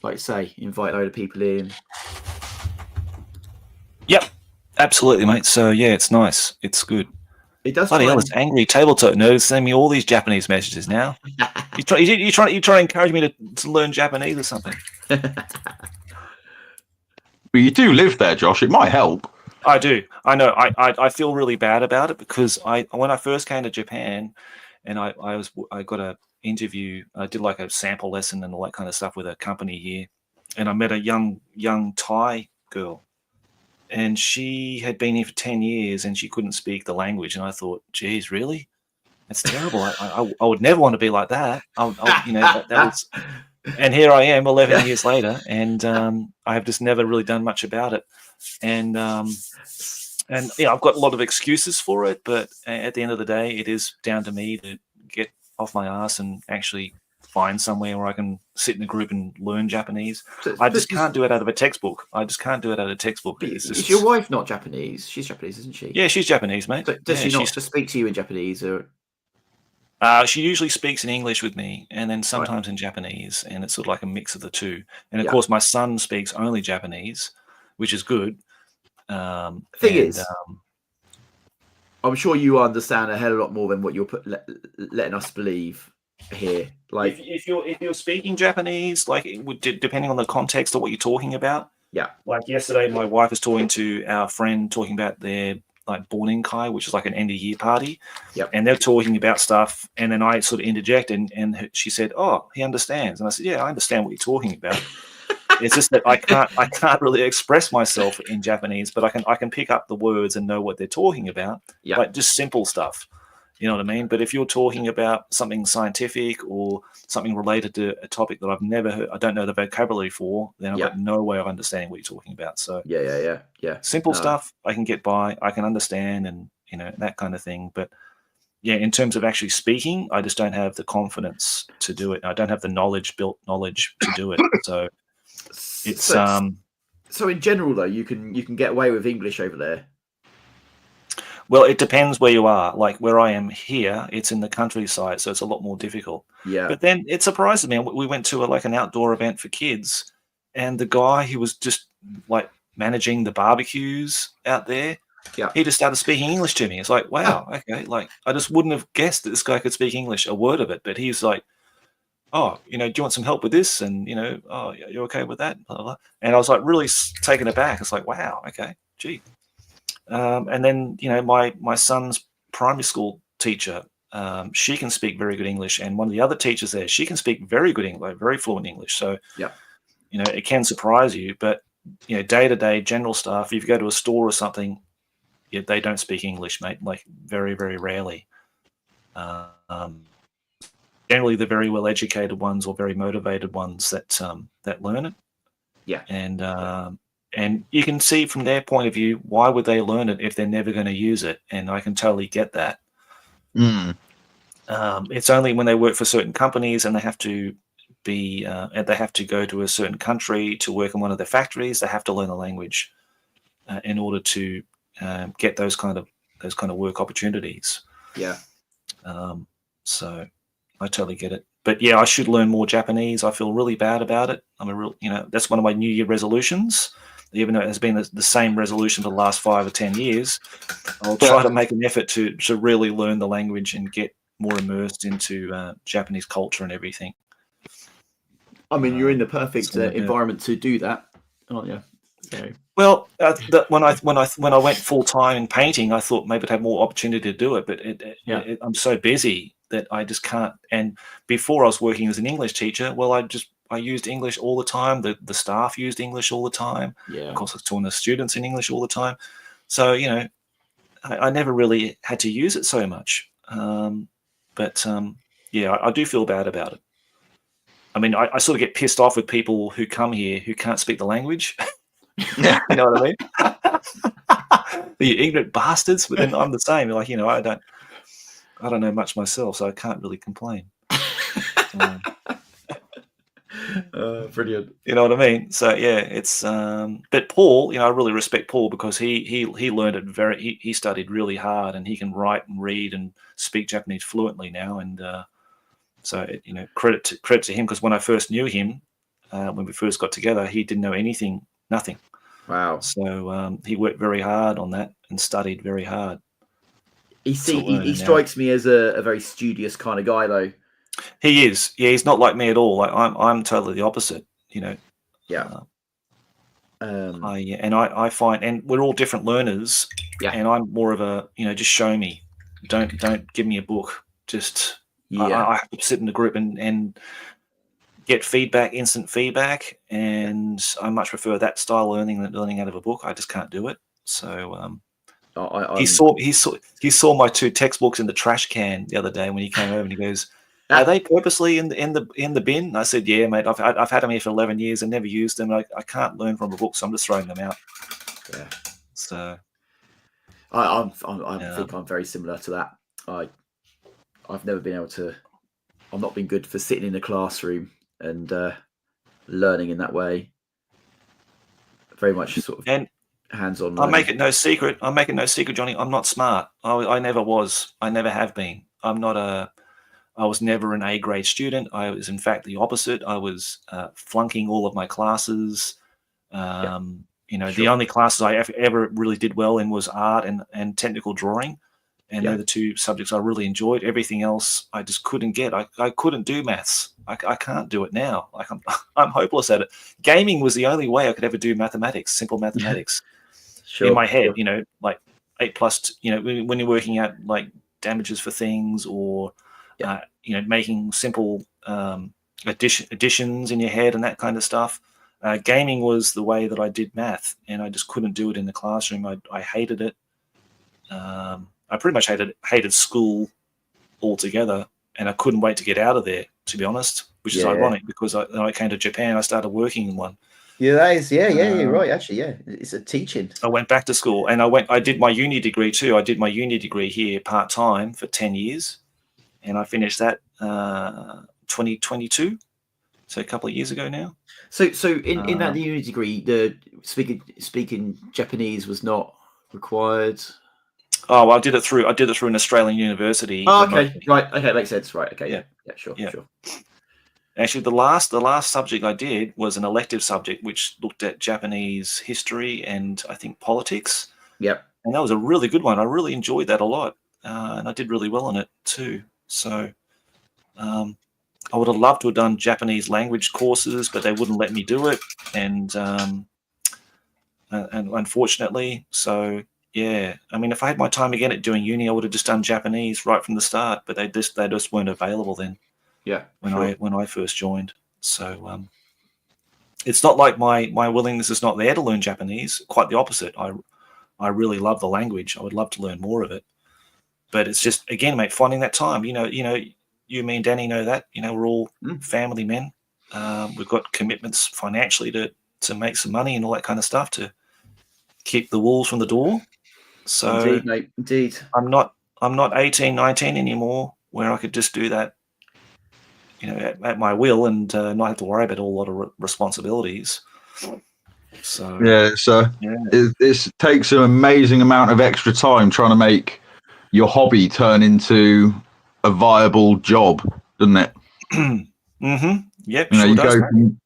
like I say, invite a load of people in. Yep, absolutely, mate. So yeah, it's nice. It's good. It does. Bloody hell, it's angry tabletop nerds sending me all these Japanese messages now. you try to encourage me to learn Japanese or something. Well, you do live there, Josh. It might help. I do. I know. I feel really bad about it because when I first came to Japan, and I got a interview. I did like a sample lesson and all that kind of stuff with a company here, and I met a young Thai girl, and she had been here for 10 years and she couldn't speak the language, and I thought, geez, really? That's terrible. I would never want to be like that. That was. And here I am 11 years later, and I have just never really done much about it. And I've got a lot of excuses for it, but at the end of the day, it is down to me to get off my ass and actually find somewhere where I can sit in a group and learn Japanese. I just can't do it out of a textbook. Is your wife not Japanese? She's Japanese, isn't she? Yeah, she's Japanese, mate. But does she not just speak to you in Japanese, or? She usually speaks in English with me, and then sometimes in Japanese, and it's sort of like a mix of the two. And of course, my son speaks only Japanese, which is good. Thing is, I'm sure you understand a hell of a lot more than what you're letting us believe here. Like, if you're speaking Japanese, like it would depending on the context of what you're talking about. Yeah. Like yesterday, my wife was talking to our friend talking about their like Borninkai, which is like an end of year party. Yep. And they're talking about stuff, and then I sort of interject, and she said, "Oh, he understands," and I said, "Yeah, I understand what you're talking about." It's just that I can't really express myself in Japanese, but I can pick up the words and know what they're talking about. Yeah. Like just simple stuff. You know what I mean? But if you're talking about something scientific or something related to a topic that I've never heard, I don't know the vocabulary for, then I've got no way of understanding what you're talking about. So yeah. Simple stuff I can get by, I can understand, and that kind of thing. But yeah, in terms of actually speaking, I just don't have the confidence to do it. I don't have the knowledge to do it. So it's So in general, though, you can get away with English over there. Well, it depends where you are. Like where I am here, it's in the countryside, so it's a lot more difficult. Yeah. But then it surprises me. We went to an outdoor event for kids, and the guy who was just like managing the barbecues out there, he just started speaking English to me. It's like, wow, okay. Like I just wouldn't have guessed that this guy could speak English, a word of it. But he's like, oh, do you want some help with this? And oh, you're okay with that? Blah, blah, blah. And I was like really taken aback. It's like, wow, okay, gee. And then, my son's primary school teacher, she can speak very good English. And one of the other teachers there, she can speak very good English, very fluent English. So, it can surprise you. But, day-to-day general stuff, if you go to a store or something, they don't speak English, mate, like very, very rarely. generally the very well educated ones or very motivated ones that learn it. Yeah. And you can see from their point of view, why would they learn it if they're never going to use it? And I can totally get that. It's only when they work for certain companies and they have to go to a certain country to work in one of their factories, they have to learn the language in order to get those kind of work opportunities. Yeah. So I totally get it. But yeah, I should learn more Japanese. I feel really bad about it. I'm that's one of my New Year resolutions. Even though it has been the same resolution for the last 5 or 10 years, I'll try to make an effort to really learn the language and get more immersed into Japanese culture and everything. I mean, you're in the perfect environment to do that, aren't you? So. Well, when I went full time in painting, I thought maybe I'd have more opportunity to do it, but I'm so busy that I just can't. And before I was working as an English teacher, well, I used English all the time. The staff used English all the time. Yeah. Of course, I was talking to students in English all the time. So I never really had to use it so much. But I do feel bad about it. I mean, I sort of get pissed off with people who come here who can't speak the language. You know what I mean? You ignorant bastards. But then I'm the same. Like, I don't know much myself, so I can't really complain. Brilliant. You know what I mean? So yeah, it's but Paul, I really respect Paul because he learned it he studied really hard, and he can write and read and speak Japanese fluently now. And so credit to him, because when I first knew him, when we first got together, he didn't know anything, nothing. Wow. So he worked very hard on that and studied very hard. He strikes me as a very studious kind of guy, though. He is. Yeah, he's not like me at all. Like I'm totally the opposite. Yeah. I find, and we're all different learners. Yeah. And I'm more of a, just show me. Don't give me a book. Just I have to sit in the group and get feedback, instant feedback, and I much prefer that style learning than learning out of a book. I just can't do it. So he saw my 2 textbooks in the trash can the other day when he came over, and he goes, "Are they purposely in the bin?" And I said, "Yeah, mate. I've had them here for 11 years and never used them. I can't learn from a book, so I'm just throwing them out." Yeah. So I think I'm very similar to that. I've never been able to. I've not been good for sitting in a classroom and learning in that way. Very much sort of hands-on. I make it no secret, Johnny. I'm not smart. I never was. I never have been. I was never an A-grade student. I was, in fact, the opposite. I was flunking all of my classes. The only classes I ever really did well in was art and technical drawing. And they're the 2 subjects I really enjoyed. Everything else I just couldn't get. I couldn't do maths. I can't do it now. Like I'm hopeless at it. Gaming was the only way I could ever do mathematics, simple mathematics. In my head, like 8+, when you're working out like damages for things or making simple additions in your head and that kind of stuff. Gaming was the way that I did math, and I just couldn't do it in the classroom. I hated it. I pretty much hated school altogether, and I couldn't wait to get out of there, to be honest, which is ironic because when I came to Japan, I started working in one. Yeah, that is. You're right. Actually, it's a teaching. I went back to school, and I did my uni degree too. I did my uni degree here part-time for 10 years, and I finished that 2022, so a couple of years ago now. So in that uni degree, the speaking Japanese was not required. Oh, well, I did it through an Australian university. Oh, okay, right, okay, makes sense, right? Okay, yeah, sure. Actually, the last subject I did was an elective subject which looked at Japanese history and I think politics. Yep. And that was a really good one. I really enjoyed that a lot, and I did really well on it too. So, I would have loved to have done Japanese language courses, but they wouldn't let me do it, and unfortunately, so. Yeah, I mean, if I had my time again at doing uni, I would have just done Japanese right from the start. But they just weren't available then. Yeah, when I first joined. So it's not like my willingness is not there to learn Japanese. Quite the opposite. I really love the language. I would love to learn more of it. But it's just, again, mate, finding that time. you, me, and Danny know that. You know, we're all Mm. family men. We've got commitments financially to make some money and all that kind of stuff to keep the wolves from the door. So Indeed, mate. Indeed. I'm not 18, 19 anymore where I could just do that, you know, at my will and not have to worry about a whole lot of responsibilities. So Yeah, so it takes an amazing amount of extra time trying to make your hobby turn into a viable job, doesn't it? mm-hmm. Yep, You know, sure you does. go from,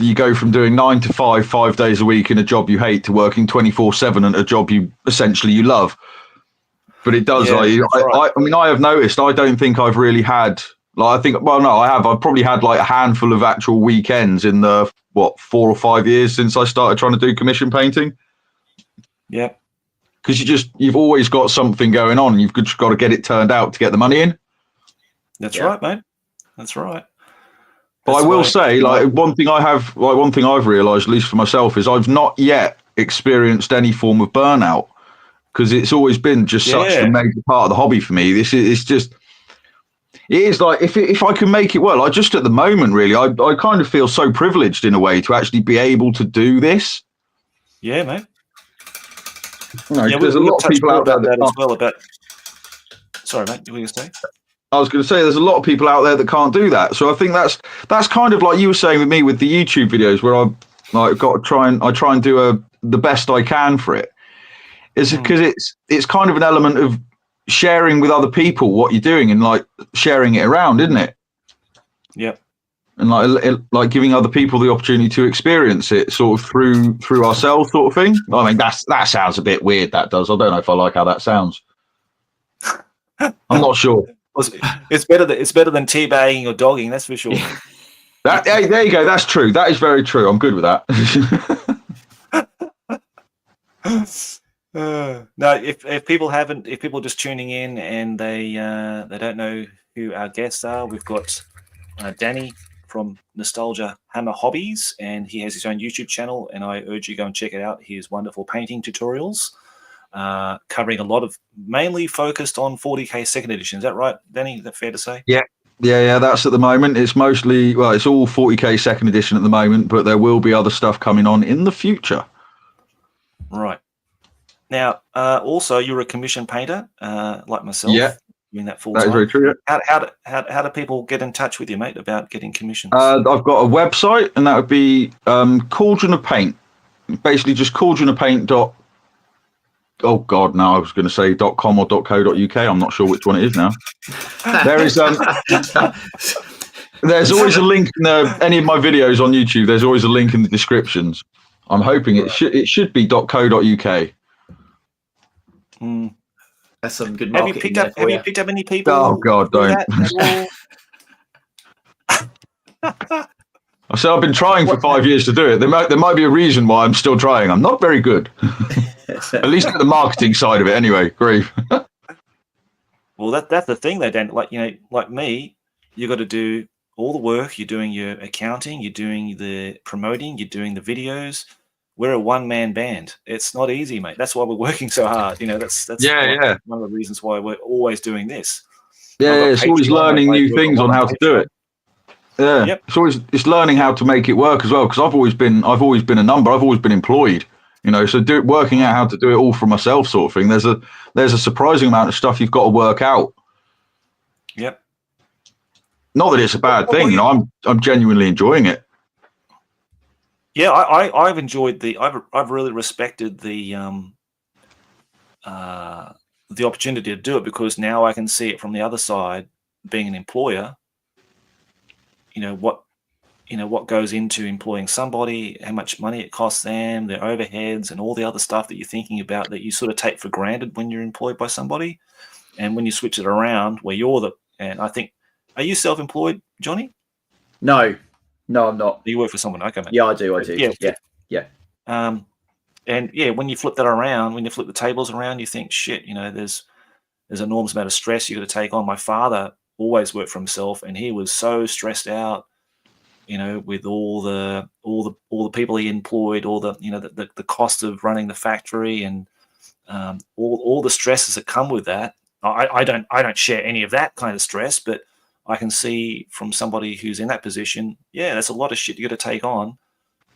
you go from doing 9 to 5, 5 days a week in a job you hate to working 24/7 at a job you love. But it does. Yeah, that's right. I mean, I have noticed. I don't think I've really had. Like, I think. Well, no, I have. I've probably had like a handful of actual weekends in the 4 or 5 years since I started trying to do commission painting. Yep. Because you've always got something going on. You've just got to get it turned out to get the money in. That's right, mate. That's right. But I will say, one thing I've realised, at least for myself, is I've not yet experienced any form of burnout because it's always been just such a major part of the hobby for me. It is like if I can make it well, I just at the moment really, I kind of feel so privileged in a way to actually be able to do this. Yeah, mate. There's a lot of people out there that as well. About sorry, mate. You were going to say? I was going to say there's a lot of people out there that can't do that. So I think that's kind of like you were saying with me with the YouTube videos, where I've got to try and do the best I can for it. Is because it's kind of an element of sharing with other people what you're doing and like sharing it around, isn't it? Yep. And like giving other people the opportunity to experience it sort of through ourselves, sort of thing. I mean, that sounds a bit weird. That does. I don't know if I like how that sounds. I'm not sure. It's better than teabagging or dogging, that's for sure. Hey, there you go. That's true. That is very true. I'm good with that. No, if people are just tuning in and they don't know who our guests are, we've got Danny from Nostalgia Hammer Hobbies, and he has his own YouTube channel, and I urge you to go and check it out. He has wonderful painting tutorials. Covering a lot of mainly focused on 40k second edition. Is that right, Danny? Is that fair to say? Yeah. That's at the moment. It's mostly it's all 40k second edition at the moment, but there will be other stuff coming on in the future. Right. Now, also you're a commission painter, like myself. Yeah. Doing that full time. That is very true. Yeah. How do people get in touch with you, mate, about getting commissions? I've got a website, and that would be Cauldron of Paint. Basically, just cauldronofpaint. Oh God, no! I was going to say .com or .co.uk. I'm not sure which one it is now. There is there's always a link in any of my videos on YouTube. There's always a link in the descriptions. I'm hoping it should be .co.uk. That's some good marketing. Have you picked up any people? Oh God, don't! I said I've been trying for 5 years to do it. There might be a reason why I'm still trying. I'm not very good. At least at the marketing side of it, anyway. Grief. Well, that's the thing, though, Dan. Like me, you got to do all the work. You're doing your accounting. You're doing the promoting. You're doing the videos. We're a one-man band. It's not easy, mate. That's why we're working so hard. That's one of the reasons why we're always doing this. Yeah, it's always learning new things on how to do it. Yeah, yep. It's learning how to make it work as well. Because I've always been a number. I've always been employed. So working out how to do it all for myself, sort of thing. There's a surprising amount of stuff you've got to work out. Yep. Not that it's a bad thing. I'm genuinely enjoying it. Yeah, I've enjoyed I've really respected the opportunity to do it, because now I can see it from the other side, being an employer. What goes into employing somebody, how much money it costs them, their overheads, and all the other stuff that you're thinking about that you sort of take for granted when you're employed by somebody. And when you switch it around, where and I think, are you self-employed, Jonny? No, I'm not. You work for someone, okay, mate. Yeah, I do. Yeah. And yeah, when you flip that around, when you flip the tables around, you think, shit, there's an enormous amount of stress you got to take on. My father always worked for himself, and he was so stressed out, with all the people he employed, all the cost of running the factory, and all the stresses that come with that. I don't share any of that kind of stress, but I can see from somebody who's in that position, yeah, that's a lot of shit you got to take on.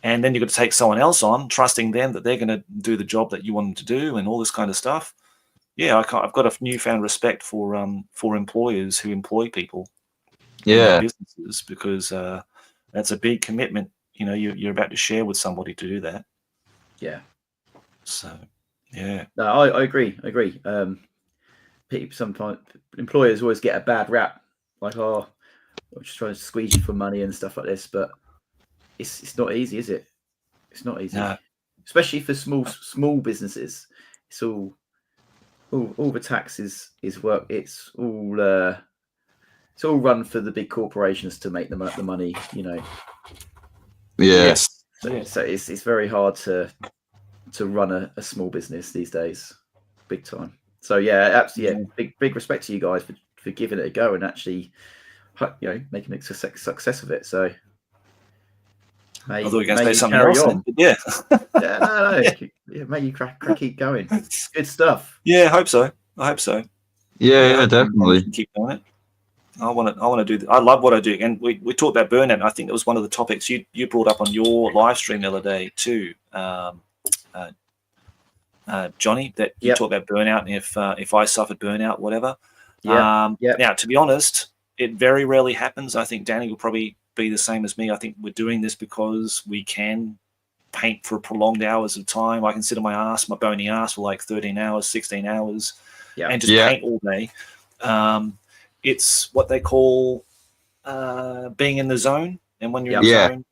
And then you've got to take someone else on, trusting them that they're going to do the job that you want them to do and all this kind of stuff. Yeah, I've got a newfound respect for employers who employ people in their businesses, because that's a big commitment. You know, you're about to share with somebody to do that. Yeah. So, yeah. No, I agree. People sometimes, employers always get a bad rap, like, oh, I'm just trying to squeeze you for money and stuff like this. But it's not easy, is it? It's not easy, especially for small businesses. It's all the taxes is work. It's all run for the big corporations to make the money. You know. Yeah. So it's very hard to run a small business these days, big time. So yeah, absolutely, big respect to you guys for giving it a go and actually, you know, making a success of it. So I thought you were going to say something else. Yeah. No. Yeah, may you keep going. Good stuff. Yeah, I hope so. Yeah, definitely. Keep doing it. I want to do. I love what I do, and we talked about burnout. And I think that was one of the topics you brought up on your live stream the other day too, Jonny. That you talked about burnout, and if I suffered burnout, whatever. Now, to be honest, it very rarely happens. I think Danny will probably be the same as me. I think we're doing this because we can paint for prolonged hours of time. I can sit on my bony ass for like 13 hours, 16 hours, and just paint all day. It's what they call being in the zone. And when you're in the zone,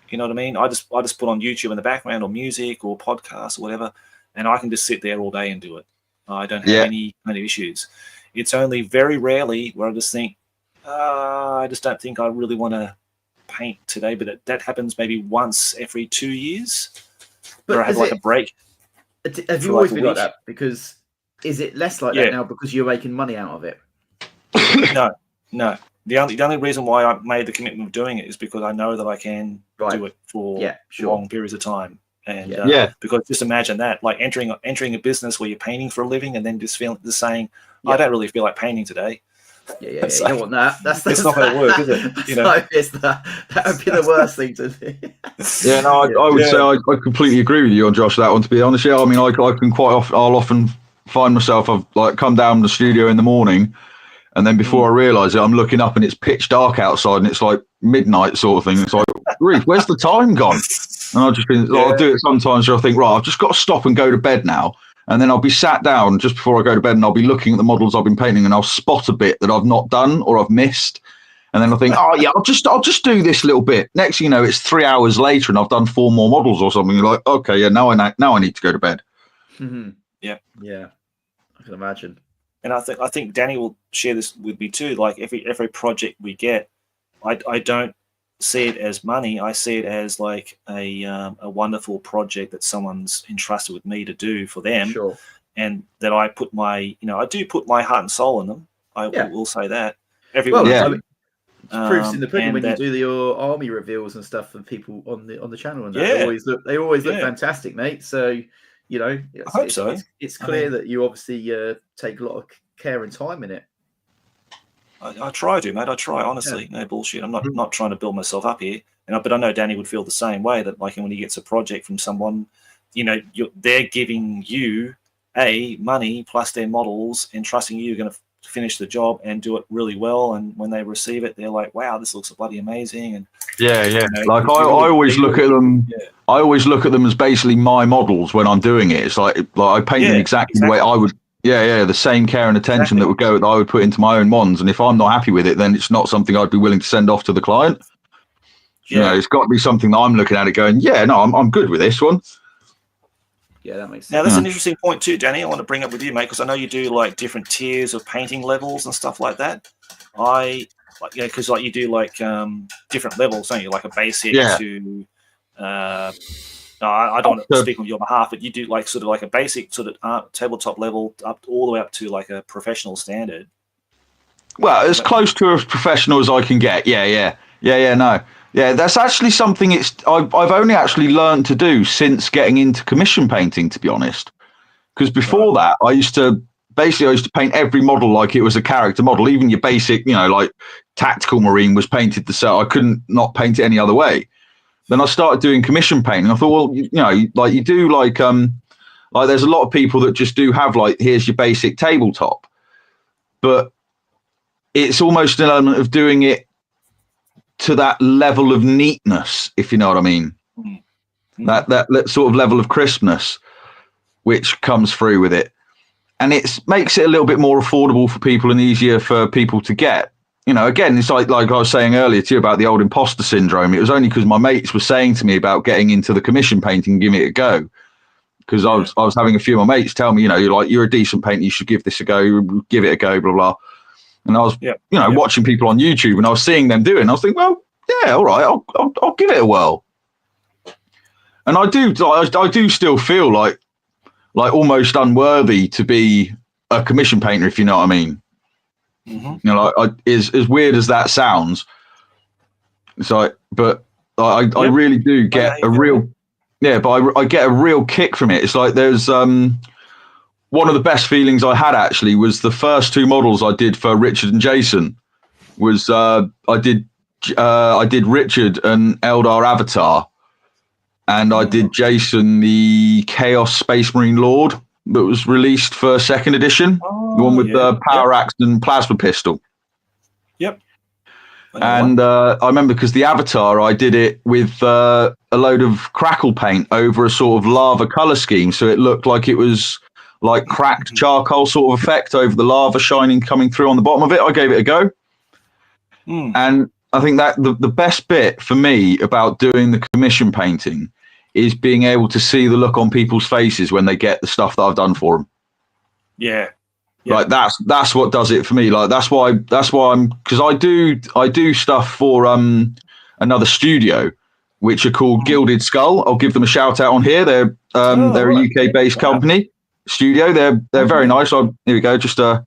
you know what I mean? I just put on YouTube in the background, or music or podcasts or whatever, and I can just sit there all day and do it. I don't have any kind of issues. It's only very rarely where I just think, I just don't think I really want to paint today. But that happens maybe once every 2 years. But where I have like a break. Have you always been like that? Because is it less like that now because you're making money out of it? No. The only reason why I made the commitment of doing it is because I know that I can do it for long periods of time. And because just imagine that, like entering a business where you're painting for a living and then just saying, I don't really feel like painting today. Yeah. You don't want that. It's not going to work, is it? You know, that would be the worst thing to do. Yeah, no, I would say I completely agree with you on Josh that one. To be honest, I mean, I can I'll often find myself, I've like come down the studio in the morning, and then before I realise it, I'm looking up and it's pitch dark outside, and it's like midnight sort of thing. It's like, Reef, where's the time gone? And I'll just be, I'll do it sometimes where I think, right, I've just got to stop and go to bed now. And then I'll be sat down just before I go to bed, and I'll be looking at the models I've been painting, and I'll spot a bit that I've not done or I've missed. And then I think, I'll just do this little bit. Next thing you know, it's 3 hours later and I've done 4 more models or something. You're like, okay, now I need to go to bed. Mm-hmm. Yeah. I can imagine. And I think Danny will share this with me too. Like every project we get, I don't see it as money. I see it as like a wonderful project that someone's entrusted with me to do for them. Sure. And that I put I do put my heart and soul in them. I will say that. Everyone. I mean, proofs in the pudding when you do your army reveals and stuff for people on the channel, and they always look fantastic, mate. So I hope so. It's clear that you obviously take a lot of care and time in it. I try to, mate. I try, honestly. No bullshit. I'm not trying to build myself up here. But I know Danny would feel the same way, that like when he gets a project from someone, they're giving you money plus their models and trusting you're going to finish the job and do it really well. And when they receive it, they're like, wow, this looks bloody amazing. And like I always look at them. Yeah. I always look at them as basically my models when I'm doing it. It's like I paint them exactly the way I would. The same care and attention that I would put into my own ones. And if I'm not happy with it, then it's not something I'd be willing to send off to the client. It's got to be something that I'm looking at it going, I'm good with this one. Yeah, that makes sense. Now, that's an interesting point too, Danny. I want to bring up with you, mate, because I know you do like different tiers of painting levels and stuff like that. Because you do like different levels, don't you? Like a basic to. No, I don't want to speak on your behalf, but you do like sort of like a basic sort of tabletop level up all the way up to like a professional standard. Well, as close to as professional as I can get. Yeah, that's actually something I've only actually learned to do since getting into commission painting, to be honest. Because before that, I used to basically I used to paint every model like it was a character model. Even your basic, like tactical marine was painted the same. I couldn't not paint it any other way. Then I started doing commission painting. I thought, well, like you do like there's a lot of people that just do have like, here's your basic tabletop, but it's almost an element of doing it to that level of neatness, if you know what I mean. That sort of level of crispness which comes through with it, and it makes it a little bit more affordable for people and easier for people to get. Again, it's like I was saying earlier to you about the old imposter syndrome. It was only because my mates were saying to me about getting into the commission painting and giving it a go, because I was having a few of my mates tell me, you're a decent painter, you should give this a go, give it a go, blah blah. And I was watching people on YouTube, and I was seeing them do it, and I was thinking, well, yeah, all right, I'll give it a whirl. And I do still feel like almost unworthy to be a commission painter, if you know what I mean. As weird as that sounds, but I really do get a real, but I get a real kick from it. It's like there's one of the best feelings I had actually was the first 2 models I did for Richard and Jason. Was I did Richard an Eldar Avatar, and I did Jason the Chaos Space Marine Lord that was released for 2nd edition, the one with the power axe and plasma pistol. Yep. And I remember because the Avatar, I did it with a load of crackle paint over a sort of lava color scheme, so it looked like it was like cracked charcoal sort of effect over the lava shining coming through on the bottom of it. I gave it a go. And I think that the best bit for me about doing the commission painting is being able to see the look on people's faces when they get the stuff that I've done for them. Yeah. Like that's what does it for me. Like that's why I'm, because I do stuff for another studio which are called Gilded Skull. I'll give them a shout out on here. They're a UK based company studio. They're very nice. Here we go. Just a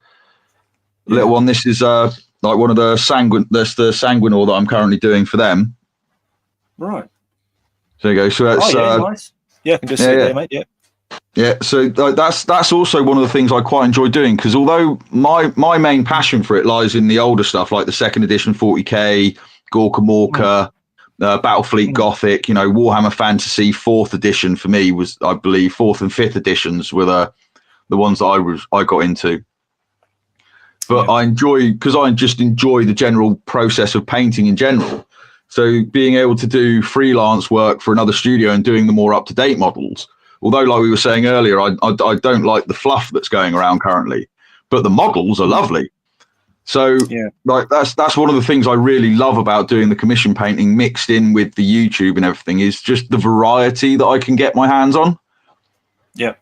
little one. This is like one of the that's the Sanguinor that I'm currently doing for them. Right. There you go. So that's nice. Yeah, I can just see there, mate. Yeah. Yeah, so that's also one of the things I quite enjoy doing, because although my main passion for it lies in the older stuff like the 2nd edition 40k, Gorka Morka, Battlefleet Gothic, Warhammer Fantasy 4th edition for me was, I believe, 4th and 5th editions were the ones that I got into. But I just enjoy the general process of painting in general. So being able to do freelance work for another studio and doing the more up-to-date models, although like we were saying earlier, I don't like the fluff that's going around currently, but the models are lovely. So like that's one of the things I really love about doing the commission painting mixed in with the YouTube and everything, is just the variety that I can get my hands on. Yeah.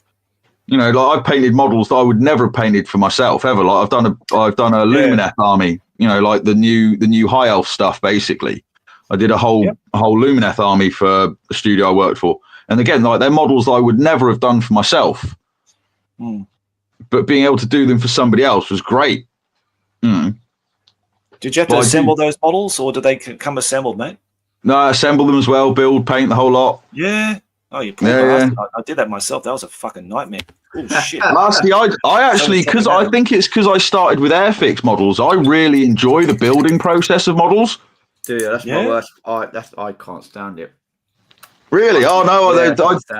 Like I've painted models that I would never have painted for myself ever. Like I've done a Lumineth army, like the new High Elf stuff basically. I did a whole Lumineth army for a studio I worked for. And again, like they're models that I would never have done for myself. But being able to do them for somebody else was great. Did you have to assemble those models, or did they come assembled, mate? No, I assemble them as well, build, paint, the whole lot. Yeah. Oh, you poor bastard. I did that myself. That was a fucking nightmare. Oh, shit. Lastly, I actually, because I think it's because I started with Airfix models, I really enjoy the building process of models. Dude, that's my worst. I can't stand it. Really? Oh no,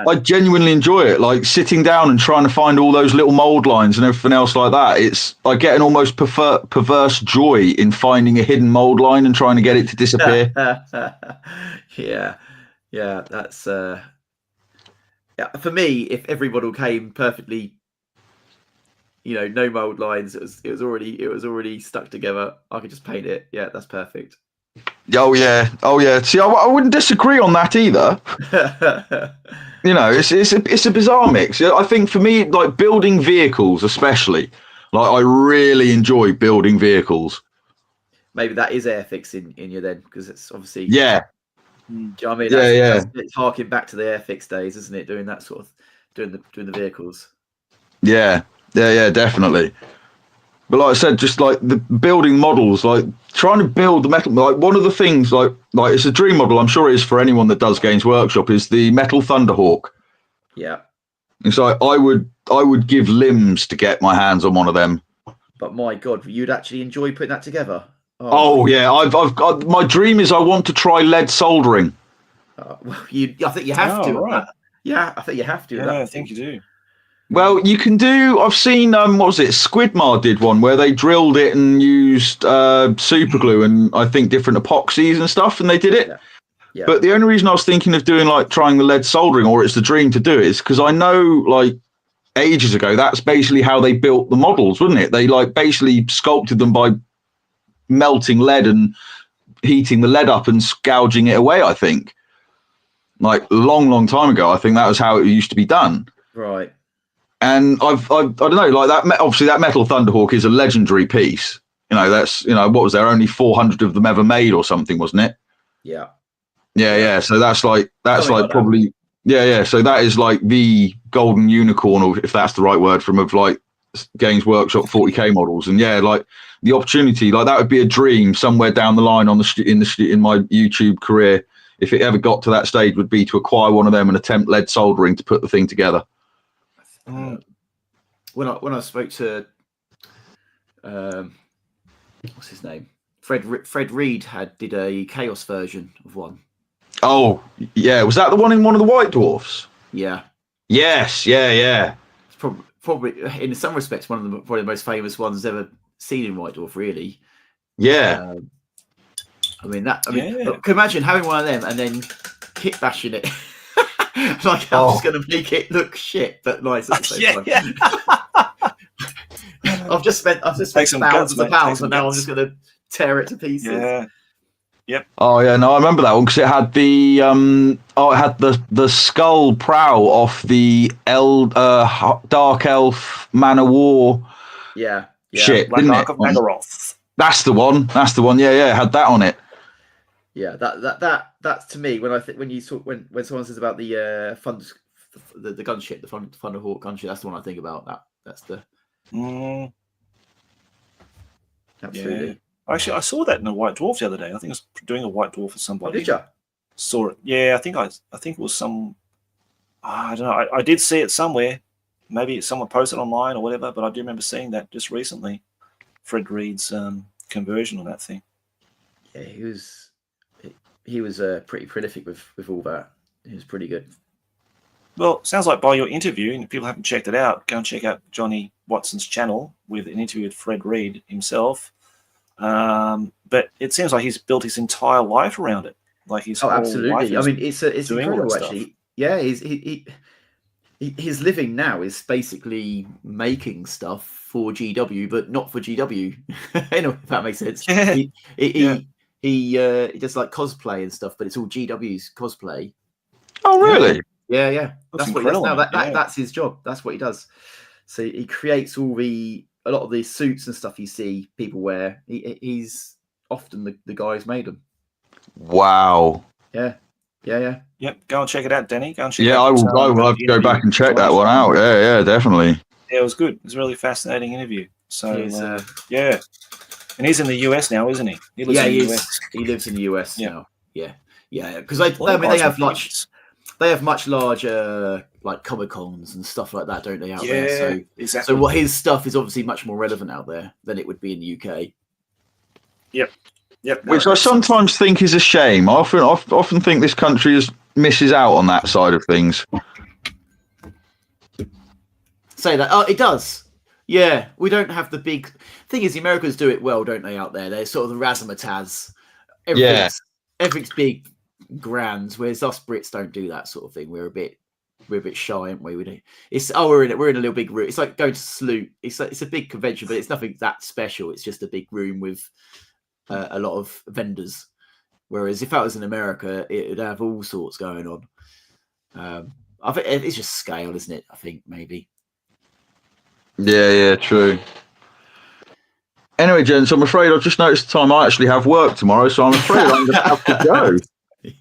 I genuinely enjoy it. Like sitting down and trying to find all those little mold lines and everything else like that. I get an almost perverse joy in finding a hidden mold line and trying to get it to disappear. yeah, that's for me. If every model came perfectly, no mold lines, it was already stuck together. I could just paint it. Yeah, that's perfect. Oh yeah. See, I wouldn't disagree on that either. It's a bizarre mix. I think for me, like building vehicles, especially, like I really enjoy building vehicles. Maybe that is Airfix in you then, because it's obviously Do you know what I mean? It's harking back to the Airfix days, isn't it? Doing that sort of doing the vehicles. Yeah, definitely. But like I said, just like the building models, like trying to build the metal, like one of the things, like it's a dream model, I'm sure it is for anyone that does Games Workshop, is the Metal Thunderhawk. Yeah. It's like I would give limbs to get my hands on one of them. But my God, you'd actually enjoy putting that together. Oh yeah, I've got my dream is I want to try lead soldering. Well, I think you have to. Right. Yeah, I think you have to. Yeah, I think you do. Well, you can do. I've seen what was it? Squidmar did one where they drilled it and used super glue and I think different epoxies and stuff, and they did it. Yeah. But the only reason I was thinking of doing like trying the lead soldering, or it's the dream to do it, is because I know like ages ago that's basically how they built the models, wasn't it? They like basically sculpted them by melting lead and heating the lead up and gouging it away. I think like long time ago. I think that was how it used to be done. Right. And I don't know, like that. Obviously, that Metal Thunderhawk is a legendary piece. You know, that's what was there? Only 400 of them ever made, or something, wasn't it? Yeah. Yeah. So that's like probably that. Yeah. So that is like the golden unicorn, or if that's the right word, from of like Games Workshop 40k models. And yeah, like the opportunity, like that would be a dream somewhere down the line in my YouTube career, if it ever got to that stage, would be to acquire one of them and attempt lead soldering to put the thing together. When I spoke to what's his name, Fred Reed did a Chaos version of one. Oh yeah, was that the one in one of the White Dwarfs? Yeah. Yes. Yeah. It's probably in some respects probably the most famous ones ever seen in White Dwarf. Really. Yeah. Can imagine having one of them and then kit bashing it. Like I was going to make it look shit, but nice at the same time. Yeah. I've just spent thousands of pounds, and now I'm just going to tear it to pieces. Yeah. Yep. Oh yeah, no, I remember that one because it had the skull prow off the Dark Elf Man of War. Yeah. Shit, Like didn't Dark it? of Nagaroth. That's the one. Yeah, it had that on it. Yeah, that's to me when someone says about the the gunship, the Thunderhawk gunship, that's the one I think about. That's the absolutely. Yeah. Actually, I saw that in a White Dwarf the other day. I think I was doing a White Dwarf for somebody. Oh, did you? Saw it. Yeah, I think it was some. I don't know. I did see it somewhere. Maybe someone posted online or whatever. But I do remember seeing that just recently. Fred Reed's conversion on that thing. Yeah, he was pretty prolific with all that. He was pretty good. Well, sounds like by your interview, and if people haven't checked it out, go and check out Johnny Watson's channel with an interview with Fred Reed himself. But it seems like he's built his entire life around it. Like his absolutely. I mean, it's incredible actually. Stuff. Yeah, his living now is basically making stuff for GW, but not for GW. If that makes sense. Yeah. He does like cosplay and stuff, but it's all GW's cosplay. Oh, really? Yeah. That's what he does now. That's his job. That's what he does. So he creates a lot of the suits and stuff you see people wear. He's often the guy who's made them. Wow. Yeah. Yep. Go and check it out, Danny. Go and check it Yeah, out. I will have to go back and check that one out. Yeah, definitely. Yeah, it was good. It was a really fascinating interview. So, yeah. And he's in the US now, isn't he? He lives in the US. He lives in the US now. Yeah. Because they have much larger like Comic Cons and stuff like that, don't they? Out there. So exactly. So what his stuff is obviously much more relevant out there than it would be in the UK. Yep. Which I sometimes think is a shame. I often think this country misses out on that side of things. Say that. Oh, it does. Yeah, we don't have the big thing. Is the Americans do it well, don't they? Out there, they're sort of the razzmatazz. Everything's big, grand. Whereas us Brits don't do that sort of thing. We're a bit shy, aren't we? We're in a little big room. It's like going to Sloot. It's a big convention, but it's nothing that special. It's just a big room with a lot of vendors. Whereas if that was in America, it would have all sorts going on. I think it's just scale, isn't it? I think maybe. Yeah, true. Anyway, gents, I'm afraid I've just noticed the time. I actually have work tomorrow, so I'm afraid I'm going to have to go.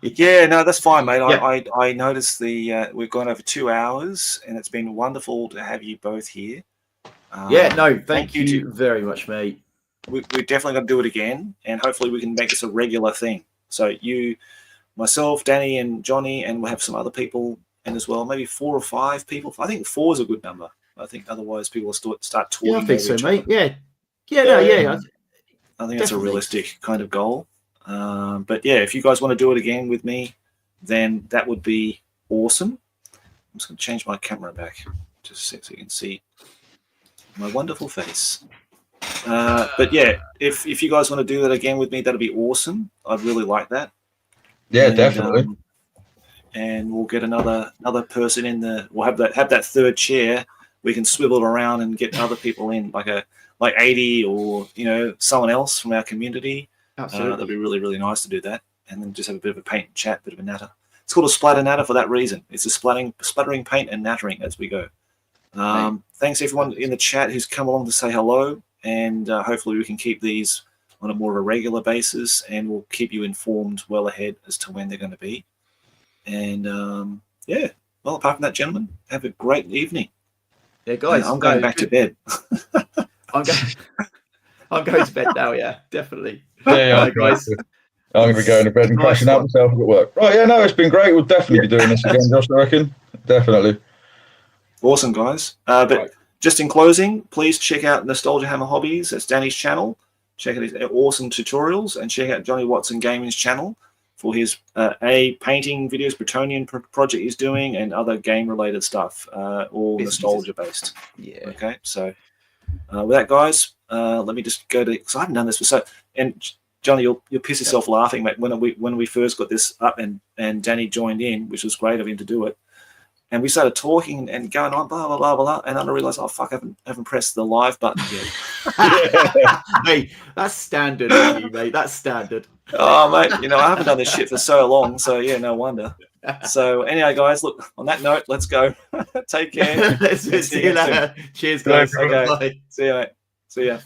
Yeah, no, that's fine, mate. Yeah. I noticed we've gone over 2 hours, and it's been wonderful to have you both here. Thank you very much, mate. We're definitely going to do it again, and hopefully we can make this a regular thing. So you, myself, Danny, and Johnny, and we'll have some other people in as well. Maybe 4 or 5 people. I think 4 is a good number. I think otherwise people will start talking. Yeah, I think so, each mate. other. Yeah. Yeah. I think that's a Definitely. realistic kind of goal. But yeah, if you guys want to do it again with me, then that would be awesome. I'm just going to change my camera back just so you can see my wonderful face. But yeah, if you guys want to do that again with me, that'd be awesome. I'd really like that. Yeah, definitely. And we'll get another person in the. We'll have that third chair. We can swivel around and get other people in, like 80 or someone else from our community. Absolutely. That'd be really, really nice to do that, and then just have a bit of a paint and chat, bit of a natter. It's called a splatter natter for that reason. It's a splattering paint and nattering as we go. Thanks everyone in the chat who's come along to say hello, and hopefully we can keep these on a more of a regular basis, and we'll keep you informed well ahead as to when they're going to be. And yeah, well, apart from that, gentlemen, have a great evening. Yeah, guys, I'm going back to bed. I'm going to bed now. Yeah, definitely. Yeah, guys. I'm going to be going to bed and crashing out myself at work. Right, yeah, no, it's been great. We'll definitely be doing this again, Josh, I reckon. Definitely. Awesome, guys. But just in closing, please check out Nostalgia Hammer Hobbies. That's Danny's channel. Check out his awesome tutorials, and check out Johnny Watson Gaming's channel for his painting videos, Bretonian project he's doing, and other game-related stuff, all nostalgia-based. Yeah. Okay, so with that, guys, let me just go to, because I haven't done this for so, and Johnny, you'll piss yourself laughing, mate. When we first got this up and Danny joined in, which was great of him to do it, and we started talking and going on, blah blah blah blah, and then I realised, oh fuck, I haven't pressed the live button yet. Hey, that's standard, for you, mate. That's standard. Oh mate, I haven't done this shit for so long, so yeah, no wonder. So anyway, guys, look, on that note, let's go. Take care. See you later. Cheers, guys. Okay. Bye. See you, mate. See ya.